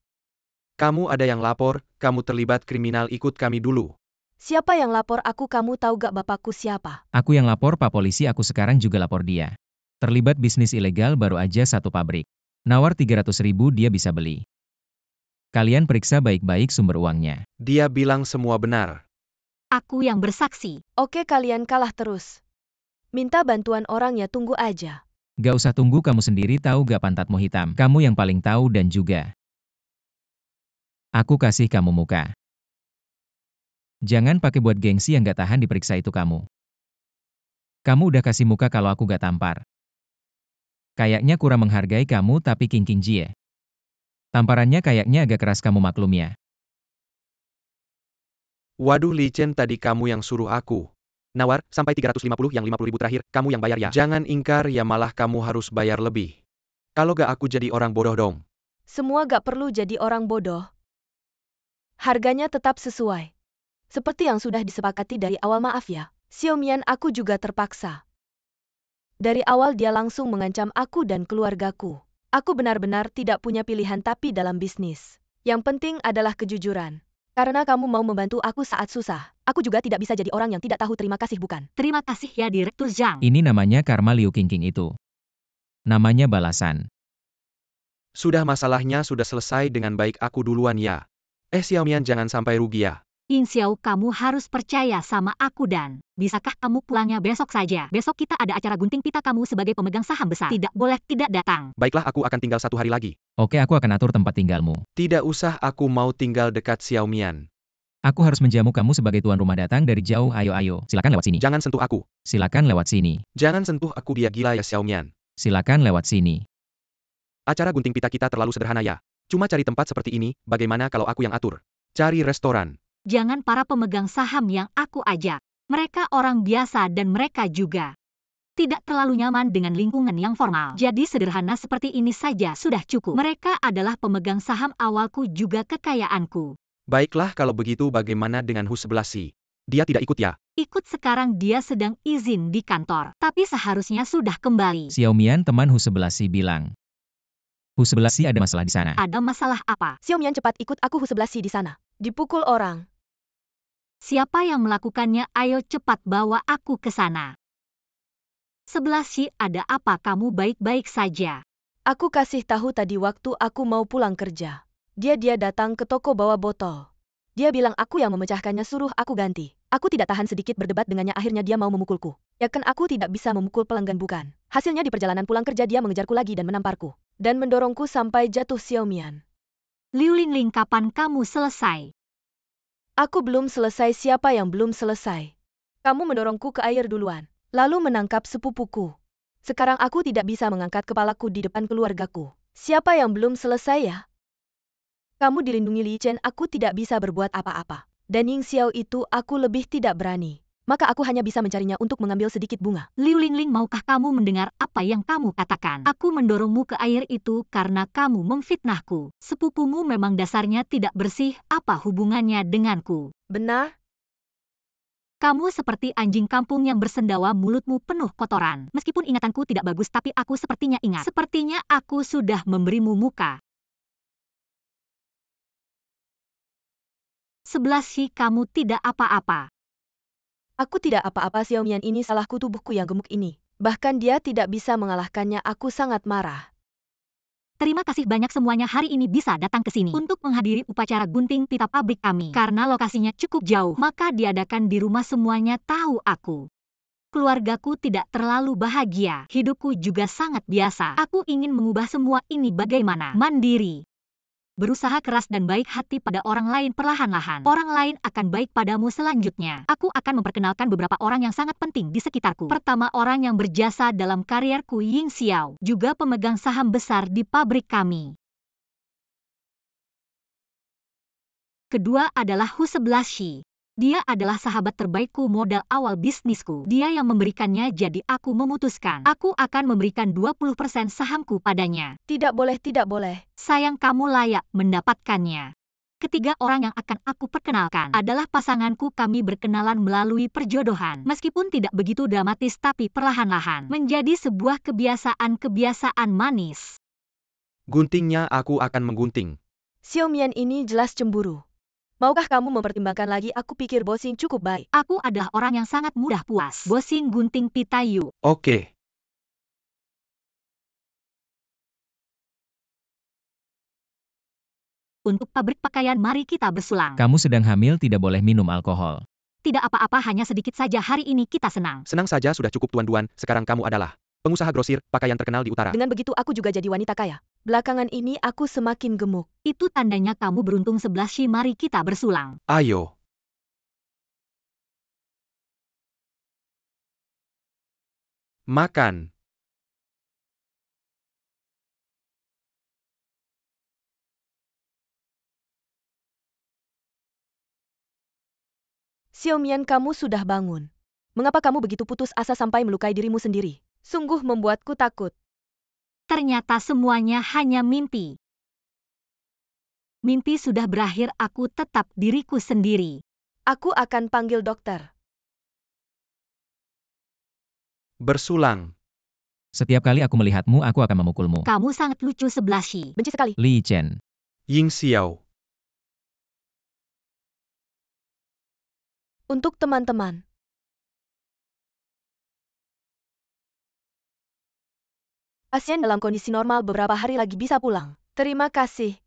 Kamu ada yang lapor, kamu terlibat kriminal, ikut kami dulu. Siapa yang lapor aku? Kamu tahu gak bapakku siapa? Aku yang lapor Pak Polisi, aku sekarang juga lapor dia. Terlibat bisnis ilegal, baru aja 1 pabrik. Nawar 300.000 dia bisa beli. Kalian periksa baik-baik sumber uangnya. Dia bilang semua benar. Aku yang bersaksi. Oke, kalian kalah terus. Minta bantuan orang ya, tunggu aja. Gak usah tunggu, kamu sendiri tahu gak pantatmu hitam. Kamu yang paling tahu dan juga. Aku kasih kamu muka. Jangan pakai buat gengsi yang gak tahan diperiksa itu kamu. Kamu udah kasih muka kalau aku gak tampar. Kayaknya kurang menghargai kamu, tapi Qingqing Jie. Tamparannya kayaknya agak keras, kamu maklum ya. Waduh Li Chen, tadi kamu yang suruh aku nawar, sampai 350, yang 50.000 terakhir, kamu yang bayar ya. Jangan ingkar ya, malah kamu harus bayar lebih. Kalau gak aku jadi orang bodoh dong. Semua gak perlu jadi orang bodoh. Harganya tetap sesuai. Seperti yang sudah disepakati dari awal. Maaf ya, Xiaomian, aku juga terpaksa. Dari awal dia langsung mengancam aku dan keluargaku. Aku benar-benar tidak punya pilihan, tapi dalam bisnis, yang penting adalah kejujuran. Karena kamu mau membantu aku saat susah, aku juga tidak bisa jadi orang yang tidak tahu terima kasih, bukan? Terima kasih ya Direktur Zhang. Ini namanya karma Liu Qingqing itu. Namanya balasan. Sudah, masalahnya sudah selesai dengan baik, aku duluan ya. Xiaomian, jangan sampai rugi ya. Yin Xiao, kamu harus percaya sama aku dan bisakah kamu pulangnya besok saja? Besok kita ada acara gunting pita, kamu sebagai pemegang saham besar tidak boleh tidak datang. Baiklah, aku akan tinggal 1 hari lagi. Oke, aku akan atur tempat tinggalmu. Tidak usah, aku mau tinggal dekat Xiaomian. Aku harus menjamu kamu sebagai tuan rumah datang dari jauh. Ayo, silakan lewat sini. Jangan sentuh aku. Silakan lewat sini. Jangan sentuh aku, dia gila ya Xiaomian. Silakan lewat sini. Acara gunting pita kita terlalu sederhana ya. Cuma cari tempat seperti ini, bagaimana kalau aku yang atur? Cari restoran. Jangan para pemegang saham yang aku ajak. Mereka orang biasa dan mereka juga tidak terlalu nyaman dengan lingkungan yang formal. Jadi sederhana seperti ini saja sudah cukup. Mereka adalah pemegang saham awalku juga kekayaanku. Baiklah, kalau begitu bagaimana dengan Hu 11 Si? Dia tidak ikut ya? ikut sekarang dia sedang izin di kantor. Tapi seharusnya sudah kembali. Xiaomian teman Hu 11 bilang. Hu 11 ada masalah di sana. Ada masalah apa? Xiaomian cepat ikut aku Hu 11 di sana. Dipukul orang. Siapa yang melakukannya? Ayo cepat bawa aku ke sana. 11 ada apa? Kamu baik-baik saja? Aku kasih tahu tadi waktu aku mau pulang kerja. Dia datang ke toko bawa botol. Dia bilang aku yang memecahkannya, suruh aku ganti. Aku tidak tahan sedikit berdebat dengannya, akhirnya dia mau memukulku. Ya kan aku tidak bisa memukul pelanggan bukan. Hasilnya di perjalanan pulang kerja dia mengejarku lagi dan menamparku. Dan mendorongku sampai jatuh. Xiaomian. Liu Lingling, kapan kamu selesai? Aku belum selesai. Siapa yang belum selesai? Kamu mendorongku ke air duluan. Lalu menangkap sepupuku. Sekarang aku tidak bisa mengangkat kepalaku di depan keluargaku. Siapa yang belum selesai ya? Kamu dilindungi Li Chen, aku tidak bisa berbuat apa-apa. Dan Ying Xiao itu aku lebih tidak berani. Maka aku hanya bisa mencarinya untuk mengambil sedikit bunga. Liu Lingling, maukah kamu mendengar apa yang kamu katakan? Aku mendorongmu ke air itu karena kamu memfitnahku. Sepupumu memang dasarnya tidak bersih, apa hubungannya denganku? Benar? Kamu seperti anjing kampung yang bersendawa, mulutmu penuh kotoran. Meskipun ingatanku tidak bagus, tapi aku sepertinya ingat. Sepertinya aku sudah memberimu muka. 11 kamu tidak apa-apa. Aku tidak apa-apa. Xiaomian, ini salahku, tubuhku yang gemuk ini. Bahkan dia tidak bisa mengalahkannya. Aku sangat marah. Terima kasih banyak semuanya hari ini bisa datang ke sini untuk menghadiri upacara gunting pita pabrik kami. Karena lokasinya cukup jauh, maka diadakan di rumah, semuanya tahu aku. Keluargaku tidak terlalu bahagia, hidupku juga sangat biasa. Aku ingin mengubah semua ini. Bagaimana? Mandiri. Berusaha keras dan baik hati pada orang lain perlahan-lahan. Orang lain akan baik padamu selanjutnya. Aku akan memperkenalkan beberapa orang yang sangat penting di sekitarku. Pertama, orang yang berjasa dalam karierku, Ying Xiao, juga pemegang saham besar di pabrik kami. Kedua adalah Hu 11. Dia adalah sahabat terbaikku, modal awal bisnisku. Dia yang memberikannya, jadi aku memutuskan. Aku akan memberikan 20% sahamku padanya. Tidak boleh, tidak boleh. Sayang, kamu layak mendapatkannya. Ketiga orang yang akan aku perkenalkan adalah pasanganku. Kami berkenalan melalui perjodohan. Meskipun tidak begitu dramatis, tapi perlahan-lahan menjadi sebuah kebiasaan manis. Guntingnya aku akan menggunting. Xiaomian ini jelas cemburu. Maukah kamu mempertimbangkan lagi? Aku pikir Bosing cukup baik. Aku adalah orang yang sangat mudah puas. Bosing gunting pita yuk. Oke. Untuk pabrik pakaian, mari kita bersulang. Kamu sedang hamil, tidak boleh minum alkohol. Tidak apa-apa, hanya sedikit saja. Hari ini kita senang. Senang saja, sudah cukup Tuan Duan. Sekarang kamu adalah pengusaha grosir pakaian terkenal di utara. Dengan begitu aku juga jadi wanita kaya. Belakangan ini aku semakin gemuk. Itu tandanya kamu beruntung. 11 mari kita bersulang. Ayo. Makan. Xiaomian, kamu sudah bangun. Mengapa kamu begitu putus asa sampai melukai dirimu sendiri? Sungguh membuatku takut. Ternyata semuanya hanya mimpi. Mimpi sudah berakhir, aku tetap diriku sendiri. Aku akan panggil dokter. Bersulang. Setiap kali aku melihatmu, aku akan memukulmu. Kamu sangat lucu, 11. Benci sekali. Li Chen. Ying Xiao. Untuk teman-teman. Pasien dalam kondisi normal, beberapa hari lagi bisa pulang. Terima kasih.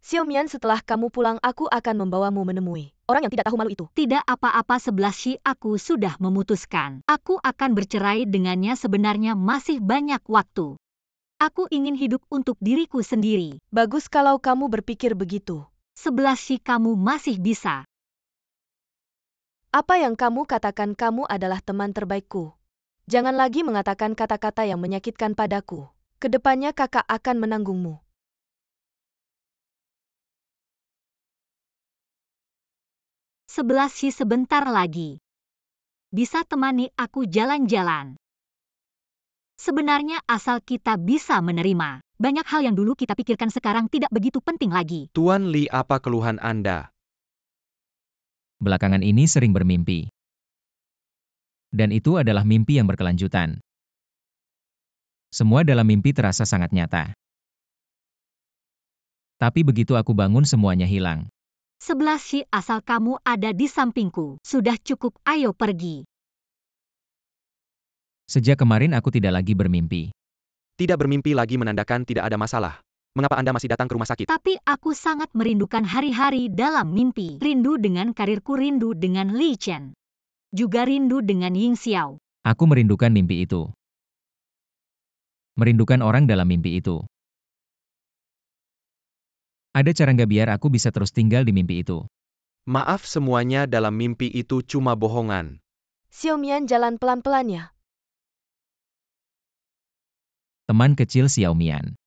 Xiaomian, setelah kamu pulang, aku akan membawamu menemui orang yang tidak tahu malu itu. Tidak apa-apa, 11. Aku sudah memutuskan. Aku akan bercerai dengannya. Sebenarnya masih banyak waktu. Aku ingin hidup untuk diriku sendiri. Bagus kalau kamu berpikir begitu. 11. Kamu masih bisa. Apa yang kamu katakan, kamu adalah teman terbaikku. Jangan lagi mengatakan kata-kata yang menyakitkan padaku. Kedepannya kakak akan menanggungmu. 11. Sebentar lagi. Bisa temani aku jalan-jalan. Sebenarnya asal kita bisa menerima. Banyak hal yang dulu kita pikirkan sekarang tidak begitu penting lagi. Tuan Li, apa keluhan Anda? Belakangan ini sering bermimpi. Dan itu adalah mimpi yang berkelanjutan. Semua dalam mimpi terasa sangat nyata. Tapi begitu aku bangun semuanya hilang. 11 Shi, asal kamu ada di sampingku. Sudah cukup, ayo pergi. Sejak kemarin aku tidak lagi bermimpi. Tidak bermimpi lagi menandakan tidak ada masalah. Mengapa Anda masih datang ke rumah sakit? Tapi aku sangat merindukan hari-hari dalam mimpi. Rindu dengan karirku, rindu dengan Li Chen. Juga rindu dengan Ying Xiao. Aku merindukan mimpi itu. Merindukan orang dalam mimpi itu. Ada cara nggak biar aku bisa terus tinggal di mimpi itu? Maaf, semuanya dalam mimpi itu cuma bohongan. Xiaomian jalan pelan-pelan ya. Teman kecil Xiaomian.